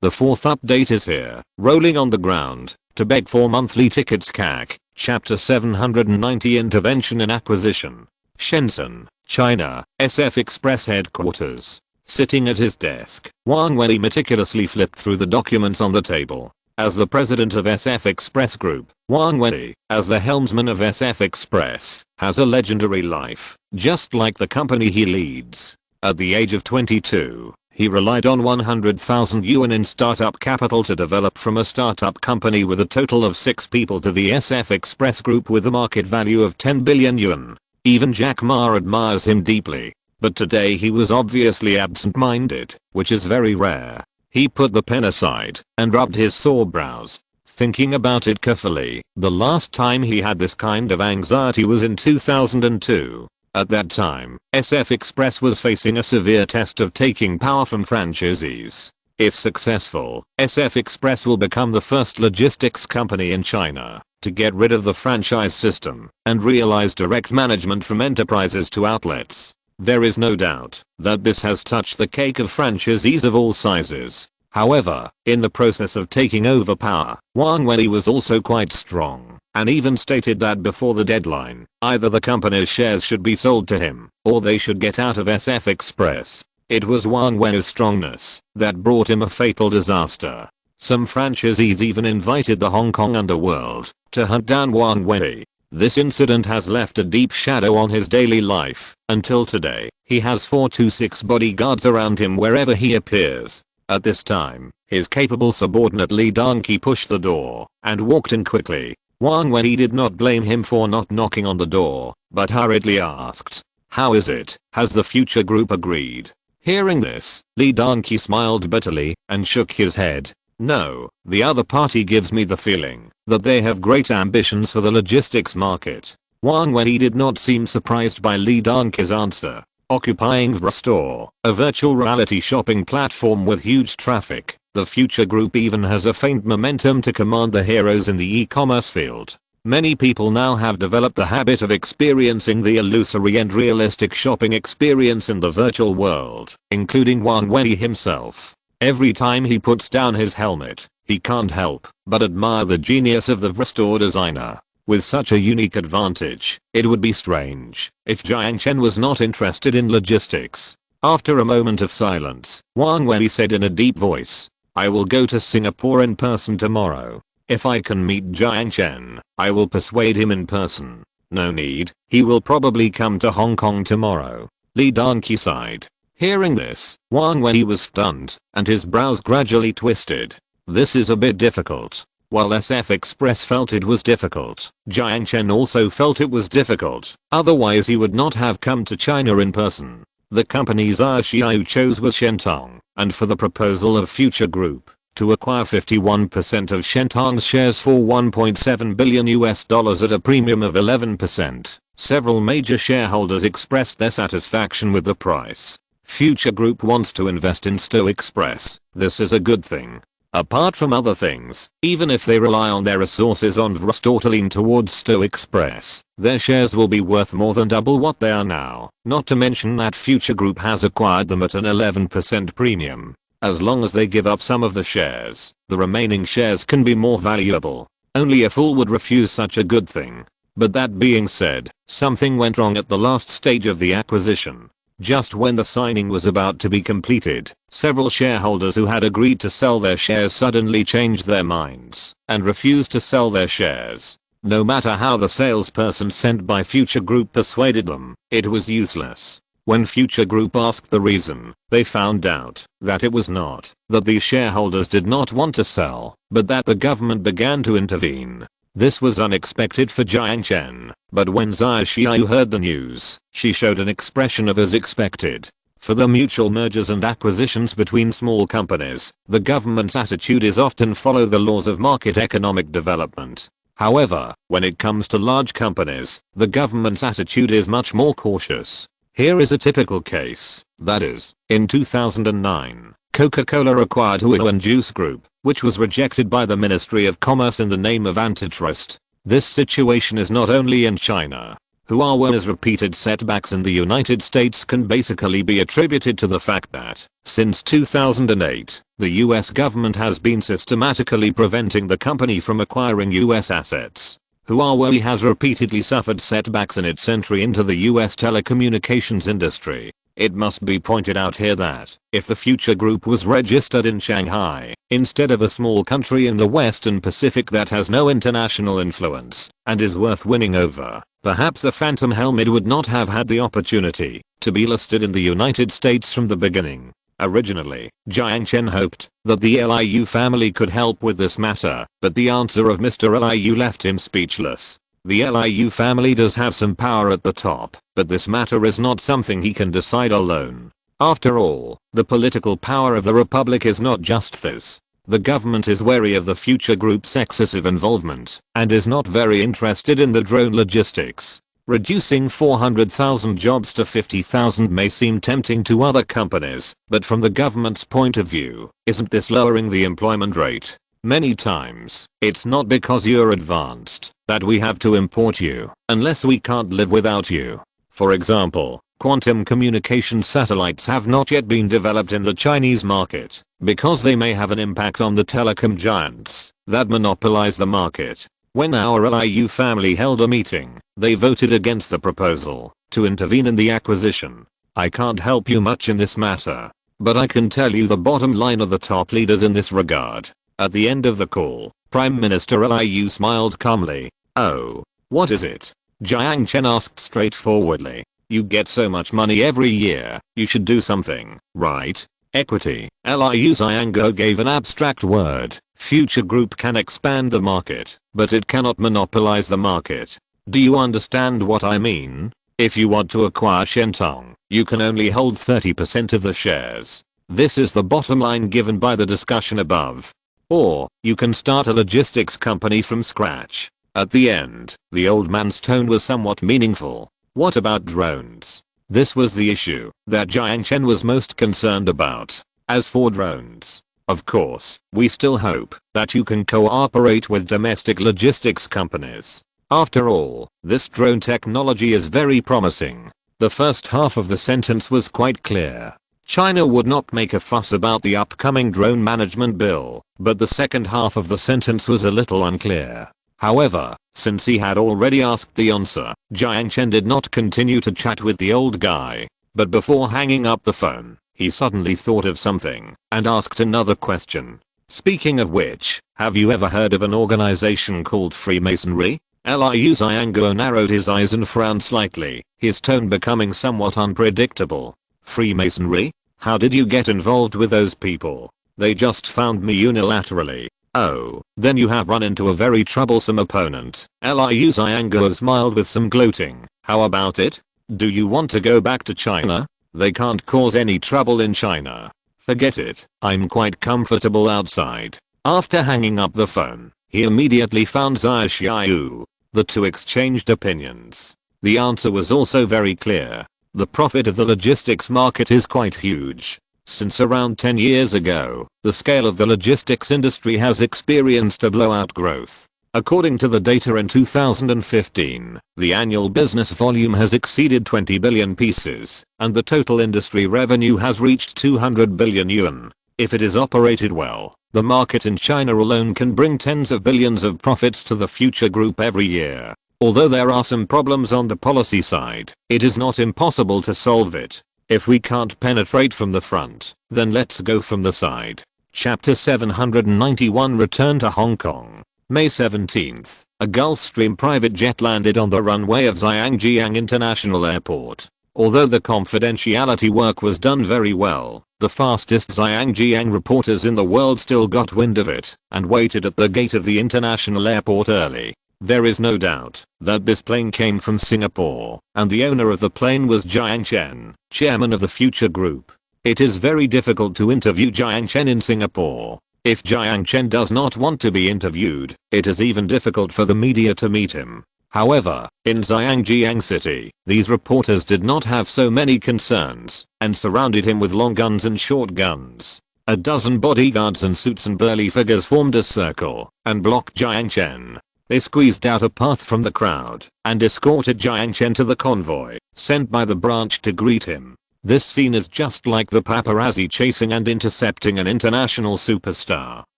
The fourth update is here, rolling on the ground, to beg for monthly tickets CAC, Chapter 790 Intervention in Acquisition. Shenzhen, China, SF Express headquarters. Sitting at his desk, Wang Wei meticulously flipped through the documents on the table. As the president of SF Express Group, Wang Wei, as the helmsman of SF Express, has a legendary life, just like the company he leads. At the age of 22, he relied on 100,000 yuan in startup capital to develop from a startup company with a total of 6 people to the SF Express Group with a market value of 10 billion yuan. Even Jack Ma admires him deeply. But today he was obviously absent-minded, which is very rare. He put the pen aside and rubbed his sore brows. Thinking about it carefully, the last time he had this kind of anxiety was in 2002. At that time, SF Express was facing a severe test of taking power from franchisees. If successful, SF Express will become the first logistics company in China to get rid of the franchise system and realize direct management from enterprises to outlets. There is no doubt that this has touched the cake of franchisees of all sizes. However, in the process of taking over power, Wang Wei was also quite strong, and even stated that before the deadline, either the company's shares should be sold to him, or they should get out of SF Express. It was Wang Wei's strongness that brought him a fatal disaster. Some franchisees even invited the Hong Kong underworld to hunt down Wang Wei. This incident has left a deep shadow on his daily life. Until today, he has 4 to 6 bodyguards around him wherever he appears. At this time, his capable subordinate Li Dongqi pushed the door and walked in quickly. Wang Wei did not blame him for not knocking on the door, but hurriedly asked, "How is it? Has the Future Group agreed?" Hearing this, Li Danqi smiled bitterly and shook his head. No, the other party gives me the feeling that they have great ambitions for the logistics market. Wang Wei did not seem surprised by Li Danqi's answer. Occupying Vrstore, a virtual reality shopping platform with huge traffic, the Future Group even has a faint momentum to command the heroes in the e-commerce field. Many people now have developed the habit of experiencing the illusory and realistic shopping experience in the virtual world, including Wang Wei himself. Every time he puts down his helmet, he can't help but admire the genius of the Vrstore designer. With such a unique advantage, it would be strange if Jiang Chen was not interested in logistics. After a moment of silence, Wang Wei said in a deep voice, I will go to Singapore in person tomorrow. If I can meet Jiang Chen, I will persuade him in person. No need, he will probably come to Hong Kong tomorrow. Li Danqi sighed. Hearing this, Wang Wei was stunned, and his brows gradually twisted. This is a bit difficult. While SF Express felt it was difficult, Jiang Chen also felt it was difficult, otherwise he would not have come to China in person. The company Sun Jiao chose was Shentong, and for the proposal of Future Group to acquire 51% of Shentong's shares for $1.7 billion at a premium of 11%, several major shareholders expressed their satisfaction with the price. Future Group wants to invest in SYNOPSIS Express. This is a good thing. Apart from other things, even if they rely on their resources on Vrstore to lean towards SYNOPSIS Express, their shares will be worth more than double what they are now, not to mention that Future Group has acquired them at an 11% premium. As long as they give up some of the shares, the remaining shares can be more valuable. Only a fool would refuse such a good thing. But that being said, something went wrong at the last stage of the acquisition. Just when the signing was about to be completed, several shareholders who had agreed to sell their shares suddenly changed their minds and refused to sell their shares. No matter how the salesperson sent by Future Group persuaded them, it was useless. When Future Group asked the reason, they found out that it was not that these shareholders did not want to sell, but that the government began to intervene. This was unexpected for Jiang Chen, but when Sun Jiao heard the news, she showed an expression of as expected. For the mutual mergers and acquisitions between small companies, the government's attitude is often follow the laws of market economic development. However, when it comes to large companies, the government's attitude is much more cautious. Here is a typical case, that is, in 2009. Coca-Cola acquired Huan Juice Group, which was rejected by the Ministry of Commerce in the name of antitrust. This situation is not only in China. Huawei's repeated setbacks in the United States can basically be attributed to the fact that, since 2008, the US government has been systematically preventing the company from acquiring US assets. Huawei has repeatedly suffered setbacks in its entry into the US telecommunications industry. It must be pointed out here that, if the Future Group was registered in Shanghai, instead of a small country in the Western Pacific that has no international influence, and is worth winning over, perhaps a phantom helmet would not have had the opportunity to be listed in the United States from the beginning. Originally, Jiang Chen hoped that the Liu family could help with this matter, but the answer of Mr. Liu left him speechless. The Liu family does have some power at the top, but this matter is not something he can decide alone. After all, the political power of the republic is not just this. The government is wary of the Future Group's excessive involvement and is not very interested in the drone logistics. Reducing 400,000 jobs to 50,000 may seem tempting to other companies, but from the government's point of view, isn't this lowering the employment rate? Many times, it's not because you're advanced that we have to import you unless we can't live without you. For example, quantum communication satellites have not yet been developed in the Chinese market because they may have an impact on the telecom giants that monopolize the market. When our Liu family held a meeting, they voted against the proposal to intervene in the acquisition. I can't help you much in this matter, but I can tell you the bottom line of the top leaders in this regard. At the end of the call, Prime Minister Liu smiled calmly. Oh, what is it? Jiang Chen asked straightforwardly. You get so much money every year, you should do something, right? Equity. Liu Xianggo gave an abstract word. Future Group can expand the market, but it cannot monopolize the market. Do you understand what I mean? If you want to acquire Shentong, you can only hold 30% of the shares. This is the bottom line given by the discussion above. Or, you can start a logistics company from scratch. At the end, the old man's tone was somewhat meaningful. What about drones? This was the issue that Jiang Chen was most concerned about. As for drones, of course, we still hope that you can cooperate with domestic logistics companies. After all, this drone technology is very promising. The first half of the sentence was quite clear. China would not make a fuss about the upcoming drone management bill, but the second half of the sentence was a little unclear. However, since he had already asked the answer, Jiang Chen did not continue to chat with the old guy. But before hanging up the phone, he suddenly thought of something and asked another question. Speaking of which, have you ever heard of an organization called Freemasonry? Liu Xiangguo narrowed his eyes and frowned slightly, his tone becoming somewhat unpredictable. Freemasonry? How did you get involved with those people? They just found me unilaterally. Oh, then you have run into a very troublesome opponent. Liu Xiangguo smiled with some gloating. How about it? Do you want to go back to China? They can't cause any trouble in China. Forget it, I'm quite comfortable outside. After hanging up the phone, he immediately found Zai Xiaoyu. The two exchanged opinions. The answer was also very clear. The profit of the logistics market is quite huge. Since around 10 years ago, the scale of the logistics industry has experienced a blowout growth. According to the data in 2015, the annual business volume has exceeded 20 billion pieces, and the total industry revenue has reached 200 billion yuan. If it is operated well, the market in China alone can bring tens of billions of profits to the Future Group every year. Although there are some problems on the policy side, it is not impossible to solve it. If we can't penetrate from the front, then let's go from the side. Chapter 791 Return to Hong Kong. May 17th, a Gulfstream private jet landed on the runway of Zhangjiang International Airport. Although the confidentiality work was done very well, the fastest Zhangjiang reporters in the world still got wind of it and waited at the gate of the international airport early. There is no doubt that this plane came from Singapore, and the owner of the plane was Jiang Chen, chairman of the Future Group. It is very difficult to interview Jiang Chen in Singapore. If Jiang Chen does not want to be interviewed, it is even difficult for the media to meet him. However, in Zhangjiang City, these reporters did not have so many concerns and surrounded him with long guns and short guns. A dozen bodyguards in suits and burly figures formed a circle and blocked Jiang Chen. They squeezed out a path from the crowd and escorted Jiang Chen to the convoy sent by the branch to greet him. This scene is just like the paparazzi chasing and intercepting an international superstar.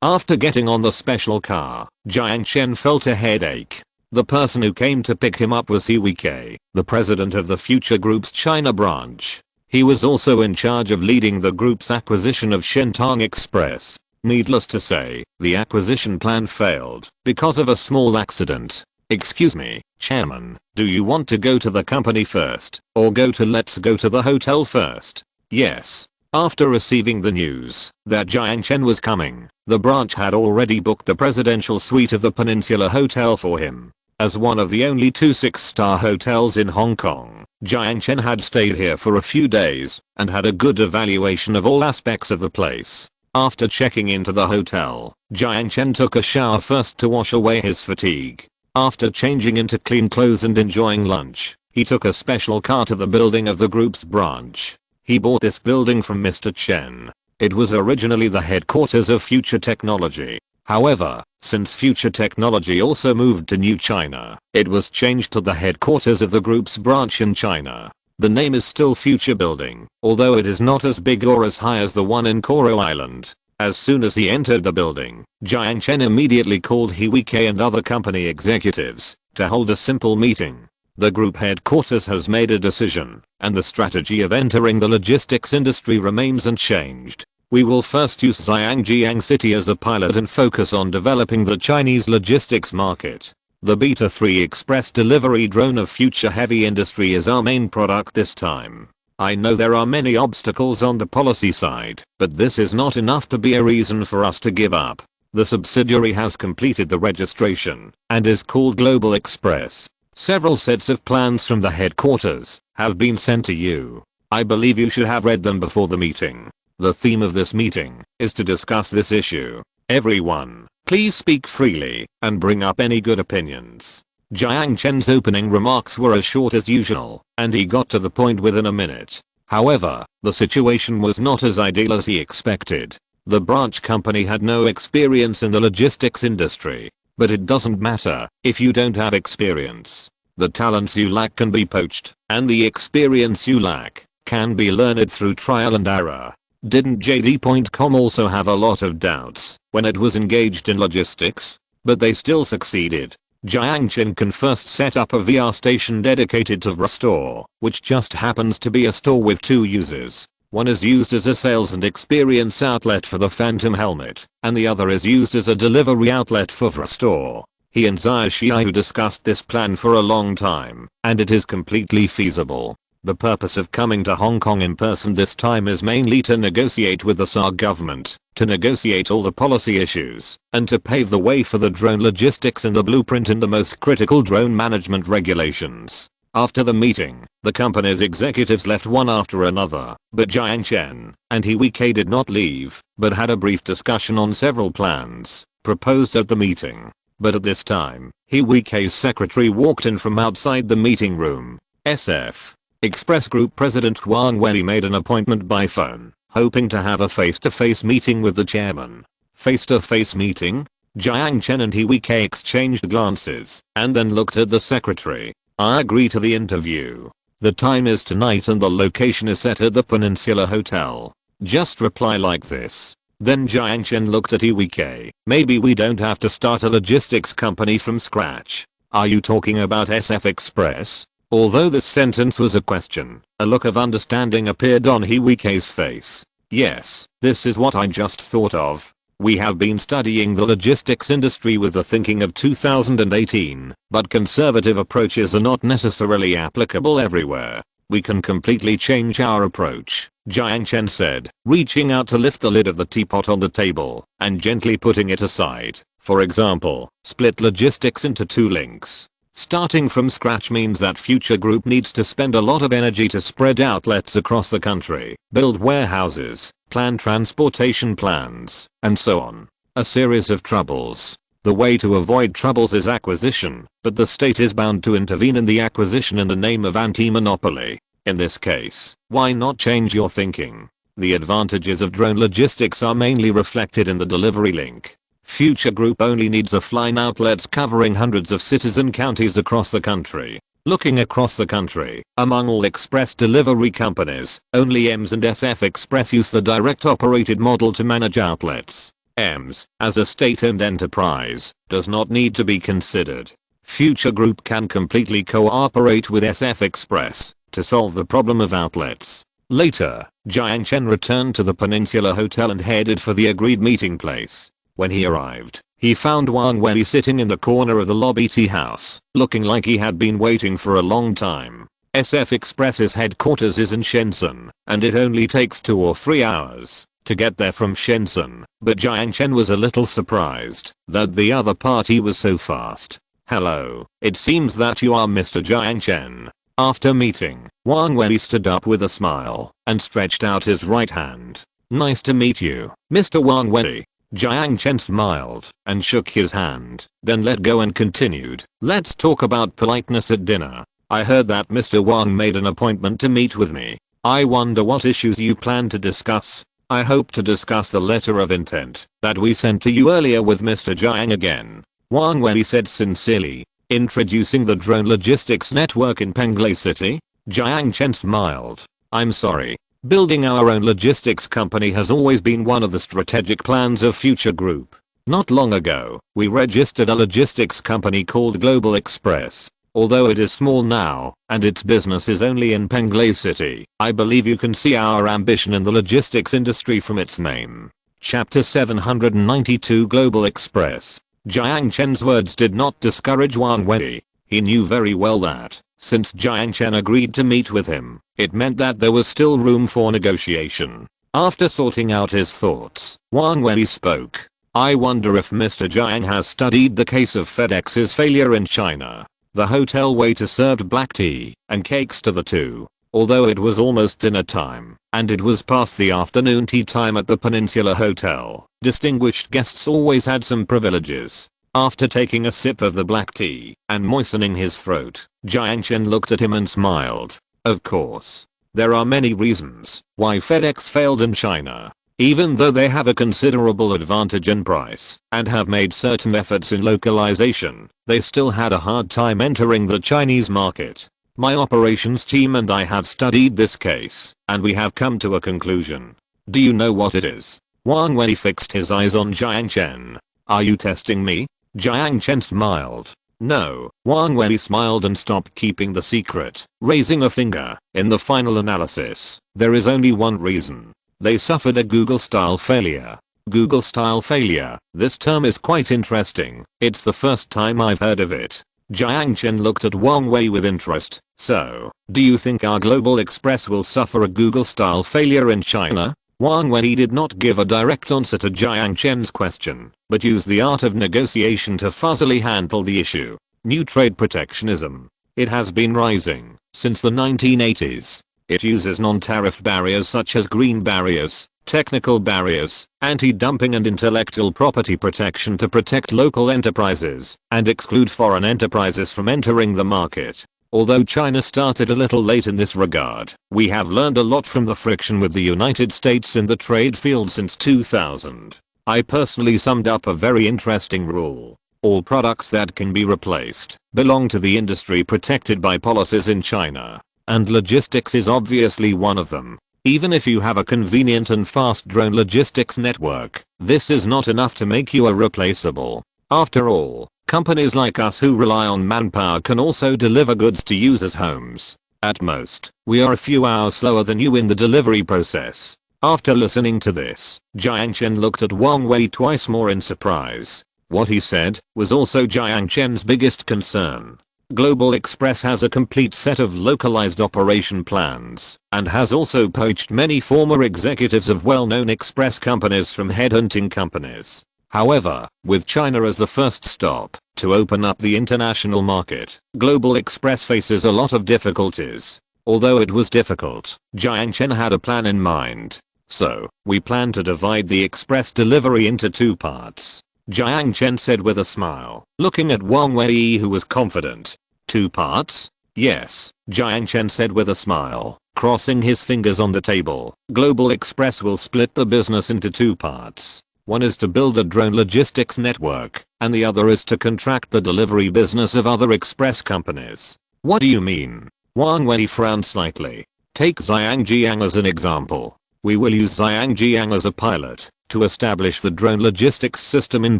After getting on the special car, Jiang Chen felt a headache. The person who came to pick him up was He Weike, the president of the Future Group's China branch. He was also in charge of leading the group's acquisition of Shentong Express. Needless to say, the acquisition plan failed because of a small accident. Excuse me, Chairman, do you want to go to the company first, or let's go to the hotel first? Yes. After receiving the news that Jiang Chen was coming, the branch had already booked the presidential suite of the Peninsula Hotel for him. As one of the only two 6-star hotels in Hong Kong, Jiang Chen had stayed here for a few days and had a good evaluation of all aspects of the place. After checking into the hotel, Jiang Chen took a shower first to wash away his fatigue. After changing into clean clothes and enjoying lunch, he took a special car to the building of the group's branch. He bought this building from Mr. Chen. It was originally the headquarters of Future Technology. However, since Future Technology also moved to New China, it was changed to the headquarters of the group's branch in China. The name is still Future Building, although it is not as big or as high as the one in Coral Island. As soon as he entered the building, Jiang Chen immediately called He Weike and other company executives to hold a simple meeting. The group headquarters has made a decision, and the strategy of entering the logistics industry remains unchanged. We will first use Zhangjiang City as a pilot and focus on developing the Chinese logistics market. The Beta 3 Express delivery drone of Future Heavy Industry is our main product this time. I know there are many obstacles on the policy side, but this is not enough to be a reason for us to give up. The subsidiary has completed the registration and is called Global Express. Several sets of plans from the headquarters have been sent to you. I believe you should have read them before the meeting. The theme of this meeting is to discuss this issue. Everyone, please speak freely and bring up any good opinions. Jiang Chen's opening remarks were as short as usual, and he got to the point within a minute. However, the situation was not as ideal as he expected. The branch company had no experience in the logistics industry. But it doesn't matter if you don't have experience. The talents you lack can be poached, and the experience you lack can be learned through trial and error. Didn't JD.com also have a lot of doubts when it was engaged in logistics? But they still succeeded. Jiang Chen can first set up a VR station dedicated to VR store, which just happens to be a store with 2 users. One is used as a sales and experience outlet for the Phantom helmet, and the other is used as a delivery outlet for VR store. He and Zai Xiaohu discussed this plan for a long time, and it is completely feasible. The purpose of coming to Hong Kong in person this time is mainly to negotiate with the SAR government, to negotiate all the policy issues, and to pave the way for the drone logistics in the blueprint and the most critical drone management regulations. After the meeting, the company's executives left one after another, but Jiang Chen and He Wei did not leave, but had a brief discussion on several plans proposed at the meeting. But at this time, He Wei's secretary walked in from outside the meeting room. SF Express Group President Wang Wei made an appointment by phone, hoping to have a face-to-face meeting with the chairman. Face-to-face meeting? Jiang Chen and He Wei exchanged glances and then looked at the secretary. I agree to the interview. The time is tonight and the location is set at the Peninsula Hotel. Just reply like this. Then Jiang Chen looked at He Wei. Maybe we don't have to start a logistics company from scratch. Are you talking about SF Express? Although this sentence was a question, a look of understanding appeared on He Wei's face. Yes, this is what I just thought of. We have been studying the logistics industry with the thinking of 2018, but conservative approaches are not necessarily applicable everywhere. We can completely change our approach, Jiang Chen said, reaching out to lift the lid of the teapot on the table and gently putting it aside. For example, split logistics into 2 links. Starting from scratch means that Future Group needs to spend a lot of energy to spread outlets across the country, build warehouses, plan transportation plans, and so on. A series of troubles. The way to avoid troubles is acquisition, but the state is bound to intervene in the acquisition in the name of anti-monopoly. In this case, why not change your thinking? The advantages of drone logistics are mainly reflected in the delivery link. Future Group only needs offline outlets covering hundreds of cities and counties across the country. Looking across the country, among all express delivery companies, only EMS and SF Express use the direct operated model to manage outlets. EMS, as a state-owned enterprise, does not need to be considered. Future Group can completely cooperate with SF Express to solve the problem of outlets. Later, Jiang Chen returned to the Peninsula Hotel and headed for the agreed meeting place. When he arrived, he found Wang Wei sitting in the corner of the lobby tea house, looking like he had been waiting for a long time. SF Express's headquarters is in Shenzhen, and it only takes 2 or 3 hours to get there from Shenzhen, but Jiang Chen was a little surprised that the other party was so fast. Hello, it seems that you are Mr. Jiang Chen. After meeting, Wang Wei stood up with a smile and stretched out his right hand. Nice to meet you, Mr. Wang Wei. Jiang Chen smiled and shook his hand, then let go and continued. Let's talk about politeness at dinner. I heard that Mr. Wang made an appointment to meet with me. I wonder what issues you plan to discuss. I hope to discuss the letter of intent that we sent to you earlier with Mr. Jiang again. Wang Wei said sincerely. Introducing the drone logistics network in Penglai City? Jiang Chen smiled. I'm sorry. Building our own logistics company has always been one of the strategic plans of Future Group. Not long ago, we registered a logistics company called Global Express. Although it is small now, and its business is only in Penglai City, I believe you can see our ambition in the logistics industry from its name. Chapter 792 Global Express. Jiang Chen's words did not discourage Wang Wei. He knew very well that, since Jiang Chen agreed to meet with him, it meant that there was still room for negotiation. After sorting out his thoughts, Wang Wei spoke. I wonder if Mr. Jiang has studied the case of FedEx's failure in China. The hotel waiter served black tea and cakes to the two. Although it was almost dinner time, and it was past the afternoon tea time at the Peninsula Hotel, distinguished guests always had some privileges. After taking a sip of the black tea and moistening his throat, Jiang Chen looked at him and smiled. Of course. There are many reasons why FedEx failed in China. Even though they have a considerable advantage in price and have made certain efforts in localization, they still had a hard time entering the Chinese market. My operations team and I have studied this case, and we have come to a conclusion. Do you know what it is? Wang Wei fixed his eyes on Jiang Chen. Are you testing me? Jiang Chen smiled. No. Wang Wei smiled and stopped keeping the secret, raising a finger. In the final analysis, there is only one reason. They suffered a Google-style failure. Google-style failure. This term is quite interesting. It's the first time I've heard of it. Jiang Chen looked at Wang Wei with interest. So, do you think our Global Express will suffer a Google-style failure in China? Wang Wei did not give a direct answer to Jiang Chen's question, but used the art of negotiation to fuzzily handle the issue. New trade protectionism. It has been rising since the 1980s. It uses non-tariff barriers such as green barriers, technical barriers, anti-dumping and intellectual property protection to protect local enterprises and exclude foreign enterprises from entering the market. Although China started a little late in this regard, we have learned a lot from the friction with the United States in the trade field since 2000. I personally summed up a very interesting rule. All products that can be replaced belong to the industry protected by policies in China, and logistics is obviously one of them. Even if you have a convenient and fast drone logistics network, this is not enough to make you irreplaceable. After all, companies like us who rely on manpower can also deliver goods to users' homes. At most, we are a few hours slower than you in the delivery process. After listening to this, Jiang Chen looked at Wang Wei twice more in surprise. What he said was also Jiang Chen's biggest concern. Global Express has a complete set of localized operation plans and has also poached many former executives of well-known express companies from headhunting companies. However, with China as the first stop to open up the international market, Global Express faces a lot of difficulties. Although it was difficult, Jiang Chen had a plan in mind. So, we plan to divide the express delivery into two parts. Jiang Chen said with a smile, looking at Wang Wei who was confident. Two parts? Yes, Jiang Chen said with a smile, crossing his fingers on the table. Global Express will split the business into two parts. One is to build a drone logistics network, and the other is to contract the delivery business of other express companies. What do you mean? Wang Wei frowned slightly. Take Jiang as an example. We will use Jiang as a pilot to establish the drone logistics system in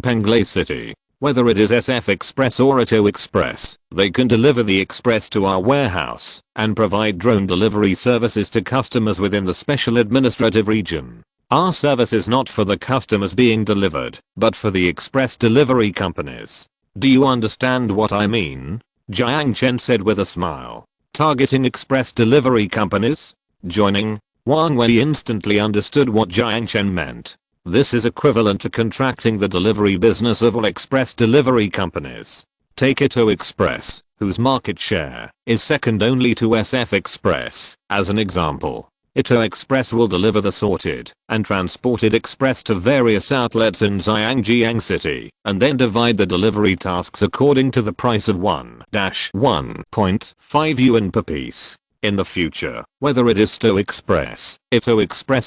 Penglai City. Whether it is SF Express or Auto Express, they can deliver the express to our warehouse and provide drone delivery services to customers within the special administrative region. Our service is not for the customers being delivered, but for the express delivery companies. Do you understand what I mean? Jiang Chen said with a smile. Targeting express delivery companies? Joining? Wang Wei instantly understood what Jiang Chen meant. This is equivalent to contracting the delivery business of all express delivery companies. Take Ito Express, whose market share is second only to SF Express, as an example. Ito Express will deliver the sorted and transported express to various outlets in Jiang City, and then divide the delivery tasks according to the price of 1-1.5 yuan per piece. In the future, whether it is Ito Express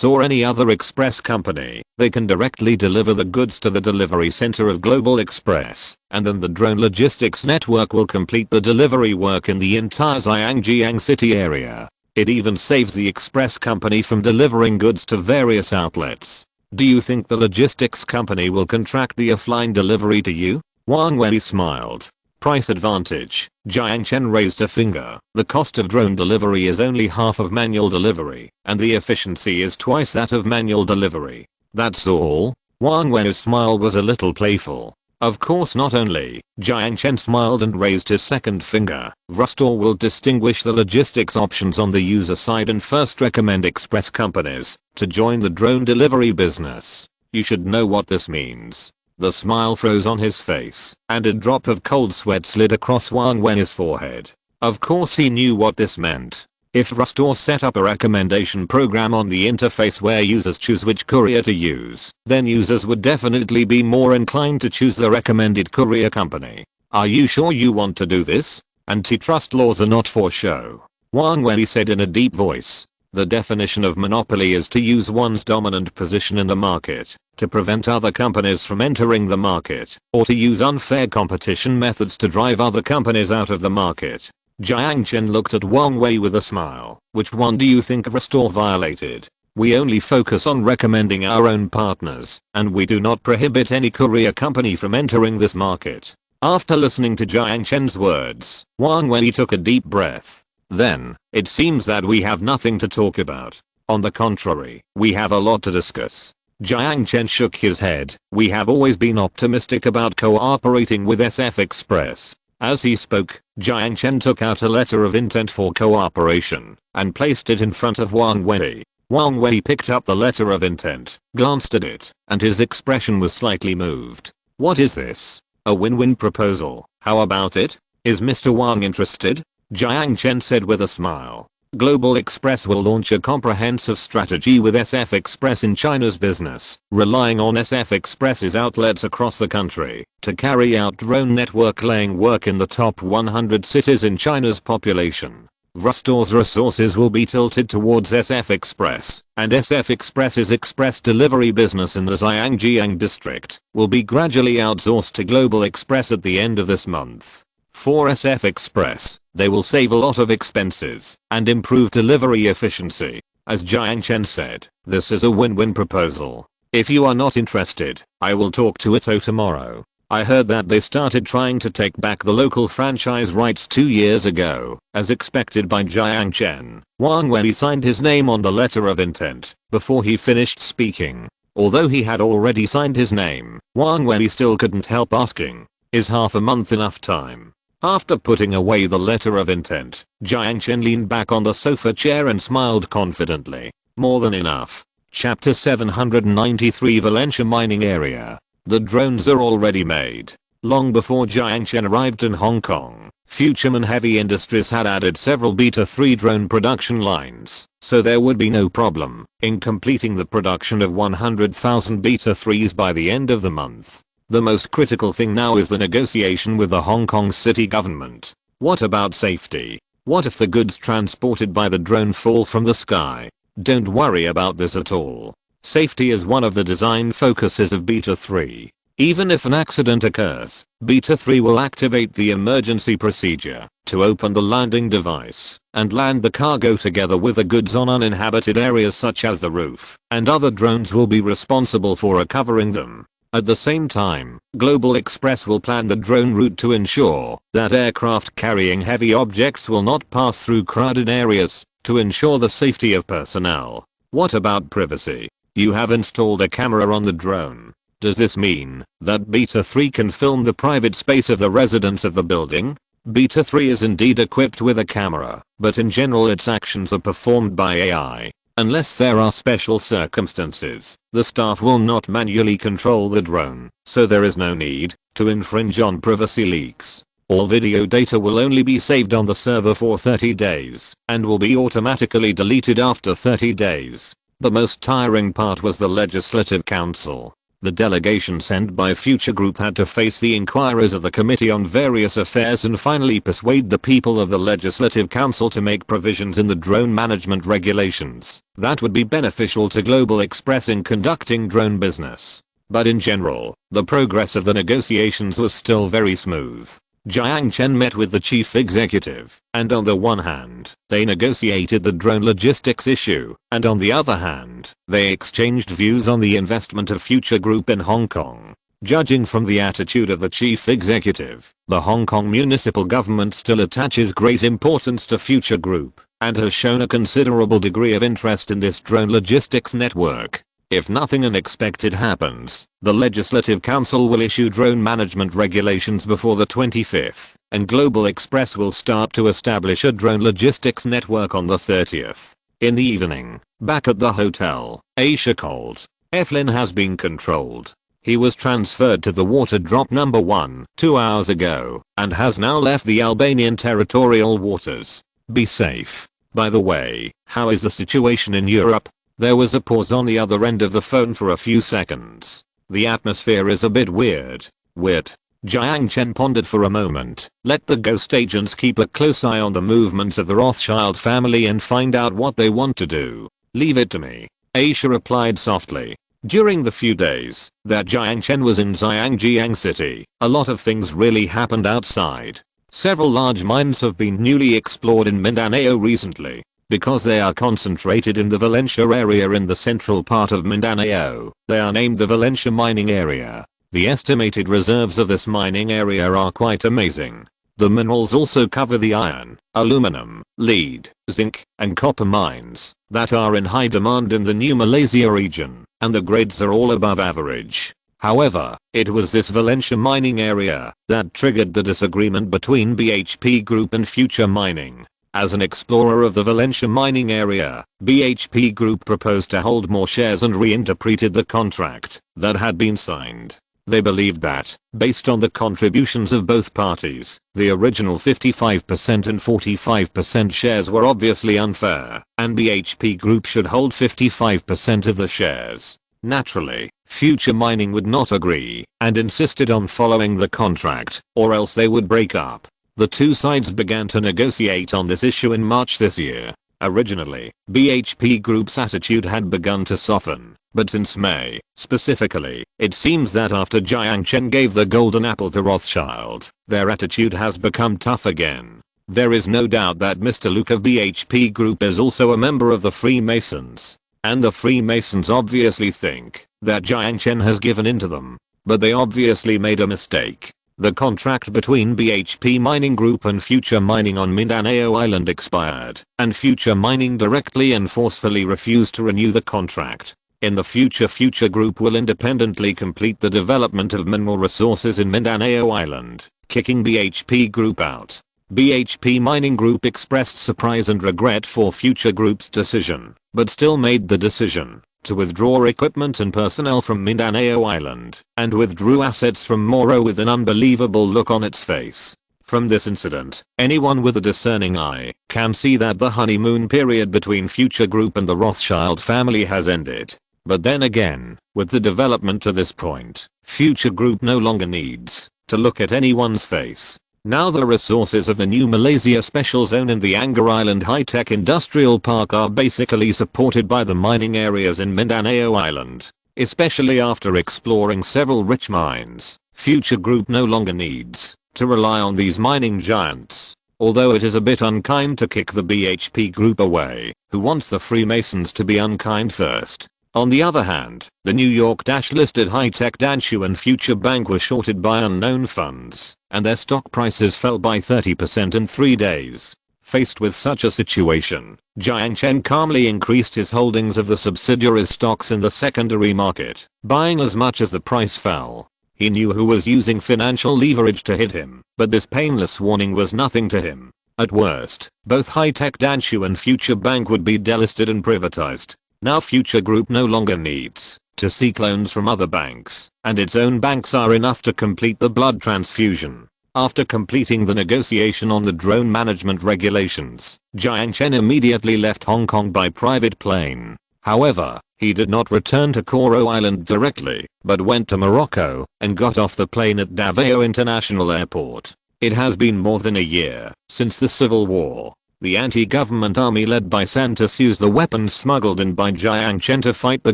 or any other express company, they can directly deliver the goods to the delivery center of Global Express, and then the drone logistics network will complete the delivery work in the entire Jiang City area. It even saves the express company from delivering goods to various outlets. Do you think the logistics company will contract the offline delivery to you? Wang Wei smiled. Price advantage. Jiang Chen raised a finger. The cost of drone delivery is only half of manual delivery, and the efficiency is twice that of manual delivery. That's all? Wang Wei's smile was a little playful. Of course not only. Jiang Chen smiled and raised his second finger. Vrustor will distinguish the logistics options on the user side and first recommend express companies to join the drone delivery business. You should know what this means. The smile froze on his face, and a drop of cold sweat slid across Wang Wei's forehead. Of course he knew what this meant. If Rustor set up a recommendation program on the interface where users choose which courier to use, then users would definitely be more inclined to choose the recommended courier company. Are you sure you want to do this? Antitrust laws are not for show, Wang Wei said in a deep voice. The definition of monopoly is to use one's dominant position in the market to prevent other companies from entering the market, or to use unfair competition methods to drive other companies out of the market. Jiang Chen looked at Wang Wei with a smile. Which one do you think Rustor violated? We only focus on recommending our own partners, and we do not prohibit any courier company from entering this market. After listening to Jiang Chen's words, Wang Wei took a deep breath. Then, it seems that we have nothing to talk about. On the contrary, we have a lot to discuss. Jiang Chen shook his head. We have always been optimistic about cooperating with SF Express. As he spoke, Jiang Chen took out a letter of intent for cooperation and placed it in front of Wang Wei. Wang Wei picked up the letter of intent, glanced at it, and his expression was slightly moved. What is this? A win-win proposal. How about it? Is Mr. Wang interested? Jiang Chen said with a smile. Global Express will launch a comprehensive strategy with SF Express in China's business, relying on SF Express's outlets across the country to carry out drone network laying work in the top 100 cities in China's population. Rustor's resources will be tilted towards SF Express, and SF Express's express delivery business in the Zhangjiang district will be gradually outsourced to Global Express at the end of this month. For SF Express, they will save a lot of expenses and improve delivery efficiency. As Jiang Chen said, this is a win-win proposal. If you are not interested, I will talk to Ito tomorrow. I heard that they started trying to take back the local franchise rights 2 years ago, as expected by Jiang Chen. Wang Wei signed his name on the letter of intent before he finished speaking. Although he had already signed his name, Wang Wei still couldn't help asking, is half a month enough time? After putting away the letter of intent, Jiang Chen leaned back on the sofa chair and smiled confidently. More than enough. Chapter 793 Valencia Mining Area. The drones are already made. Long before Jiang Chen arrived in Hong Kong, Futureman Heavy Industries had added several Beta 3 drone production lines, so there would be no problem in completing the production of 100,000 Beta 3s by the end of the month. The most critical thing now is the negotiation with the Hong Kong city government. What about safety? What if the goods transported by the drone fall from the sky? Don't worry about this at all. Safety is one of the design focuses of Beta 3. Even if an accident occurs, Beta 3 will activate the emergency procedure to open the landing device and land the cargo together with the goods on uninhabited areas such as the roof, and other drones will be responsible for recovering them. At the same time, Global Express will plan the drone route to ensure that aircraft carrying heavy objects will not pass through crowded areas to ensure the safety of personnel. What about privacy? You have installed a camera on the drone. Does this mean that Beta 3 can film the private space of the residents of the building? Beta 3 is indeed equipped with a camera, but in general its actions are performed by AI. Unless there are special circumstances, the staff will not manually control the drone, so there is no need to infringe on privacy leaks. All video data will only be saved on the server for 30 days and will be automatically deleted after 30 days. The most tiring part was the Legislative Council. The delegation sent by Future Group had to face the inquiries of the Committee on Various Affairs and finally persuade the people of the Legislative Council to make provisions in the drone management regulations that would be beneficial to Global Express in conducting drone business. But in general, the progress of the negotiations was still very smooth. Jiang Chen met with the chief executive, and on the one hand, they negotiated the drone logistics issue, and on the other hand, they exchanged views on the investment of Future Group in Hong Kong. Judging from the attitude of the chief executive, the Hong Kong municipal government still attaches great importance to Future Group, and has shown a considerable degree of interest in this drone logistics network. If nothing unexpected happens, the Legislative Council will issue drone management regulations before the 25th, and Global Express will start to establish a drone logistics network on the 30th. In the evening, back at the hotel, Aisha called. Eflin has been controlled. He was transferred to the water drop number 1 2 hours ago and has now left the Albanian territorial waters. Be safe. By the way, how is the situation in Europe? There was a pause on the other end of the phone for a few seconds. The atmosphere is a bit weird. Weird. Jiang Chen pondered for a moment. Let the ghost agents keep a close eye on the movements of the Rothschild family and find out what they want to do. Leave it to me. Aisha replied softly. During the few days that Jiang Chen was in Jiang City, a lot of things really happened outside. Several large mines have been newly explored in Mindanao recently. Because they are concentrated in the Valencia area in the central part of Mindanao, they are named the Valencia mining area. The estimated reserves of this mining area are quite amazing. The minerals also cover the iron, aluminum, lead, zinc, and copper mines that are in high demand in the New Malaysia region, and the grades are all above average. However, it was this Valencia mining area that triggered the disagreement between BHP Group and Future Mining. As an explorer of the Valencia mining area, BHP Group proposed to hold more shares and reinterpreted the contract that had been signed. They believed that, based on the contributions of both parties, the original 55% and 45% shares were obviously unfair, and BHP Group should hold 55% of the shares. Naturally, Future Mining would not agree, and insisted on following the contract, or else they would break up. The two sides began to negotiate on this issue in March this year. Originally, BHP Group's attitude had begun to soften, but since May, specifically, it seems that after Jiang Chen gave the golden apple to Rothschild, their attitude has become tough again. There is no doubt that Mr. Luke of BHP Group is also a member of the Freemasons. And the Freemasons obviously think that Jiang Chen has given in to them. But they obviously made a mistake. The contract between BHP Mining Group and Future Mining on Mindanao Island expired, and Future Mining directly and forcefully refused to renew the contract. In the future, Future Group will independently complete the development of mineral resources in Mindanao Island, kicking BHP Group out. BHP Mining Group expressed surprise and regret for Future Group's decision, but still made the decision to withdraw equipment and personnel from Mindanao Island, and withdrew assets from Moro with an unbelievable look on its face. From this incident, anyone with a discerning eye can see that the honeymoon period between Future Group and the Rothschild family has ended. But then again, with the development to this point, Future Group no longer needs to look at anyone's face. Now the resources of the New Malaysia Special Zone and the Angkor Island High-Tech Industrial Park are basically supported by the mining areas in Mindanao Island. Especially after exploring several rich mines, Future Group no longer needs to rely on these mining giants. Although it is a bit unkind to kick the BHP Group away, who wants the Freemasons to be unkind first. On the other hand, the New York-listed high-tech Danshu and Future Bank were shorted by unknown funds, and their stock prices fell by 30% in 3 days. Faced with such a situation, Jiang Chen calmly increased his holdings of the subsidiaries' stocks in the secondary market, buying as much as the price fell. He knew who was using financial leverage to hit him, but this painless warning was nothing to him. At worst, both high-tech Danshu and Future Bank would be delisted and privatized. Now Future Group no longer needs to seek loans from other banks, and its own banks are enough to complete the blood transfusion. After completing the negotiation on the drone management regulations, Jiang Chen immediately left Hong Kong by private plane. However, he did not return to Koro Island directly, but went to Morocco and got off the plane at Davao International Airport. It has been more than a year since the Civil War. The anti-government army led by Santos used the weapons smuggled in by Jiang Chen to fight the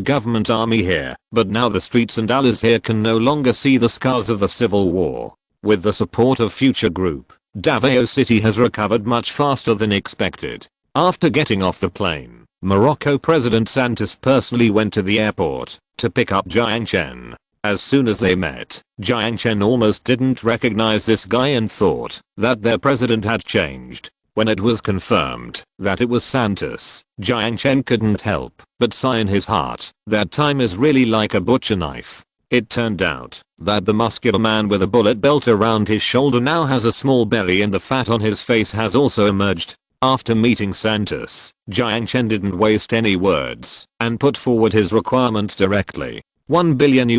government army here, but now the streets and alleys here can no longer see the scars of the Civil War. With the support of Future Group, Davao City has recovered much faster than expected. After getting off the plane, Morocco President Santos personally went to the airport to pick up Jiang Chen. As soon as they met, Jiang Chen almost didn't recognize this guy and thought that their president had changed. When it was confirmed that it was Santos, Jiang Chen couldn't help but sigh in his heart that time is really like a butcher knife. It turned out that the muscular man with a bullet belt around his shoulder now has a small belly and the fat on his face has also emerged. After meeting Santos, Jiang Chen didn't waste any words and put forward his requirements directly. $1 billion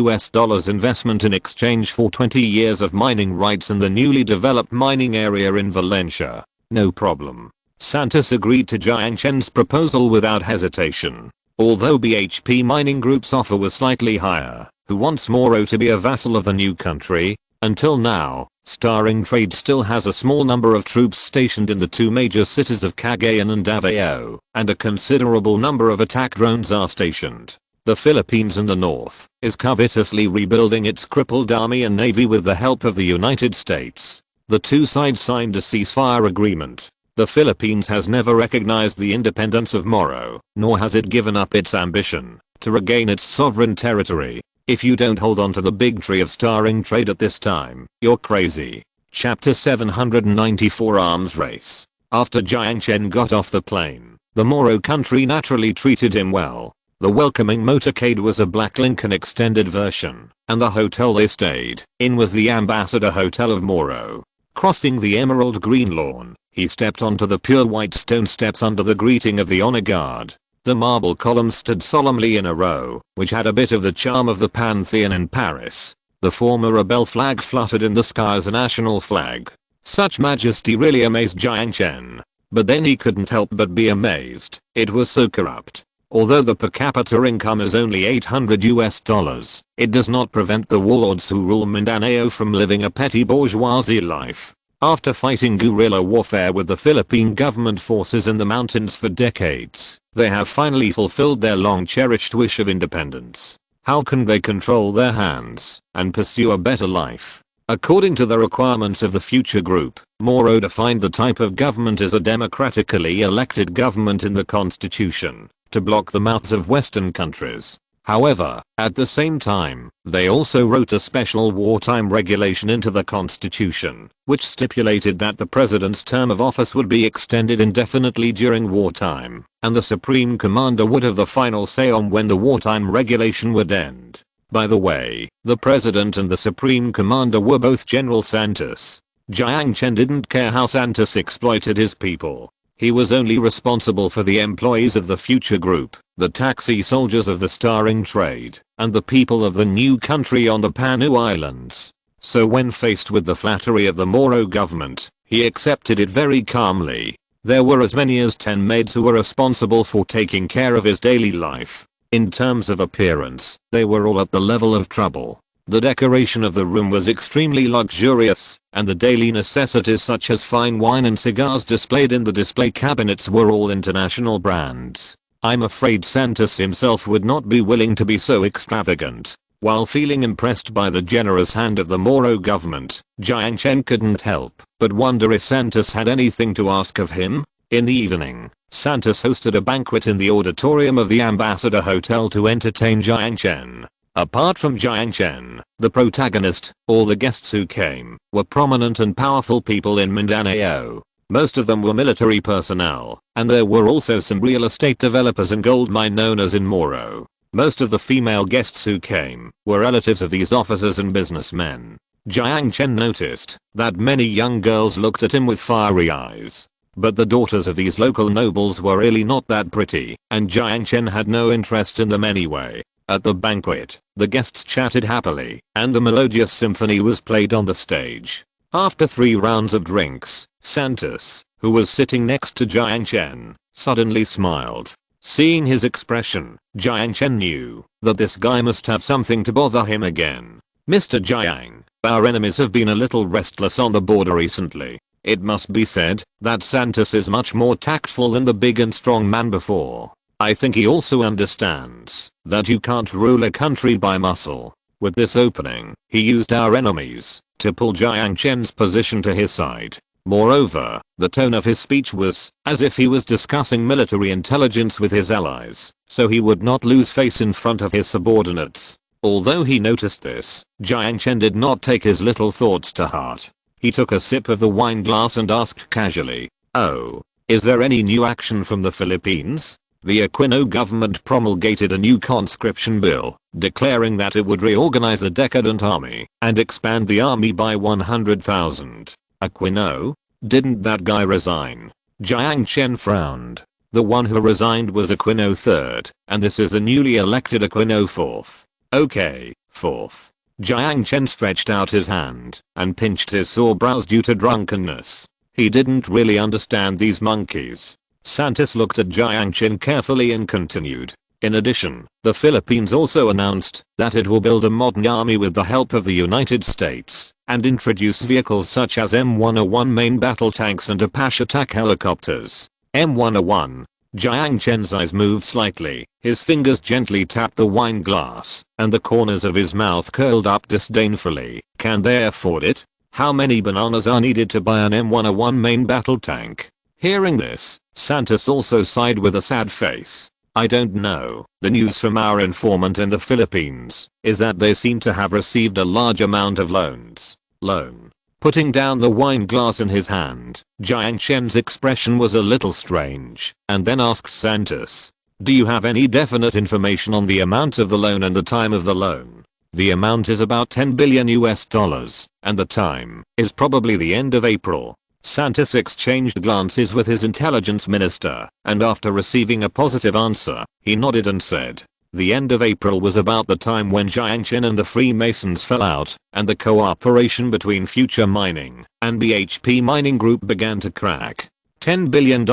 investment in exchange for 20 years of mining rights in the newly developed mining area in Valencia. No problem. Santos agreed to Jiang Chen's proposal without hesitation. Although BHP Mining Group's offer was slightly higher, who wants Moro to be a vassal of the new country? Until now, Starring Trade still has a small number of troops stationed in the two major cities of Cagayan and Davao, and a considerable number of attack drones are stationed. The Philippines in the north is covetously rebuilding its crippled army and navy with the help of the United States. The two sides signed a ceasefire agreement. The Philippines has never recognized the independence of Moro, nor has it given up its ambition to regain its sovereign territory. If you don't hold on to the big tree of Starring Trade at this time, you're crazy. Chapter 794 Arms Race. After Jiang Chen got off the plane, the Moro country naturally treated him well. The welcoming motorcade was a black Lincoln extended version, and the hotel they stayed in was the Ambassador Hotel of Moro. Crossing the emerald green lawn, he stepped onto the pure white stone steps under the greeting of the honor guard. The marble columns stood solemnly in a row, which had a bit of the charm of the Pantheon in Paris. The former rebel flag fluttered in the sky as a national flag. Such majesty really amazed Jiang Chen. But then he couldn't help but be amazed. It was so corrupt. Although the per capita income is only $800, it does not prevent the warlords who rule Mindanao from living a petty bourgeoisie life. After fighting guerrilla warfare with the Philippine government forces in the mountains for decades, they have finally fulfilled their long-cherished wish of independence. How can they control their hands and pursue a better life? According to the requirements of the future group, Moro defined the type of government as a democratically elected government in the constitution, to block the mouths of Western countries. However, at the same time, they also wrote a special wartime regulation into the constitution, which stipulated that the president's term of office would be extended indefinitely during wartime, and the supreme commander would have the final say on when the wartime regulation would end. By the way, the president and the supreme commander were both General Santos. Jiang Chen didn't care how Santos exploited his people. He was only responsible for the employees of the future group, the taxi soldiers of the Starring Trade, and the people of the new country on the Panu Islands. So when faced with the flattery of the Moro government, he accepted it very calmly. There were as many as 10 maids who were responsible for taking care of his daily life. In terms of appearance, they were all at the level of trouble. The decoration of the room was extremely luxurious, and the daily necessities such as fine wine and cigars displayed in the display cabinets were all international brands. I'm afraid Santos himself would not be willing to be so extravagant. While feeling impressed by the generous hand of the Moro government, Jiang Chen couldn't help but wonder if Santos had anything to ask of him. In the evening, Santos hosted a banquet in the auditorium of the Ambassador Hotel to entertain Jiang Chen. Apart from Jiang Chen, the protagonist, all the guests who came were prominent and powerful people in Mindanao. Most of them were military personnel, and there were also some real estate developers and gold mine owners in Moro. Most of the female guests who came were relatives of these officers and businessmen. Jiang Chen noticed that many young girls looked at him with fiery eyes. But the daughters of these local nobles were really not that pretty, and Jiang Chen had no interest in them anyway. At the banquet, the guests chatted happily, and the melodious symphony was played on the stage. After 3 rounds of drinks, Santos, who was sitting next to Jiang Chen, suddenly smiled. Seeing his expression, Jiang Chen knew that this guy must have something to bother him again. Mr. Jiang, our enemies have been a little restless on the border recently. It must be said that Santos is much more tactful than the big and strong man before. I think he also understands that you can't rule a country by muscle. With this opening, he used our enemies to pull Jiang Chen's position to his side. Moreover, the tone of his speech was as if he was discussing military intelligence with his allies, so he would not lose face in front of his subordinates. Although he noticed this, Jiang Chen did not take his little thoughts to heart. He took a sip of the wine glass and asked casually, "Oh, is there any new action from the Philippines?" The Aquino government promulgated a new conscription bill, declaring that it would reorganize the decadent army and expand the army by 100,000. Aquino? Didn't that guy resign? Jiang Chen frowned. The one who resigned was Aquino III, and this is the newly elected Aquino IV. Okay, fourth. Jiang Chen stretched out his hand and pinched his sore brows due to drunkenness. He didn't really understand these monkeys. Santos looked at Jiang Chen carefully and continued. In addition, the Philippines also announced that it will build a modern army with the help of the United States and introduce vehicles such as M101 main battle tanks and Apache attack helicopters. M101. Jiang Chen's eyes moved slightly, his fingers gently tapped the wine glass, and the corners of his mouth curled up disdainfully. Can they afford it? How many bananas are needed to buy an M101 main battle tank? Hearing this, Santos also sighed with a sad face. I don't know. The news from our informant in the Philippines is that they seem to have received a large amount of loans. Loan. Putting down the wine glass in his hand, Jiang Chen's expression was a little strange, and then asked Santos, do you have any definite information on the amount of the loan and the time of the loan? The amount is about 10 billion US dollars, and the time is probably the end of April. Santos exchanged glances with his intelligence minister, and after receiving a positive answer, he nodded and said, the end of April was about the time when Jiang Chen and the Freemasons fell out, and the cooperation between Future Mining and BHP Mining Group began to crack. $10 billion,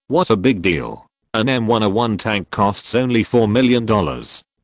what a big deal. An M101 tank costs only $4 million.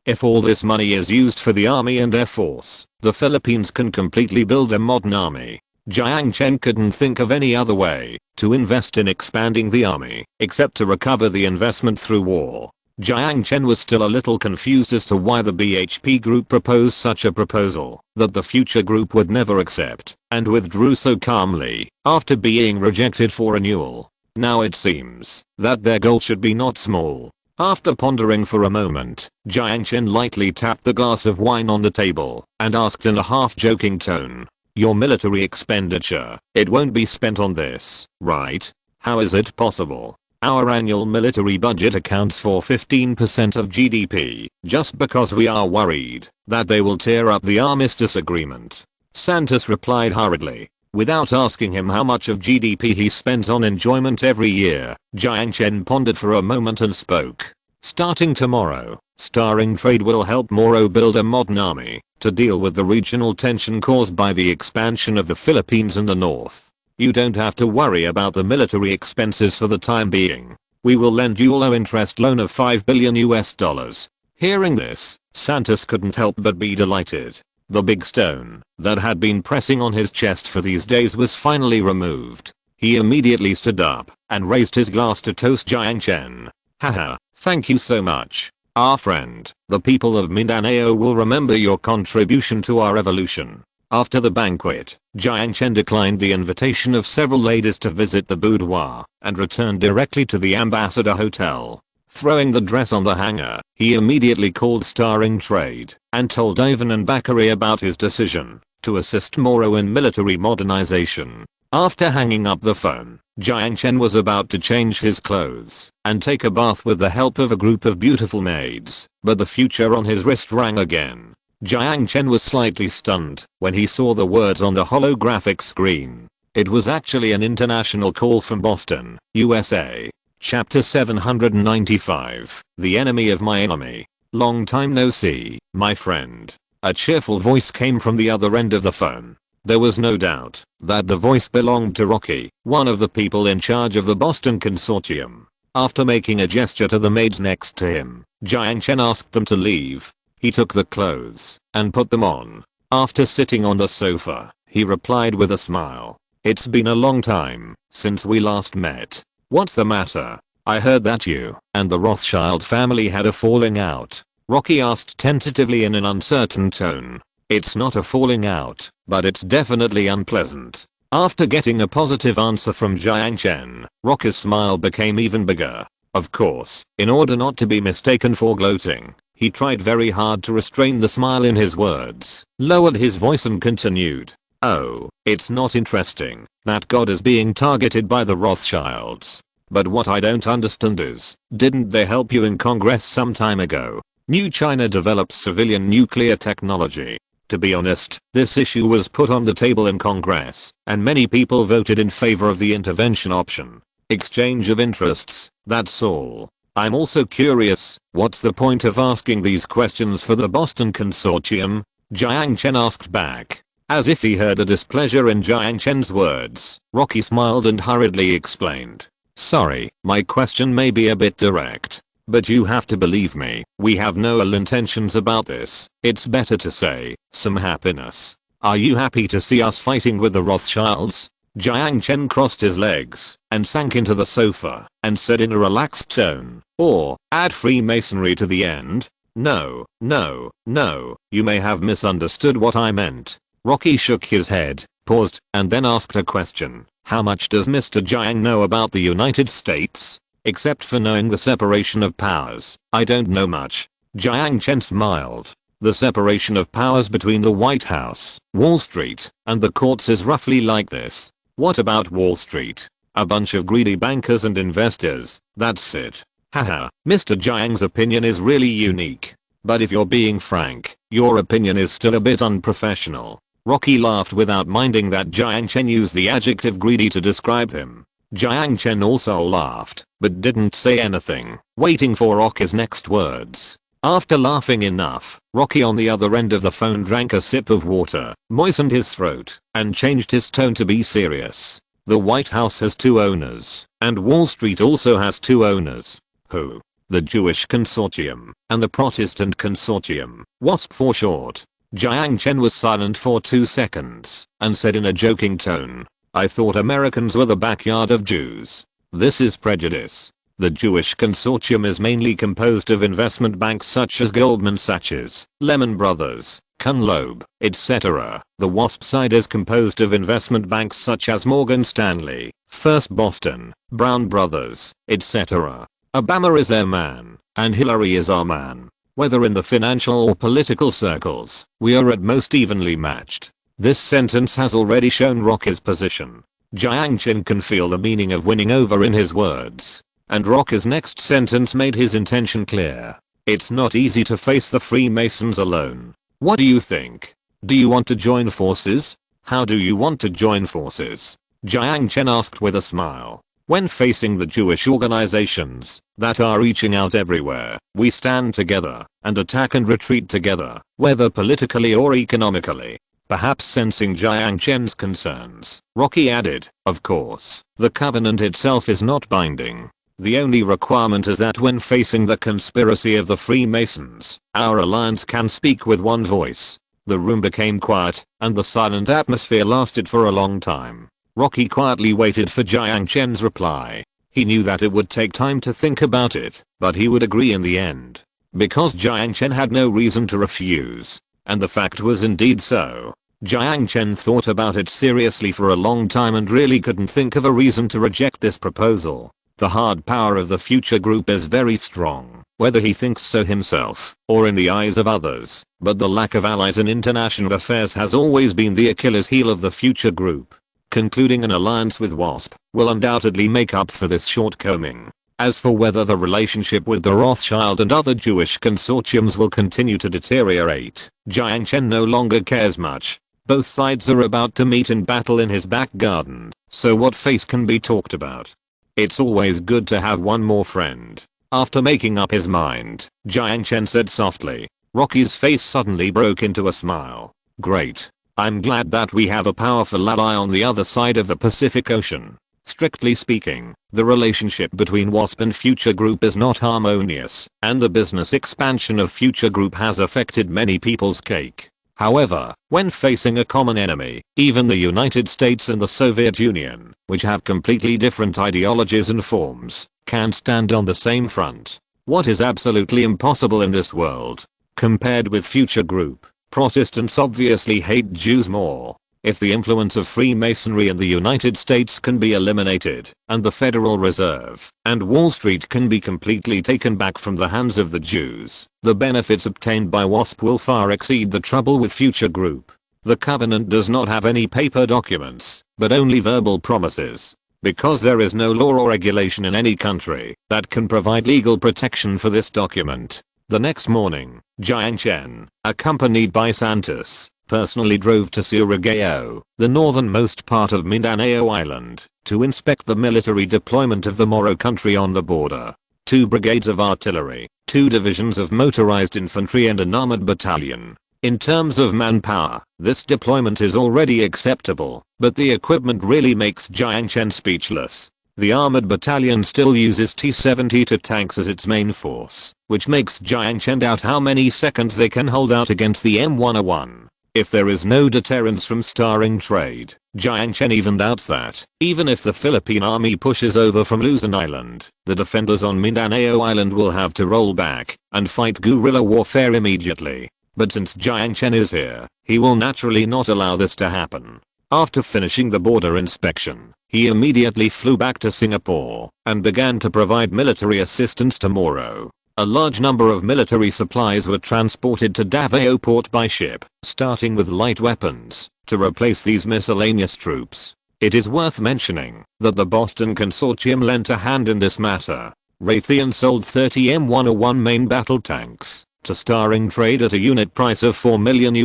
If all this money is used for the army and air force, the Philippines can completely build a modern army. Jiang Chen couldn't think of any other way to invest in expanding the army except to recover the investment through war. Jiang Chen was still a little confused as to why the BHP group proposed such a proposal that the future group would never accept, and withdrew so calmly after being rejected for renewal. Now it seems that their goal should be not small. After pondering for a moment, Jiang Chen lightly tapped the glass of wine on the table and asked in a half-joking tone, your military expenditure, it won't be spent on this, right? How is it possible? Our annual military budget accounts for 15% of GDP, just because we are worried that they will tear up the armistice agreement. Santos replied hurriedly. Without asking him how much of GDP he spends on enjoyment every year, Jiang Chen pondered for a moment and spoke. Starting tomorrow, starring trade will help Moro build a modern army to deal with the regional tension caused by the expansion of the Philippines in the north. You don't have to worry about the military expenses for the time being. We will lend you a low interest loan of 5 billion US dollars. Hearing this, Santos couldn't help but be delighted. The big stone that had been pressing on his chest for these days was finally removed. He immediately stood up and raised his glass to toast Jiang Chen. Haha, thank you so much. Our friend, the people of Mindanao will remember your contribution to our evolution. After the banquet, Jiang Chen declined the invitation of several ladies to visit the boudoir and returned directly to the Ambassador Hotel. Throwing the dress on the hanger, he immediately called Starring Trade and told Ivan and Bakary about his decision to assist Moro in military modernization. After hanging up the phone, Jiang Chen was about to change his clothes and take a bath with the help of a group of beautiful maids, but the future on his wrist rang again. Jiang Chen was slightly stunned when he saw the words on the holographic screen. It was actually an international call from Boston, USA. Chapter 795, The Enemy of My Enemy. Long time no see, my friend. A cheerful voice came from the other end of the phone. There was no doubt that the voice belonged to Rocky, one of the people in charge of the Boston Consortium. After making a gesture to the maids next to him, Jiang Chen asked them to leave. He took the clothes and put them on. After sitting on the sofa, he replied with a smile. It's been a long time since we last met. What's the matter? I heard that you and the Rothschild family had a falling out. Rocky asked tentatively in an uncertain tone. It's not a falling out, but it's definitely unpleasant. After getting a positive answer from Jiang Chen, Rocky's smile became even bigger. Of course, in order not to be mistaken for gloating, he tried very hard to restrain the smile in his words, lowered his voice and continued. Oh, it's not interesting that God is being targeted by the Rothschilds. But what I don't understand is, didn't they help you in Congress some time ago? New China develops civilian nuclear technology. To be honest, this issue was put on the table in Congress, and many people voted in favor of the intervention option. Exchange of interests, that's all. I'm also curious, what's the point of asking these questions for the Boston Consortium? Jiang Chen asked back. As if he heard the displeasure in Jiang Chen's words, Rocky smiled and hurriedly explained. Sorry, my question may be a bit direct. But you have to believe me, we have no ill intentions about this. It's better to say, some happiness. Are you happy to see us fighting with the Rothschilds? Jiang Chen crossed his legs and sank into the sofa and said in a relaxed tone, or, add Freemasonry to the end? No, no, no, you may have misunderstood what I meant. Rocky shook his head, paused, and then asked a question. How much does Mr. Jiang know about the United States? Except for knowing the separation of powers, I don't know much. Jiang Chen smiled. The separation of powers between the White House, Wall Street, and the courts is roughly like this. What about Wall Street? A bunch of greedy bankers and investors, that's it. Haha, Mr. Jiang's opinion is really unique. But if you're being frank, your opinion is still a bit unprofessional. Rocky laughed without minding that Jiang Chen used the adjective greedy to describe him. Jiang Chen also laughed, but didn't say anything, waiting for Rocky's next words. After laughing enough, Rocky on the other end of the phone drank a sip of water, moistened his throat, and changed his tone to be serious. The White House has two owners, and Wall Street also has two owners. Who? The Jewish Consortium, and the Protestant Consortium, WASP for short. Jiang Chen was silent for 2 seconds, and said in a joking tone, I thought Americans were the backyard of Jews. This is prejudice. The Jewish Consortium is mainly composed of investment banks such as Goldman Sachs, Lehman Brothers, Kuhn Loeb, etc. The WASP side is composed of investment banks such as Morgan Stanley, First Boston, Brown Brothers, etc. Obama is their man, and Hillary is our man. Whether in the financial or political circles, we are at most evenly matched. This sentence has already shown Rocky's position. Jiang Chen can feel the meaning of winning over in his words. And Rocky's next sentence made his intention clear. It's not easy to face the Freemasons alone. What do you think? Do you want to join forces? How do you want to join forces? Jiang Chen asked with a smile. When facing the Jewish organizations that are reaching out everywhere, we stand together and attack and retreat together, whether politically or economically. Perhaps sensing Jiang Chen's concerns, Rocky added, of course, the covenant itself is not binding. The only requirement is that when facing the conspiracy of the Freemasons, our alliance can speak with one voice. The room became quiet, and the silent atmosphere lasted for a long time. Rocky quietly waited for Jiang Chen's reply. He knew that it would take time to think about it, but he would agree in the end. Because Jiang Chen had no reason to refuse. And the fact was indeed so. Jiang Chen thought about it seriously for a long time and really couldn't think of a reason to reject this proposal. The hard power of the future group is very strong, whether he thinks so himself or in the eyes of others, but the lack of allies in international affairs has always been the Achilles heel of the future group. Concluding an alliance with WASP will undoubtedly make up for this shortcoming. As for whether the relationship with the Rothschild and other Jewish consortiums will continue to deteriorate, Jiang Chen no longer cares much. Both sides are about to meet in battle in his back garden, so what face can be talked about? It's always good to have one more friend. After making up his mind, Jiang Chen said softly. Rocky's face suddenly broke into a smile. Great. I'm glad that we have a powerful ally on the other side of the Pacific Ocean. Strictly speaking, the relationship between WASP and Future Group is not harmonious, and the business expansion of Future Group has affected many people's cake. However, when facing a common enemy, even the United States and the Soviet Union, which have completely different ideologies and forms, can stand on the same front. What is absolutely impossible in this world? Compared with Future Group, Protestants obviously hate Jews more. If the influence of Freemasonry in the United States can be eliminated, and the Federal Reserve and Wall Street can be completely taken back from the hands of the Jews, the benefits obtained by WASP will far exceed the trouble with Future Group. The covenant does not have any paper documents, but only verbal promises. Because there is no law or regulation in any country that can provide legal protection for this document. The next morning, Jiang Chen, accompanied by Santos, personally drove to Surigao, the northernmost part of Mindanao Island, to inspect the military deployment of the Moro country on the border. 2 brigades of artillery, 2 divisions of motorized infantry and an armored battalion. In terms of manpower, this deployment is already acceptable, but the equipment really makes Jiang Chen speechless. The armored battalion still uses T-72 tanks as its main force, which makes Jiang Chen doubt how many seconds they can hold out against the M101. If there is no deterrence from starring trade, Jiang Chen even doubts that, even if the Philippine army pushes over from Luzon Island, the defenders on Mindanao Island will have to roll back and fight guerrilla warfare immediately. But since Jiang Chen is here, he will naturally not allow this to happen. After finishing the border inspection, he immediately flew back to Singapore and began to provide military assistance to Moro. A large number of military supplies were transported to Davao Port by ship, starting with light weapons, to replace these miscellaneous troops. It is worth mentioning that the Boston Consortium lent a hand in this matter. Raytheon sold 30 M101 main battle tanks to Starring Trade at a unit price of $4 million,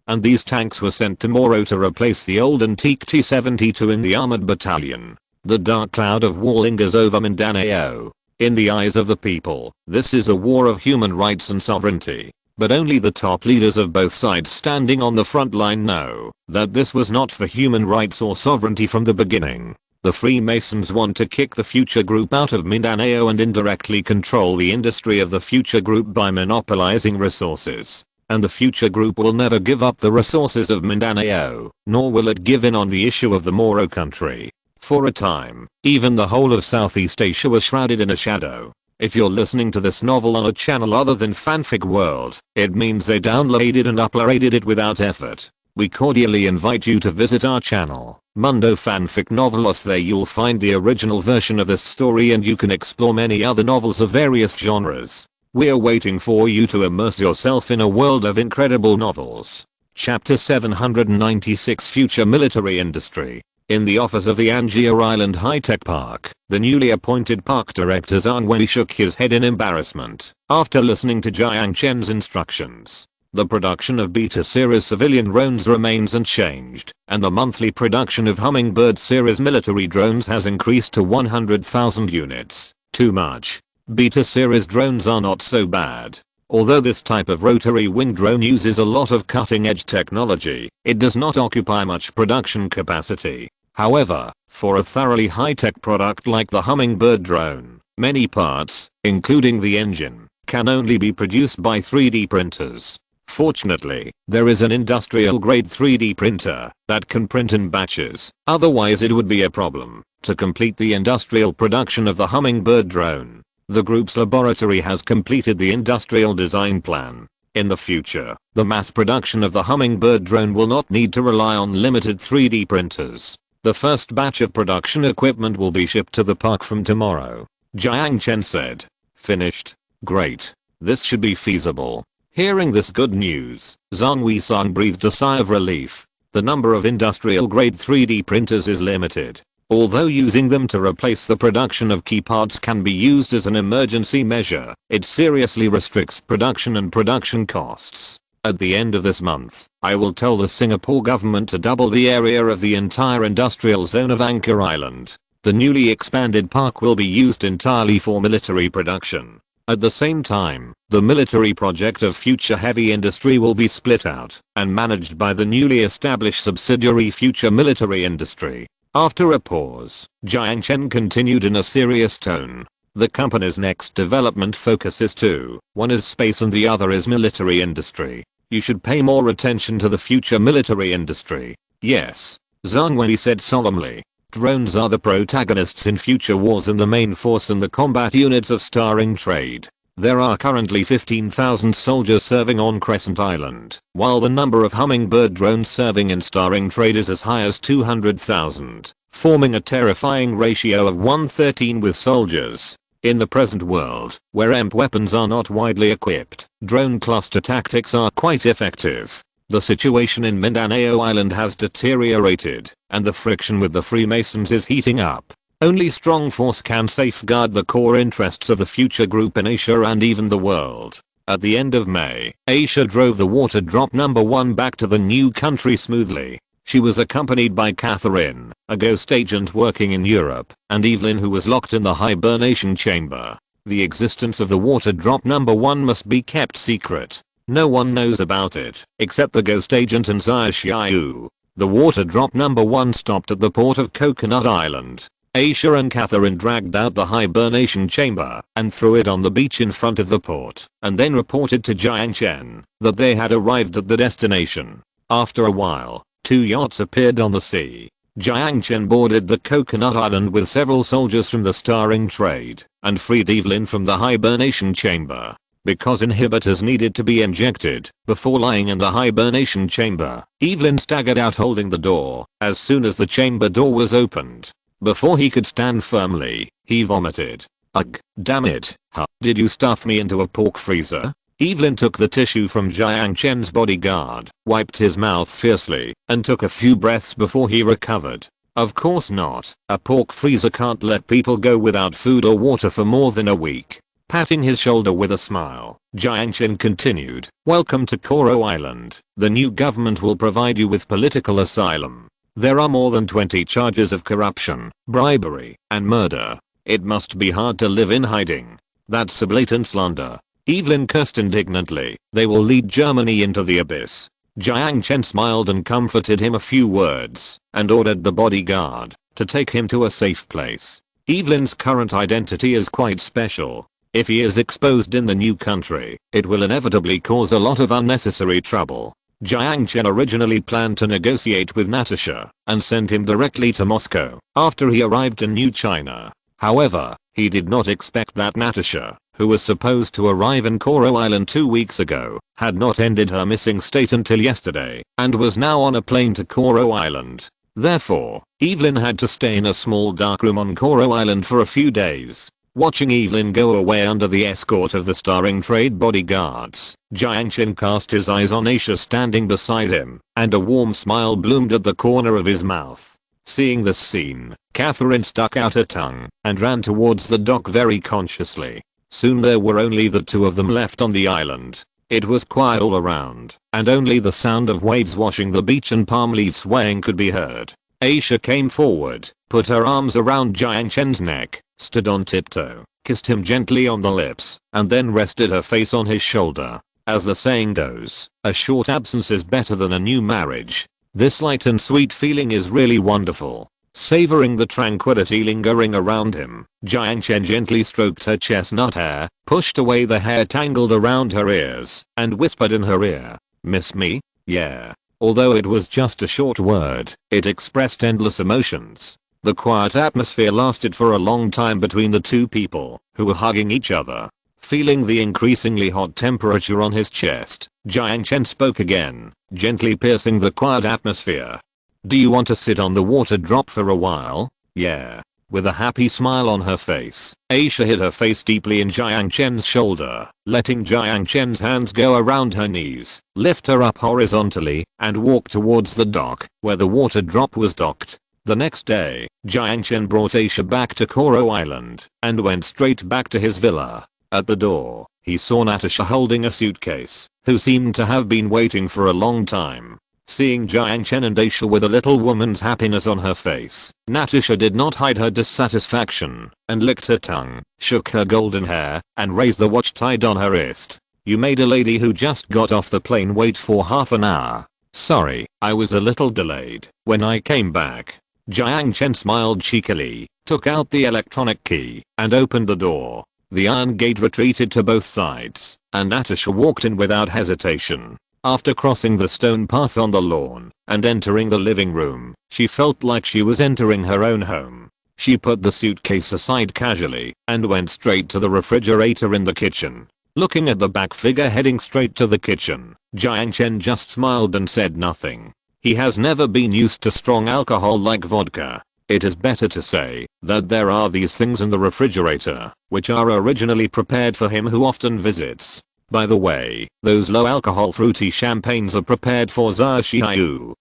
and these tanks were sent to Moro to replace the old antique T-72 in the armored battalion. The dark cloud of war lingers over Mindanao. In the eyes of the people, this is a war of human rights and sovereignty. But only the top leaders of both sides standing on the front line know that this was not for human rights or sovereignty from the beginning. The Freemasons want to kick the Future Group out of Mindanao and indirectly control the industry of the Future Group by monopolizing resources. And the Future Group will never give up the resources of Mindanao, nor will it give in on the issue of the Moro country. For a time, even the whole of Southeast Asia was shrouded in a shadow. If you're listening to this novel on a channel other than Fanfic World, it means they downloaded and uploaded it without effort. We cordially invite you to visit our channel, Mundo Fanfic Novelos. There you'll find the original version of this story and you can explore many other novels of various genres. We're waiting for you to immerse yourself in a world of incredible novels. Chapter 796 Future Military Industry. In the office of the Angier Island High-Tech Park, the newly appointed park director Zhang Wei shook his head in embarrassment after listening to Jiang Chen's instructions. The production of Beta series civilian drones remains unchanged, and the monthly production of Hummingbird series military drones has increased to 100,000 units. Too much. Beta series drones are not so bad. Although this type of rotary wing drone uses a lot of cutting-edge technology, it does not occupy much production capacity. However, for a thoroughly high-tech product like the Hummingbird drone, many parts, including the engine, can only be produced by 3D printers. Fortunately, there is an industrial-grade 3D printer that can print in batches, otherwise it would be a problem to complete the industrial production of the Hummingbird drone. The group's laboratory has completed the industrial design plan. In the future, the mass production of the Hummingbird drone will not need to rely on limited 3D printers. The first batch of production equipment will be shipped to the park from tomorrow. Jiang Chen said. Finished? Great. This should be feasible. Hearing this good news, Zhang Wei-san breathed a sigh of relief. The number of industrial-grade 3D printers is limited. Although using them to replace the production of key parts can be used as an emergency measure, it seriously restricts production and production costs. At the end of this month, I will tell the Singapore government to double the area of the entire industrial zone of Anchor Island. The newly expanded park will be used entirely for military production. At the same time, the military project of Future Heavy Industry will be split out and managed by the newly established subsidiary Future Military Industry. After a pause, Jiang Chen continued in a serious tone. The company's next development focus is two. One is space and the other is military industry. You should pay more attention to the future military industry. Yes. Zhang Wei said solemnly. Drones are the protagonists in future wars and the main force in the combat units of Starring Trade. There are currently 15,000 soldiers serving on Crescent Island, while the number of Hummingbird drones serving in Starring Trade is as high as 200,000, forming a terrifying ratio of 1:13 with soldiers. In the present world, where EMP weapons are not widely equipped, drone cluster tactics are quite effective. The situation in Mindanao Island has deteriorated, and the friction with the Freemasons is heating up. Only strong force can safeguard the core interests of the future group in Asia and even the world. At the end of May, Asia drove the water drop number 1 back to the new country smoothly. She was accompanied by Catherine, a ghost agent working in Europe, and Evelyn, who was locked in the hibernation chamber. The existence of the water drop number 1 must be kept secret. No one knows about it, except the ghost agent and Sun Jiao. The water drop number 1 stopped at the port of Coconut Island. Aisha and Catherine dragged out the hibernation chamber and threw it on the beach in front of the port, and then reported to Jiang Chen that they had arrived at the destination. After a while, 2 yachts appeared on the sea. Jiang Chen boarded the Coconut Island with several soldiers from the starring trade and freed Evelyn from the hibernation chamber. Because inhibitors needed to be injected before lying in the hibernation chamber, Evelyn staggered out holding the door as soon as the chamber door was opened. Before he could stand firmly, he vomited. Ugh, damn it, did you stuff me into a pork freezer? Evelyn took the tissue from Jiang Chen's bodyguard, wiped his mouth fiercely, and took a few breaths before he recovered. Of course not, a pork freezer can't let people go without food or water for more than a week. Patting his shoulder with a smile, Jiang Chen continued, "Welcome to Koro Island. The new government will provide you with political asylum. There are more than 20 charges of corruption, bribery, and murder. It must be hard to live in hiding. That's a blatant slander." Evelyn cursed indignantly. "They will lead Germany into the abyss." Jiang Chen smiled and comforted him a few words, and ordered the bodyguard to take him to a safe place. Evelyn's current identity is quite special. If he is exposed in the new country, it will inevitably cause a lot of unnecessary trouble. Jiang Chen originally planned to negotiate with Natasha and send him directly to Moscow after he arrived in New China. However, he did not expect that Natasha, who was supposed to arrive in Koro Island 2 weeks ago, had not ended her missing state until yesterday and was now on a plane to Koro Island. Therefore, Evelyn had to stay in a small dark room on Koro Island for a few days. Watching Evelyn go away under the escort of the starring trade bodyguards, Jiang Chen cast his eyes on Aisha standing beside him, and a warm smile bloomed at the corner of his mouth. Seeing this scene, Catherine stuck out her tongue and ran towards the dock very consciously. Soon there were only the 2 of them left on the island. It was quiet all around, and only the sound of waves washing the beach and palm leaves swaying could be heard. Aisha came forward, put her arms around Jiang Chen's neck, stood on tiptoe, kissed him gently on the lips, and then rested her face on his shoulder. As the saying goes, a short absence is better than a new marriage. This light and sweet feeling is really wonderful. Savoring the tranquility lingering around him, Jiang Chen gently stroked her chestnut hair, pushed away the hair tangled around her ears, and whispered in her ear, "Miss me? Yeah." Although it was just a short word, it expressed endless emotions. The quiet atmosphere lasted for a long time between the 2 people, who were hugging each other. Feeling the increasingly hot temperature on his chest, Jiang Chen spoke again, gently piercing the quiet atmosphere. "Do you want to sit on the water drop for a while?" "Yeah." With a happy smile on her face, Aisha hid her face deeply in Jiang Chen's shoulder, letting Jiang Chen's hands go around her knees, lift her up horizontally, and walk towards the dock, where the water drop was docked. The next day, Jiang Chen brought Aisha back to Koro Island, and went straight back to his villa. At the door, he saw Natasha holding a suitcase, who seemed to have been waiting for a long time. Seeing Jiang Chen and Aisha with a little woman's happiness on her face, Natasha did not hide her dissatisfaction, and licked her tongue, shook her golden hair, and raised the watch tied on her wrist. "You made a lady who just got off the plane wait for half an hour. Sorry, I was a little delayed when I came back." Jiang Chen smiled cheekily, took out the electronic key, and opened the door. The iron gate retreated to both sides, and Natasha walked in without hesitation. After crossing the stone path on the lawn and entering the living room, she felt like she was entering her own home. She put the suitcase aside casually and went straight to the refrigerator in the kitchen. Looking at the back figure heading straight to the kitchen, Jiang Chen just smiled and said nothing. He has never been used to strong alcohol like vodka. It is better to say that there are these things in the refrigerator, which are originally prepared for him who often visits. By the way, those low alcohol fruity champagnes are prepared for Sun Jiao.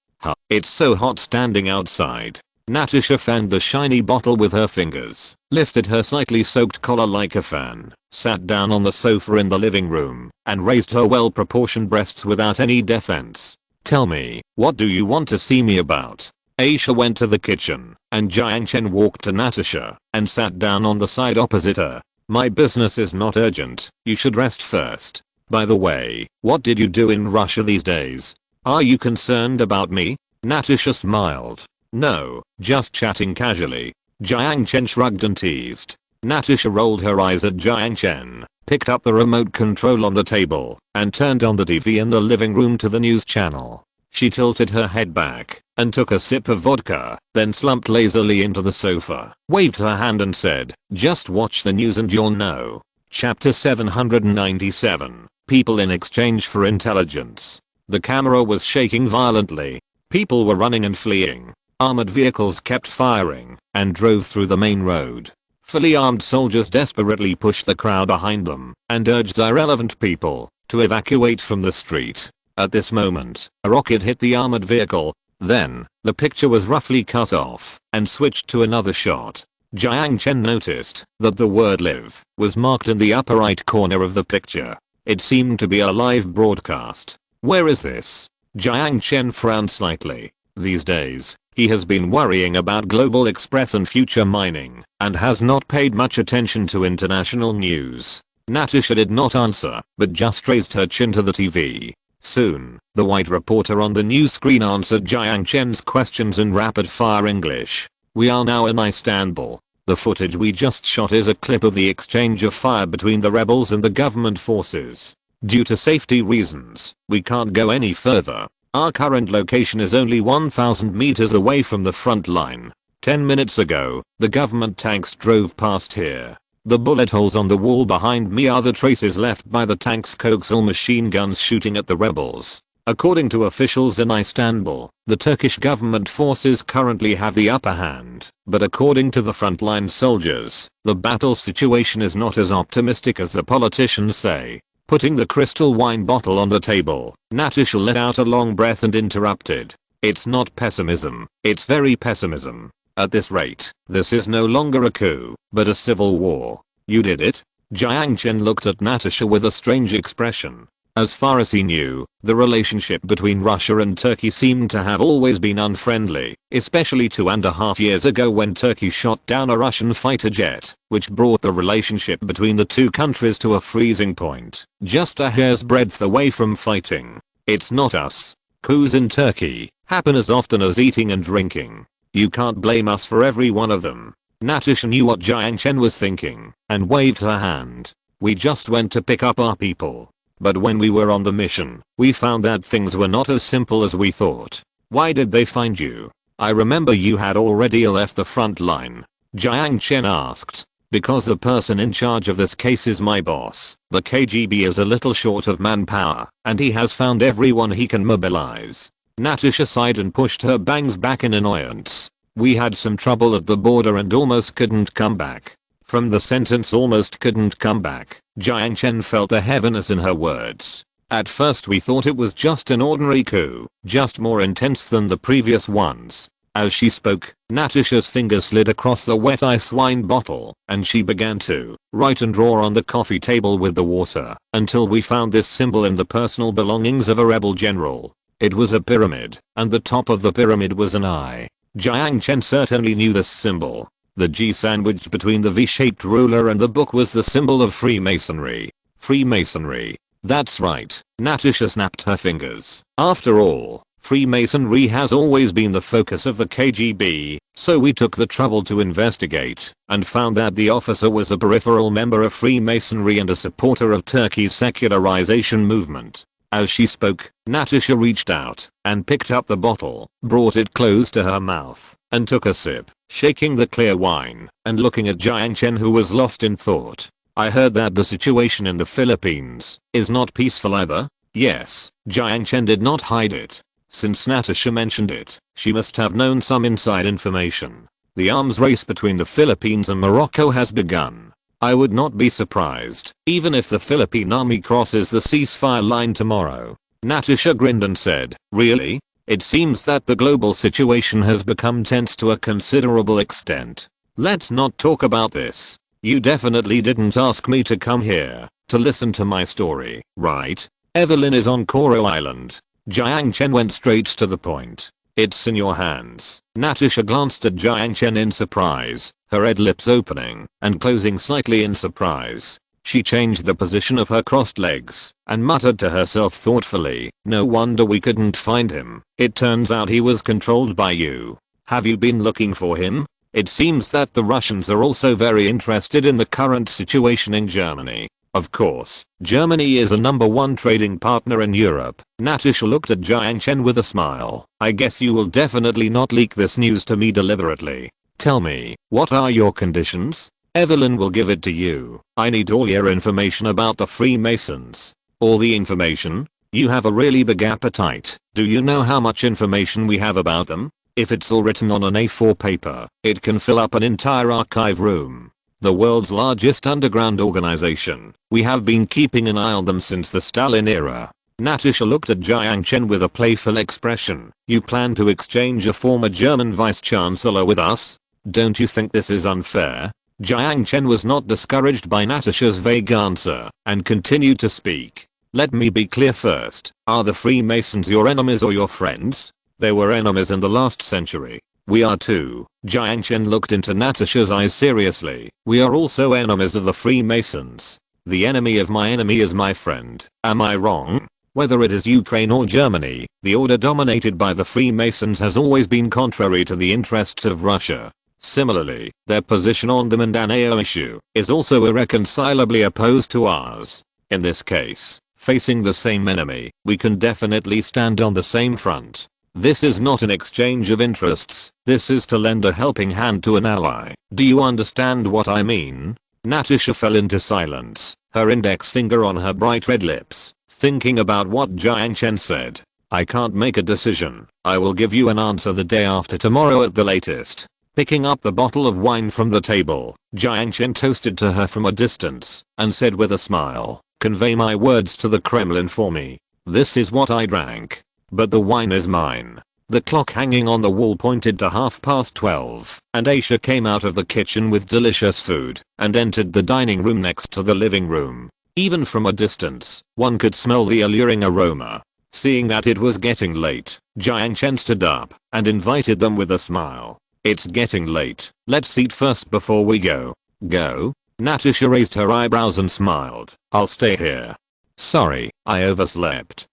It's so hot standing outside. Natasha fanned the shiny bottle with her fingers, lifted her slightly soaked collar like a fan, sat down on the sofa in the living room, and raised her well-proportioned breasts without any defense. Tell me, what do you want to see me about? Aisha went to the kitchen, and Jiang Chen walked to Natasha and sat down on the side opposite her. My business is not urgent, you should rest first. By the way, what did you do in Russia these days? Are you concerned about me? Natasha smiled. No, just chatting casually. Jiang Chen shrugged and teased. Natasha rolled her eyes at Jiang Chen, picked up the remote control on the table, and turned on the TV in the living room to the news channel. She tilted her head back and took a sip of vodka, then slumped lazily into the sofa, waved her hand and said, just watch the news and you'll know. Chapter 797. People in exchange for intelligence. The camera was shaking violently. People were running and fleeing. Armored vehicles kept firing and drove through the main road. Fully armed soldiers desperately pushed the crowd behind them and urged irrelevant people to evacuate from the street. At this moment, a rocket hit the armored vehicle. Then, the picture was roughly cut off and switched to another shot. Jiang Chen noticed that the word live was marked in the upper right corner of the picture. It seemed to be a live broadcast. Where is this? Jiang Chen frowned slightly. These days, he has been worrying about Global Express and future mining and has not paid much attention to international news. Natasha did not answer, but just raised her chin to the TV. Soon, the white reporter on the news screen answered Jiang Chen's questions in rapid-fire English. We are now in Istanbul. The footage we just shot is a clip of the exchange of fire between the rebels and the government forces. Due to safety reasons, we can't go any further. Our current location is only 1,000 meters away from the front line. 10 minutes ago, the government tanks drove past here. The bullet holes on the wall behind me are the traces left by the tank's coaxial machine guns shooting at the rebels. According to officials in Istanbul, the Turkish government forces currently have the upper hand, but according to the frontline soldiers, the battle situation is not as optimistic as the politicians say. Putting the crystal wine bottle on the table, Natasha let out a long breath and interrupted. It's not pessimism, it's very pessimism. At this rate, this is no longer a coup, but a civil war. You did it? Jiang Chen looked at Natasha with a strange expression. As far as he knew, the relationship between Russia and Turkey seemed to have always been unfriendly, especially 2.5 years ago when Turkey shot down a Russian fighter jet, which brought the relationship between the two countries to a freezing point, just a hair's breadth away from fighting. It's not us. Coups in Turkey happen as often as eating and drinking. You can't blame us for every one of them. Natasha knew what Jiang Chen was thinking and waved her hand. We just went to pick up our people. But when we were on the mission, we found that things were not as simple as we thought. Why did they find you? I remember you had already left the front line. Jiang Chen asked. Because the person in charge of this case is my boss. The KGB is a little short of manpower, and he has found everyone he can mobilize. Natasha sighed and pushed her bangs back in annoyance. We had some trouble at the border and almost couldn't come back. From the sentence almost couldn't come back, Jiang Chen felt a heaviness in her words. At first we thought it was just an ordinary coup, just more intense than the previous ones. As she spoke, Natasha's fingers slid across the wet ice wine bottle, and she began to write and draw on the coffee table with the water, until we found this symbol in the personal belongings of a rebel general. It was a pyramid, and the top of the pyramid was an eye. Jiang Chen certainly knew this symbol. The G sandwiched between the V-shaped ruler and the book was the symbol of Freemasonry. Freemasonry. That's right, Natasha snapped her fingers. After all, Freemasonry has always been the focus of the KGB, so we took the trouble to investigate, and found that the officer was a peripheral member of Freemasonry and a supporter of Turkey's secularization movement. As she spoke, Natasha reached out and picked up the bottle, brought it close to her mouth, and took a sip, shaking the clear wine and looking at Jiang Chen, who was lost in thought. I heard that the situation in the Philippines is not peaceful either. Yes, Jiang Chen did not hide it. Since Natasha mentioned it, she must have known some inside information. The arms race between the Philippines and Morocco has begun. I would not be surprised, even if the Philippine army crosses the ceasefire line tomorrow. Natasha grinned and said, really? It seems that the global situation has become tense to a considerable extent. Let's not talk about this. You definitely didn't ask me to come here to listen to my story, right? Evelyn is on Koro Island. Jiang Chen went straight to the point. It's in your hands. Natasha glanced at Jiang Chen in surprise, her red lips opening and closing slightly in surprise. She changed the position of her crossed legs and muttered to herself thoughtfully, no wonder we couldn't find him. It turns out he was controlled by you. Have you been looking for him? It seems that the Russians are also very interested in the current situation in Germany. Of course, Germany is a #1 trading partner in Europe. Natasha looked at Jiang Chen with a smile. I guess you will definitely not leak this news to me deliberately. Tell me, what are your conditions? Evelyn will give it to you. I need all your information about the Freemasons. All the information? You have a really big appetite. Do you know how much information we have about them? If it's all written on an A4 paper, it can fill up an entire archive room. The world's largest underground organization. We have been keeping an eye on them since the Stalin era. Natasha looked at Jiang Chen with a playful expression. You plan to exchange a former German vice chancellor with us? Don't you think this is unfair? Jiang Chen was not discouraged by Natasha's vague answer and continued to speak. Let me be clear first. Are the Freemasons your enemies or your friends? They were enemies in the last century. We are too. Jiang Chen looked into Natasha's eyes seriously. We are also enemies of the Freemasons. The enemy of my enemy is my friend. Am I wrong? Whether it is Ukraine or Germany, the order dominated by the Freemasons has always been contrary to the interests of Russia. Similarly, their position on the Mindanao issue is also irreconcilably opposed to ours. In this case, facing the same enemy, we can definitely stand on the same front. This is not an exchange of interests, this is to lend a helping hand to an ally. Do you understand what I mean? Natasha fell into silence, her index finger on her bright red lips, thinking about what Jiang Chen said. I can't make a decision. I will give you an answer the day after tomorrow at the latest. Picking up the bottle of wine from the table, Jiang Chen toasted to her from a distance and said with a smile, convey my words to the Kremlin for me. This is what I drank. But the wine is mine. The clock hanging on the wall pointed to 12:30, and Aisha came out of the kitchen with delicious food and entered the dining room next to the living room. Even from a distance, one could smell the alluring aroma. Seeing that it was getting late, Jiang Chen stood up and invited them with a smile. It's getting late. Let's eat first before we go. Go? Natasha raised her eyebrows and smiled. I'll stay here. Sorry, I overslept.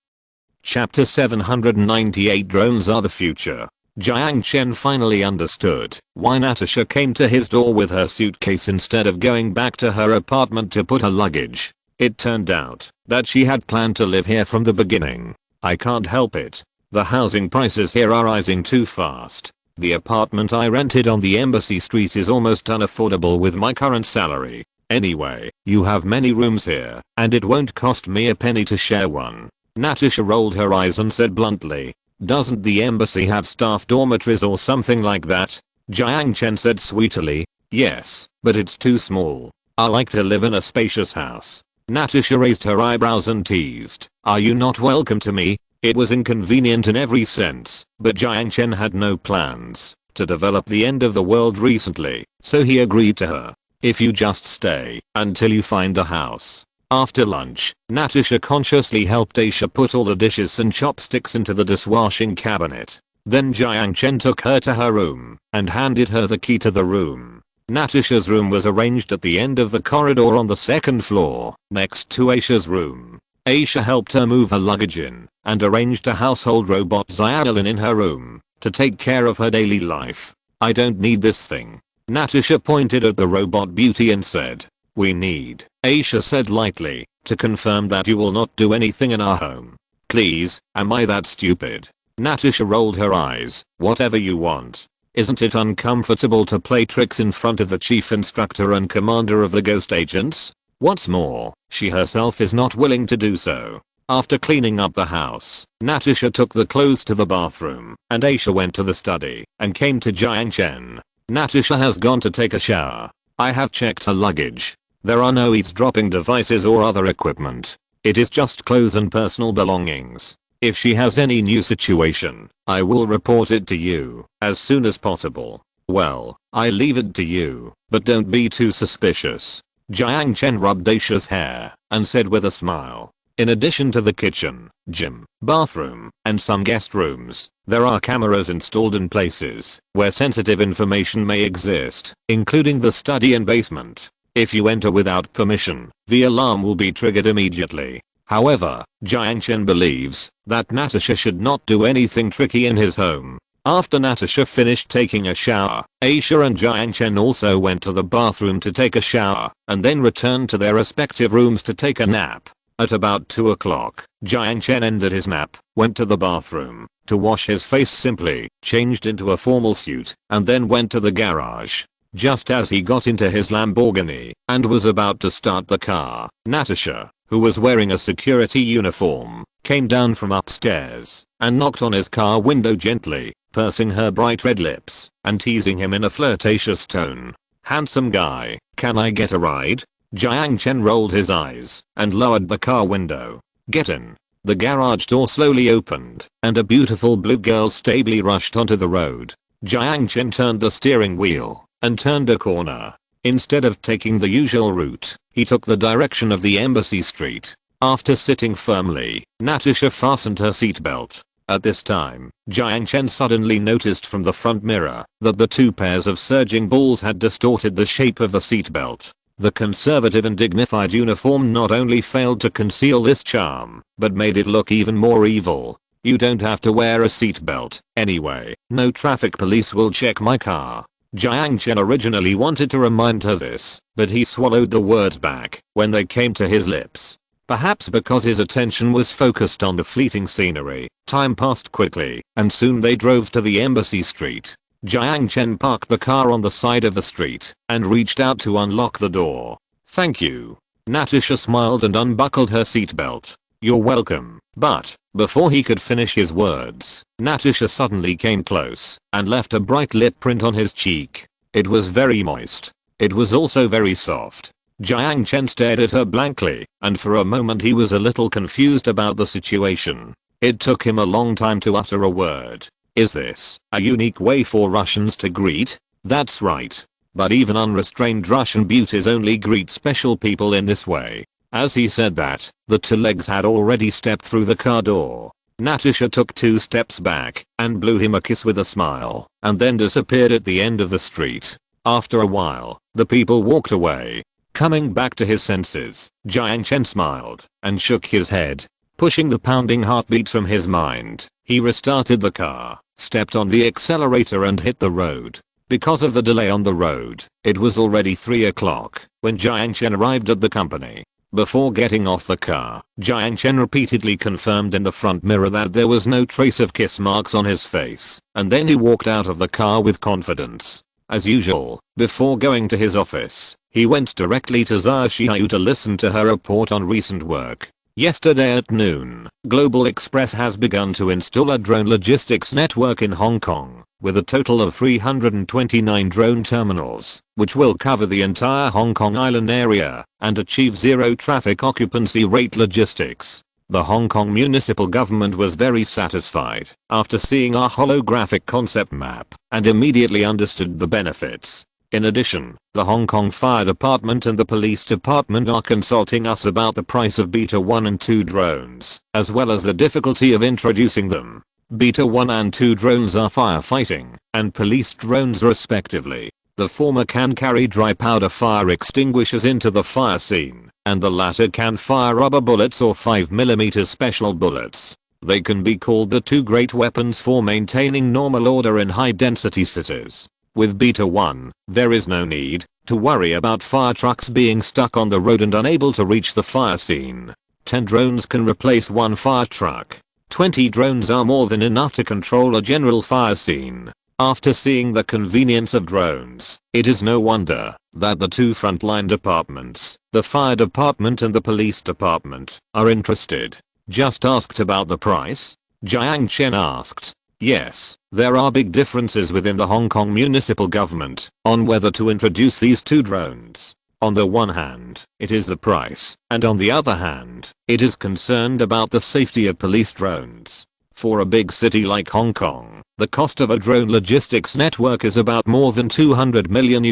Chapter 798 Drones are the future. Jiang Chen finally understood why Natasha came to his door with her suitcase instead of going back to her apartment to put her luggage. It turned out that she had planned to live here from the beginning. I can't help it. The housing prices here are rising too fast. The apartment I rented on the Embassy Street is almost unaffordable with my current salary. Anyway, you have many rooms here, and it won't cost me a penny to share one. Natasha rolled her eyes and said bluntly, doesn't the embassy have staff dormitories or something like that? Jiang Chen said sweetly, yes, but it's too small. I like to live in a spacious house. Natasha raised her eyebrows and teased, are you not welcome to me? It was inconvenient in every sense, but Jiang Chen had no plans to develop the end of the world recently, so he agreed to her. If you just stay until you find a house. After lunch, Natasha consciously helped Aisha put all the dishes and chopsticks into the dishwashing cabinet. Then Jiang Chen took her to her room and handed her the key to the room. Natasha's room was arranged at the end of the corridor on the second floor, next to Aisha's room. Aisha helped her move her luggage in and arranged a household robot Xiaolin in her room to take care of her daily life. I don't need this thing. Natasha pointed at the robot beauty and said, we need, Aisha said lightly, to confirm that you will not do anything in our home. Please, am I that stupid? Natasha rolled her eyes, whatever you want. Isn't it uncomfortable to play tricks in front of the chief instructor and commander of the ghost agents? What's more, she herself is not willing to do so. After cleaning up the house, Natasha took the clothes to the bathroom, and Aisha went to the study and came to Jiang Chen. Natasha has gone to take a shower. I have checked her luggage. There are no eavesdropping devices or other equipment. It is just clothes and personal belongings. If she has any new situation, I will report it to you as soon as possible. Well, I leave it to you, but don't be too suspicious. Jiang Chen rubbed Aisha's hair and said with a smile, In addition to the kitchen, gym, bathroom, and some guest rooms, there are cameras installed in places where sensitive information may exist, including the study and basement. If you enter without permission, the alarm will be triggered immediately. However, Jiang Chen believes that Natasha should not do anything tricky in his home. After Natasha finished taking a shower, Aisha and Jiang Chen also went to the bathroom to take a shower, and then returned to their respective rooms to take a nap. At about 2 o'clock, Jiang Chen ended his nap, went to the bathroom to wash his face simply, changed into a formal suit, and then went to the garage. Just as he got into his Lamborghini and was about to start the car, Natasha, who was wearing a security uniform, came down from upstairs and knocked on his car window gently, pursing her bright red lips and teasing him in a flirtatious tone. "Handsome guy, can I get a ride?" Jiang Chen rolled his eyes and lowered the car window. "Get in." The garage door slowly opened and a beautiful blue girl stably rushed onto the road. Jiang Chen turned the steering wheel and turned a corner. Instead of taking the usual route, he took the direction of the Embassy Street. After sitting firmly, Natasha fastened her seatbelt. At this time, Jiang Chen suddenly noticed from the front mirror that the two pairs of surging balls had distorted the shape of the seatbelt. The conservative and dignified uniform not only failed to conceal this charm, but made it look even more evil. "You don't have to wear a seatbelt anyway. No traffic police will check my car." Jiang Chen originally wanted to remind her this, but he swallowed the words back when they came to his lips. Perhaps because his attention was focused on the fleeting scenery, time passed quickly, and soon they drove to the Embassy Street. Jiang Chen parked the car on the side of the street and reached out to unlock the door. "Thank you." Natasha smiled and unbuckled her seatbelt. "You're welcome." But before he could finish his words, Natasha suddenly came close and left a bright lip print on his cheek. It was very moist. It was also very soft. Jiang Chen stared at her blankly, and for a moment he was a little confused about the situation. It took him a long time to utter a word. "Is this a unique way for Russians to greet?" "That's right. But even unrestrained Russian beauties only greet special people in this way." As he said that, the two legs had already stepped through the car door. Natasha took 2 steps back and blew him a kiss with a smile, and then disappeared at the end of the street. After a while, the people walked away. Coming back to his senses, Jiang Chen smiled and shook his head. Pushing the pounding heartbeat from his mind, he restarted the car, stepped on the accelerator and hit the road. Because of the delay on the road, it was already 3 o'clock when Jiang Chen arrived at the company. Before getting off the car, Jiang Chen repeatedly confirmed in the front mirror that there was no trace of kiss marks on his face, and then he walked out of the car with confidence. As usual, before going to his office, he went directly to Sun Jiao to listen to her report on recent work. Yesterday at noon, Global Express has begun to install a drone logistics network in Hong Kong, with a total of 329 drone terminals, which will cover the entire Hong Kong Island area and achieve zero traffic occupancy rate logistics. The Hong Kong municipal government was very satisfied after seeing our holographic concept map and immediately understood the benefits. In addition, the Hong Kong Fire Department and the Police Department are consulting us about the price of Beta 1 and 2 drones, as well as the difficulty of introducing them. Beta 1 and 2 drones are firefighting and police drones respectively. The former can carry dry powder fire extinguishers into the fire scene, and the latter can fire rubber bullets or 5mm special bullets. They can be called the two great weapons for maintaining normal order in high-density cities. With Beta 1, there is no need to worry about fire trucks being stuck on the road and unable to reach the fire scene. 10 drones can replace 1 fire truck. 20 drones are more than enough to control a general fire scene. After seeing the convenience of drones, it is no wonder that the two frontline departments, the fire department and the police department, are interested. "Just asked about the price?" Jiang Chen asked. Yes, there are big differences within the Hong Kong municipal government on whether to introduce these 2 drones. On the one hand, it is the price, and on the other hand, it is concerned about the safety of police drones. For a big city like Hong Kong, the cost of a drone logistics network is about more than $200 million,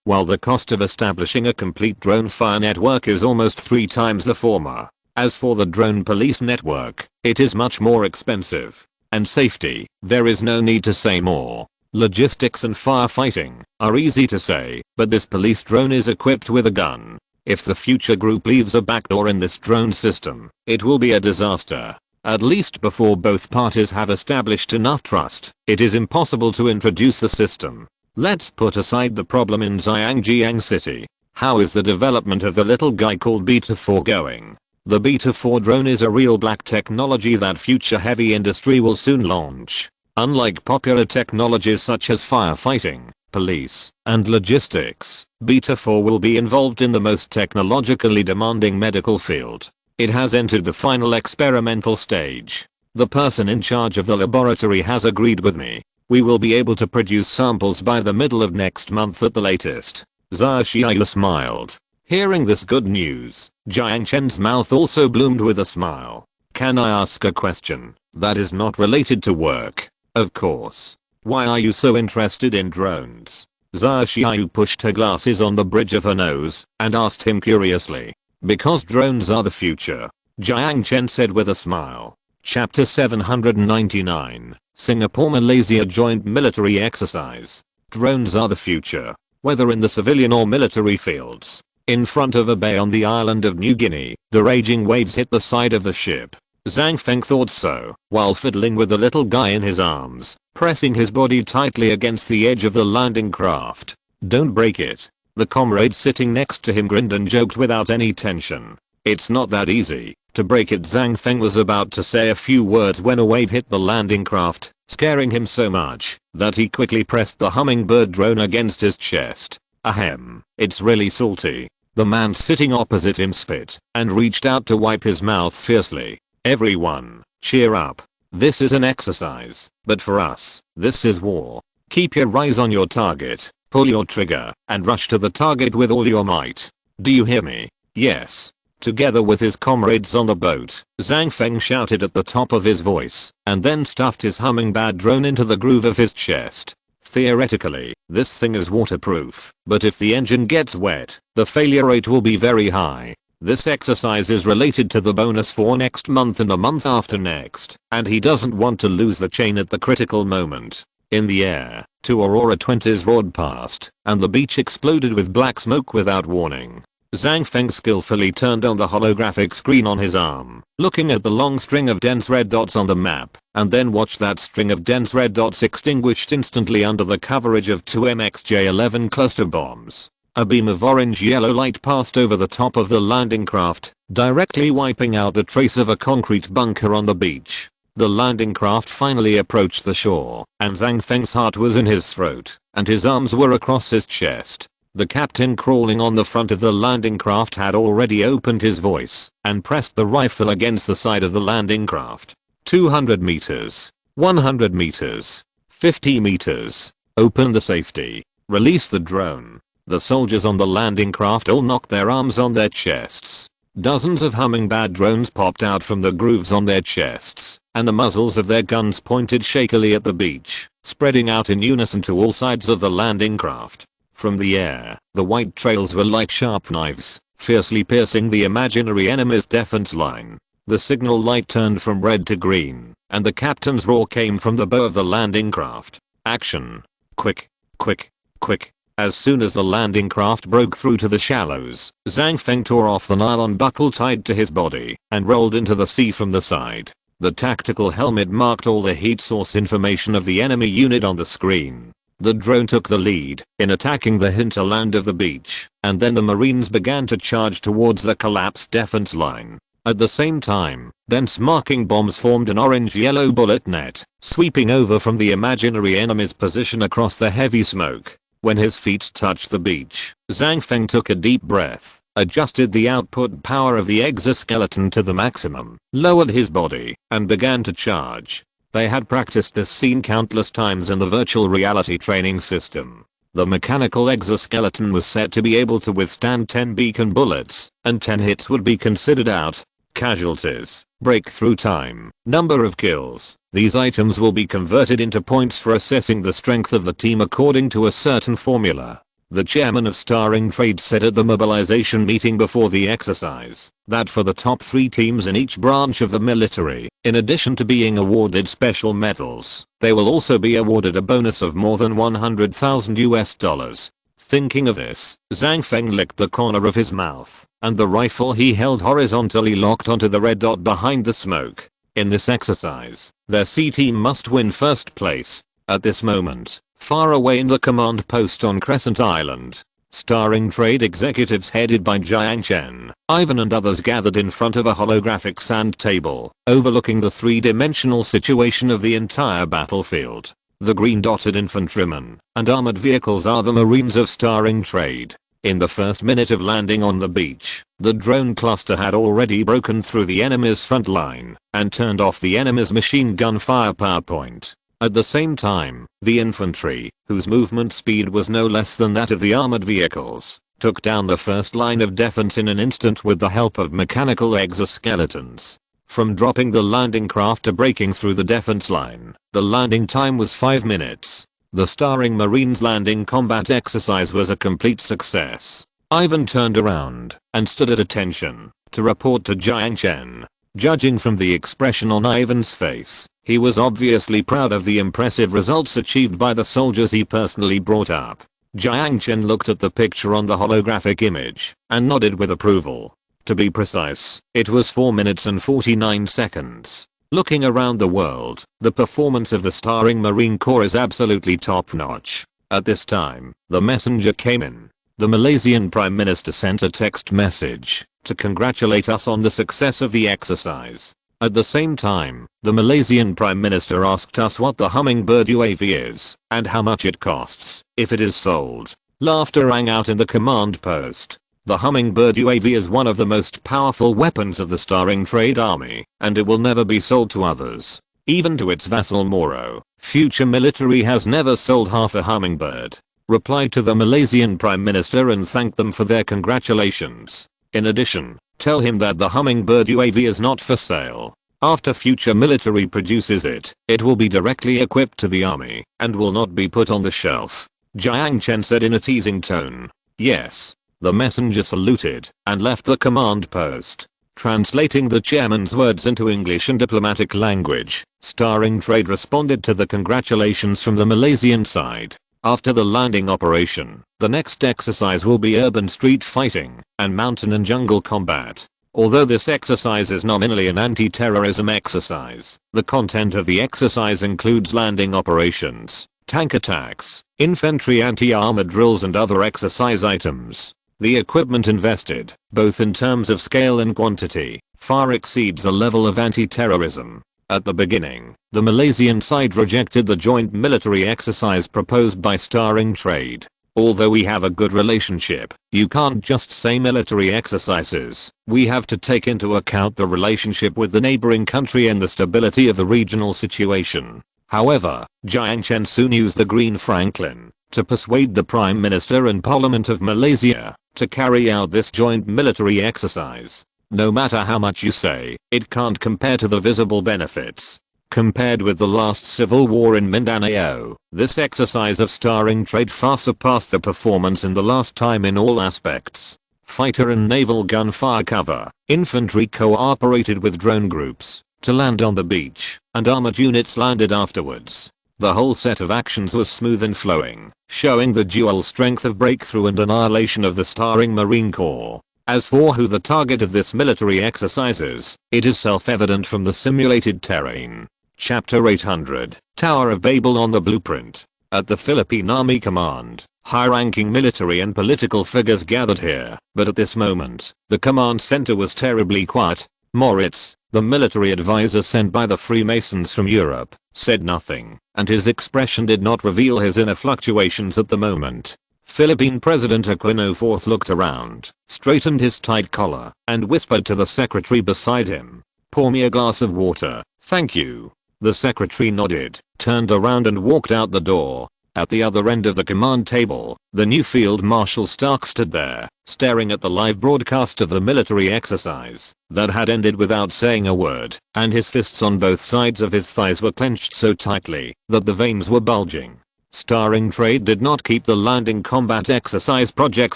while the cost of establishing a complete drone fire network is almost 3 times the former. As for the drone police network, it is much more expensive. And safety, there is no need to say more. Logistics and firefighting are easy to say, but this police drone is equipped with a gun. If the future group leaves a backdoor in this drone system, it will be a disaster. At least before both parties have established enough trust, it is impossible to introduce the system. Let's put aside the problem in Jiang City. How is the development of the little guy called Beta 4 going? The Beta 4 drone is a real black technology that future heavy industry will soon launch. Unlike popular technologies such as firefighting, police, and logistics, Beta 4 will be involved in the most technologically demanding medical field. It has entered the final experimental stage. The person in charge of the laboratory has agreed with me. We will be able to produce samples by the middle of next month at the latest. Jiang Chen smiled. Hearing this good news, Jiang Chen's mouth also bloomed with a smile. Can I ask a question that is not related to work? Of course. Why are you so interested in drones? Jiang Chen pushed her glasses on the bridge of her nose and asked him curiously. Because drones are the future, Jiang Chen said with a smile. Chapter 799, Singapore-Malaysia Joint Military Exercise. Drones are the future, whether in the civilian or military fields. In front of a bay on the island of New Guinea, the raging waves hit the side of the ship. Zhang Feng thought so, while fiddling with the little guy in his arms, pressing his body tightly against the edge of the landing craft. Don't break it. The comrade sitting next to him grinned and joked without any tension. It's not that easy to break it. Zhang Feng was about to say a few words when a wave hit the landing craft, scaring him so much that he quickly pressed the hummingbird drone against his chest. Ahem, it's really salty. The man sitting opposite him spit and reached out to wipe his mouth fiercely. Everyone, cheer up. This is an exercise, but for us, this is war. Keep your eyes on your target, pull your trigger, and rush to the target with all your might. Do you hear me? Yes. Together with his comrades on the boat, Zhang Feng shouted at the top of his voice, and then stuffed his hummingbird drone into the groove of his chest. Theoretically, this thing is waterproof, but if the engine gets wet, the failure rate will be very high. This exercise is related to the bonus for next month and the month after next, and he doesn't want to lose the chain at the critical moment. In the air, 2 Aurora 20s roared past, and the beach exploded with black smoke without warning. Zhang Feng skillfully turned on the holographic screen on his arm, looking at the long string of dense red dots on the map, and then watched that string of dense red dots extinguished instantly under the coverage of 2 MXJ-11 cluster bombs. A beam of orange-yellow light passed over the top of the landing craft, directly wiping out the trace of a concrete bunker on the beach. The landing craft finally approached the shore, and Zhang Feng's heart was in his throat, and his arms were across his chest. The captain crawling on the front of the landing craft had already opened his voice and pressed the rifle against the side of the landing craft. 200 meters, 100 meters, 50 meters. Open the safety. Release the drone. The soldiers on the landing craft all knocked their arms on their chests. Dozens of hummingbird drones popped out from the grooves on their chests, and the muzzles of their guns pointed shakily at the beach, spreading out in unison to all sides of the landing craft. From the air, the white trails were like sharp knives, fiercely piercing the imaginary enemy's defense line. The signal light turned from red to green, and the captain's roar came from the bow of the landing craft. Action. Quick, quick, quick. As soon as the landing craft broke through to the shallows, Zhang Feng tore off the nylon buckle tied to his body and rolled into the sea from the side. The tactical helmet marked all the heat source information of the enemy unit on the screen. The drone took the lead in attacking the hinterland of the beach, and then the Marines began to charge towards the collapsed defense line. At the same time, dense marking bombs formed an orange-yellow bullet net, sweeping over from the imaginary enemy's position across the heavy smoke. When his feet touched the beach, Zhang Feng took a deep breath, adjusted the output power of the exoskeleton to the maximum, lowered his body, and began to charge. They had practiced this scene countless times in the virtual reality training system. The mechanical exoskeleton was set to be able to withstand 10 beacon bullets, and 10 hits would be considered out. Casualties, breakthrough time, number of kills. These items will be converted into points for assessing the strength of the team according to a certain formula. The chairman of Starring Trade said at the mobilization meeting before the exercise that for the top 3 teams in each branch of the military, in addition to being awarded special medals, they will also be awarded a bonus of more than $100,000. Thinking of this, Zhang Feng licked the corner of his mouth, and the rifle he held horizontally locked onto the red dot behind the smoke. In this exercise, their C team must win first place. At this moment, far away in the command post on Crescent Island, Starring Trade executives headed by Jiang Chen, Ivan and others gathered in front of a holographic sand table, overlooking the 3-dimensional situation of the entire battlefield. The green dotted infantrymen and armored vehicles are the Marines of Starring Trade. In the first minute of landing on the beach, the drone cluster had already broken through the enemy's front line and turned off the enemy's machine gun firepower point. At the same time, the infantry, whose movement speed was no less than that of the armored vehicles, took down the first line of defense in an instant with the help of mechanical exoskeletons. From dropping the landing craft to breaking through the defense line, the landing time was 5 minutes. The Starring Marines landing combat exercise was a complete success. Ivan turned around and stood at attention to report to Jiang Chen. Judging from the expression on Ivan's face, he was obviously proud of the impressive results achieved by the soldiers he personally brought up. Jiang Chen looked at the picture on the holographic image and nodded with approval. To be precise, it was 4 minutes and 49 seconds. Looking around the world, the performance of the Starring Marine Corps is absolutely top-notch. At this time, the messenger came in. The Malaysian Prime Minister sent a text message to congratulate us on the success of the exercise. At the same time, the Malaysian Prime Minister asked us what the Hummingbird UAV is and how much it costs if it is sold. Laughter rang out in the command post. The Hummingbird UAV is one of the most powerful weapons of the Starring Trade Army, and it will never be sold to others. Even to its vassal Moro, future military has never sold half a Hummingbird. Replied to the Malaysian Prime Minister and thanked them for their congratulations. In addition, tell him that the Hummingbird UAV is not for sale. After future military produces it, it will be directly equipped to the army and will not be put on the shelf. Jiang Chen said in a teasing tone. Yes. The messenger saluted and left the command post. Translating the chairman's words into English and diplomatic language, Starring Trade responded to the congratulations from the Malaysian side. After the landing operation, the next exercise will be urban street fighting and mountain and jungle combat. Although this exercise is nominally an anti-terrorism exercise, the content of the exercise includes landing operations, tank attacks, infantry anti-armor drills and other exercise items. The equipment invested, both in terms of scale and quantity, far exceeds the level of anti-terrorism. At the beginning, the Malaysian side rejected the joint military exercise proposed by Starring Trade. Although we have a good relationship, you can't just say military exercises. We have to take into account the relationship with the neighboring country and the stability of the regional situation. However, Jiang Chen soon used the Green Franklin to persuade the Prime Minister and Parliament of Malaysia to carry out this joint military exercise. No matter how much you say, it can't compare to the visible benefits. Compared with the last civil war in Mindanao, this exercise of Starring Trade far surpassed the performance in the last time in all aspects. Fighter and naval gunfire cover, infantry cooperated with drone groups to land on the beach, and armored units landed afterwards. The whole set of actions was smooth and flowing, showing the dual strength of breakthrough and annihilation of the Starring Marine Corps. As for who the target of this military exercise is, it is self-evident from the simulated terrain. Chapter 800, Tower of Babel on the blueprint. At the Philippine Army Command, high-ranking military and political figures gathered here, but at this moment, the command center was terribly quiet. Moritz, the military advisor sent by the Freemasons from Europe, said nothing, and his expression did not reveal his inner fluctuations at the moment. Philippine President Aquino IV looked around, straightened his tight collar, and whispered to the secretary beside him, "Pour me a glass of water, thank you." The secretary nodded, turned around and walked out the door. At the other end of the command table, the new Field Marshal Stark stood there, staring at the live broadcast of the military exercise that had ended without saying a word, and his fists on both sides of his thighs were clenched so tightly that the veins were bulging. Starring Trade did not keep the landing combat exercise project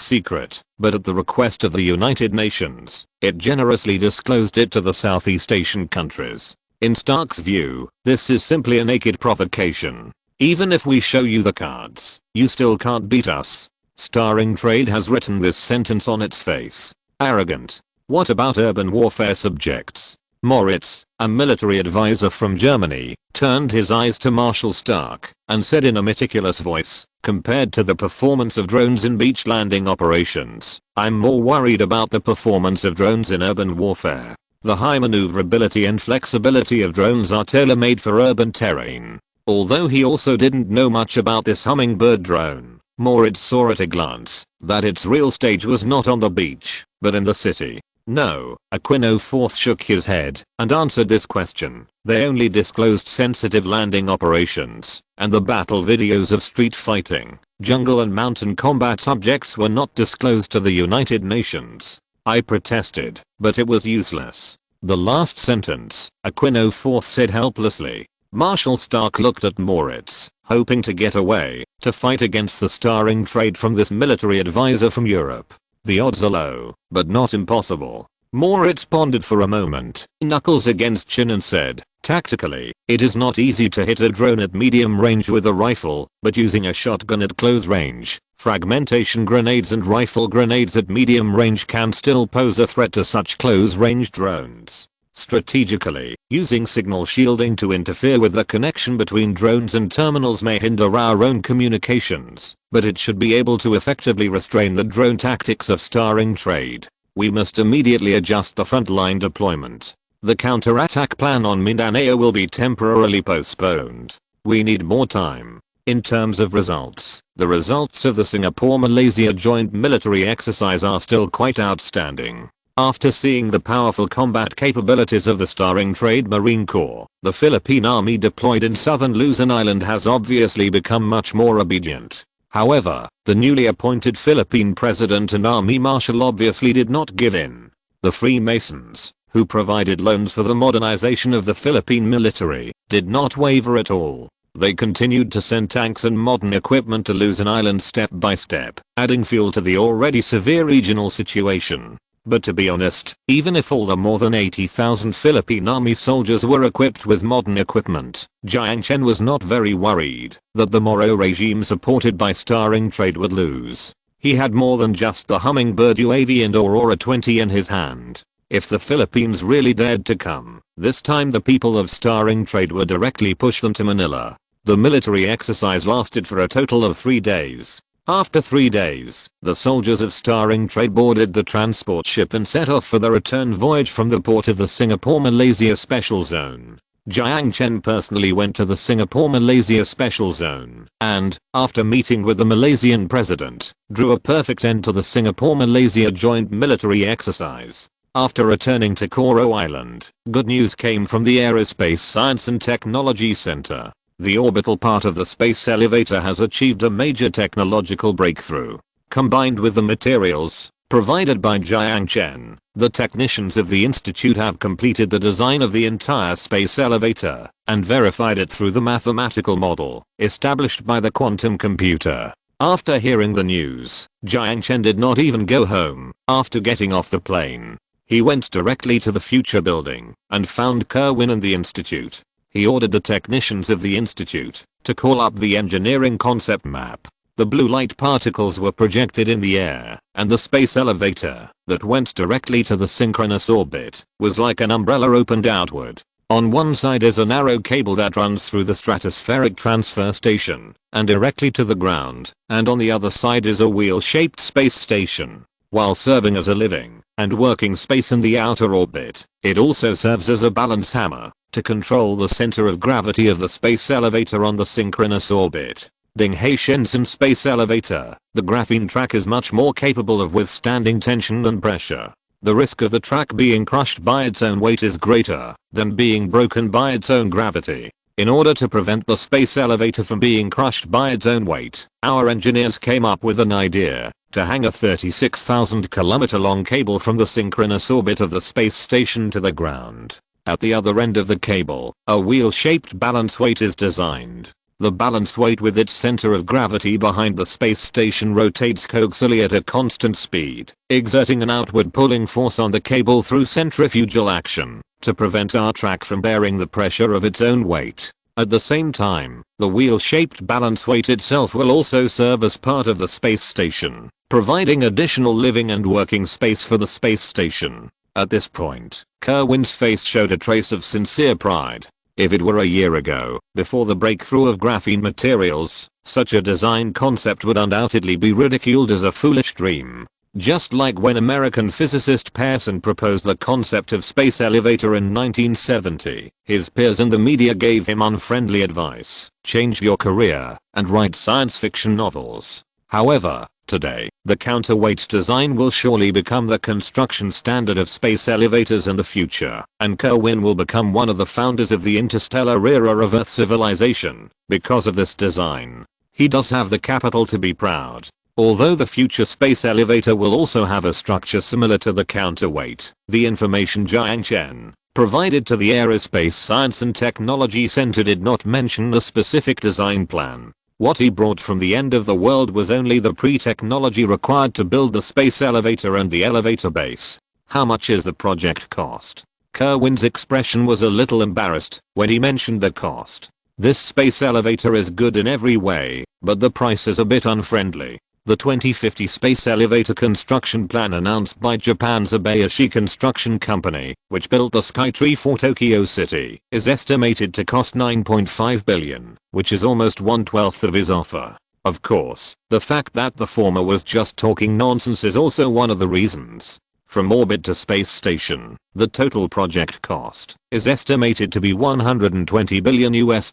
secret, but at the request of the United Nations, it generously disclosed it to the Southeast Asian countries. In Stark's view, this is simply a naked provocation. Even if we show you the cards, you still can't beat us. Starring Trade has written this sentence on its face. Arrogant. What about urban warfare subjects? Moritz, a military advisor from Germany, turned his eyes to Marshal Stark and said in a meticulous voice, compared to the performance of drones in beach landing operations, I'm more worried about the performance of drones in urban warfare. The high maneuverability and flexibility of drones are tailor-made for urban terrain. Although he also didn't know much about this hummingbird drone, Moritz saw at a glance that its real stage was not on the beach, but in the city. No, Aquino Fourth shook his head and answered this question. They only disclosed sensitive landing operations, and the battle videos of street fighting, jungle and mountain combat subjects were not disclosed to the United Nations. I protested, but it was useless. The last sentence, Aquino Fourth said helplessly. Marshal Stark looked at Moritz, hoping to get away, to fight against the Starring Trade from this military advisor from Europe. The odds are low, but not impossible. Moritz pondered for a moment, knuckles against chin, and said, tactically, it is not easy to hit a drone at medium range with a rifle, but using a shotgun at close range, fragmentation grenades and rifle grenades at medium range can still pose a threat to such close-range drones. Strategically, using signal shielding to interfere with the connection between drones and terminals may hinder our own communications, but it should be able to effectively restrain the drone tactics of Starring Trade. We must immediately adjust the frontline deployment. The counterattack plan on Mindanao will be temporarily postponed. We need more time. In terms of results, the results of the Singapore-Malaysia joint military exercise are still quite outstanding. After seeing the powerful combat capabilities of the Starring Trade Marine Corps, the Philippine Army deployed in southern Luzon Island has obviously become much more obedient. However, the newly appointed Philippine President and Army Marshal obviously did not give in. The Freemasons, who provided loans for the modernization of the Philippine military, did not waver at all. They continued to send tanks and modern equipment to Luzon Island step by step, adding fuel to the already severe regional situation. But to be honest, even if all the more than 80,000 Philippine Army soldiers were equipped with modern equipment, Jiang Chen was not very worried that the Moro regime supported by Starring Trade would lose. He had more than just the Hummingbird UAV and Aurora 20 in his hand. If the Philippines really dared to come, this time the people of Starring Trade would directly push them to Manila. The military exercise lasted for a total of 3 days. After 3 days, the soldiers of Starring Trade boarded the transport ship and set off for the return voyage from the port of the Singapore-Malaysia Special Zone. Jiang Chen personally went to the Singapore-Malaysia Special Zone and, after meeting with the Malaysian president, drew a perfect end to the Singapore-Malaysia joint military exercise. After returning to Koro Island, good news came from the Aerospace Science and Technology Center. The orbital part of the space elevator has achieved a major technological breakthrough. Combined with the materials provided by Jiang Chen, the technicians of the institute have completed the design of the entire space elevator and verified it through the mathematical model established by the quantum computer. After hearing the news, Jiang Chen did not even go home after getting off the plane. He went directly to the future building and found Kerwin and the institute. He ordered the technicians of the institute to call up the engineering concept map. The blue light particles were projected in the air, and the space elevator that went directly to the synchronous orbit was like an umbrella opened outward. On one side is a narrow cable that runs through the stratospheric transfer station and directly to the ground, and on the other side is a wheel-shaped space station. While serving as a living and working space in the outer orbit, it also serves as a balance hammer to control the center of gravity of the space elevator on the synchronous orbit. Ding He Shenzhen space elevator, the graphene track is much more capable of withstanding tension and pressure. The risk of the track being crushed by its own weight is greater than being broken by its own gravity. In order to prevent the space elevator from being crushed by its own weight, our engineers came up with an idea to hang a 36,000 kilometer long cable from the synchronous orbit of the space station to the ground. At the other end of the cable, a wheel-shaped balance weight is designed. The balance weight with its center of gravity behind the space station rotates coaxially at a constant speed, exerting an outward pulling force on the cable through centrifugal action to prevent our track from bearing the pressure of its own weight. At the same time, the wheel-shaped balance weight itself will also serve as part of the space station, providing additional living and working space for the space station. At this point, Kerwin's face showed a trace of sincere pride. If it were a year ago, before the breakthrough of graphene materials, such a design concept would undoubtedly be ridiculed as a foolish dream. Just like when American physicist Pearson proposed the concept of space elevator in 1970, his peers and the media gave him unfriendly advice: change your career and write science fiction novels. However, today, the counterweight design will surely become the construction standard of space elevators in the future, and Kerwin will become one of the founders of the interstellar era of Earth civilization because of this design. He does have the capital to be proud. Although the future space elevator will also have a structure similar to the counterweight, the information Jiang Chen provided to the Aerospace Science and Technology Center did not mention a specific design plan. What he brought from the end of the world was only the pre-technology required to build the space elevator and the elevator base. How much is the project cost? Kerwin's expression was a little embarrassed when he mentioned the cost. This space elevator is good in every way, but the price is a bit unfriendly. The 2050 space elevator construction plan announced by Japan's Abayashi Construction Company, which built the Skytree for Tokyo City, is estimated to cost $9.5 billion, which is almost 1/12 of his offer. Of course, the fact that the former was just talking nonsense is also one of the reasons. From orbit to space station, the total project cost is estimated to be $120 billion US.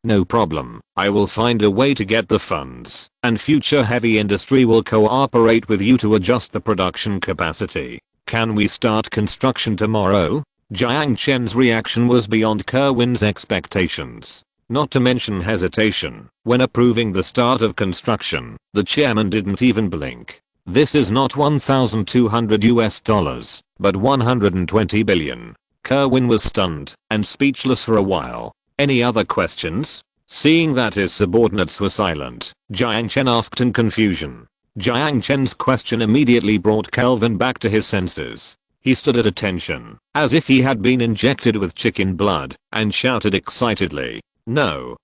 No problem, I will find a way to get the funds, and future heavy industry will cooperate with you to adjust the production capacity. Can we start construction tomorrow? Jiang Chen's reaction was beyond Kerwin's expectations. Not to mention hesitation. When approving the start of construction, the chairman didn't even blink. This is not $1,200 US, but $120 billion. Kerwin was stunned and speechless for a while. Any other questions? Seeing that his subordinates were silent, Jiang Chen asked in confusion. Jiang Chen's question immediately brought Kelvin back to his senses. He stood at attention, as if he had been injected with chicken blood, and shouted excitedly, "No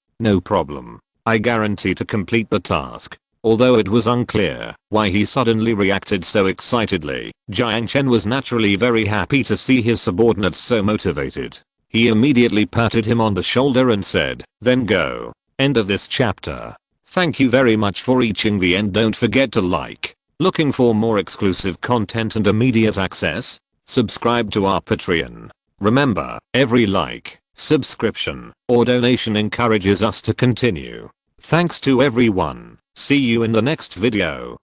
problem. I guarantee to complete the task." Although it was unclear why he suddenly reacted so excitedly, Jiang Chen was naturally very happy to see his subordinates so motivated. He immediately patted him on the shoulder and said, "Then go." End of this chapter. Thank you very much for reaching the end. Don't forget to like. Looking for more exclusive content and immediate access? Subscribe to our Patreon. Remember, every like, subscription, or donation encourages us to continue. Thanks to everyone. See you in the next video.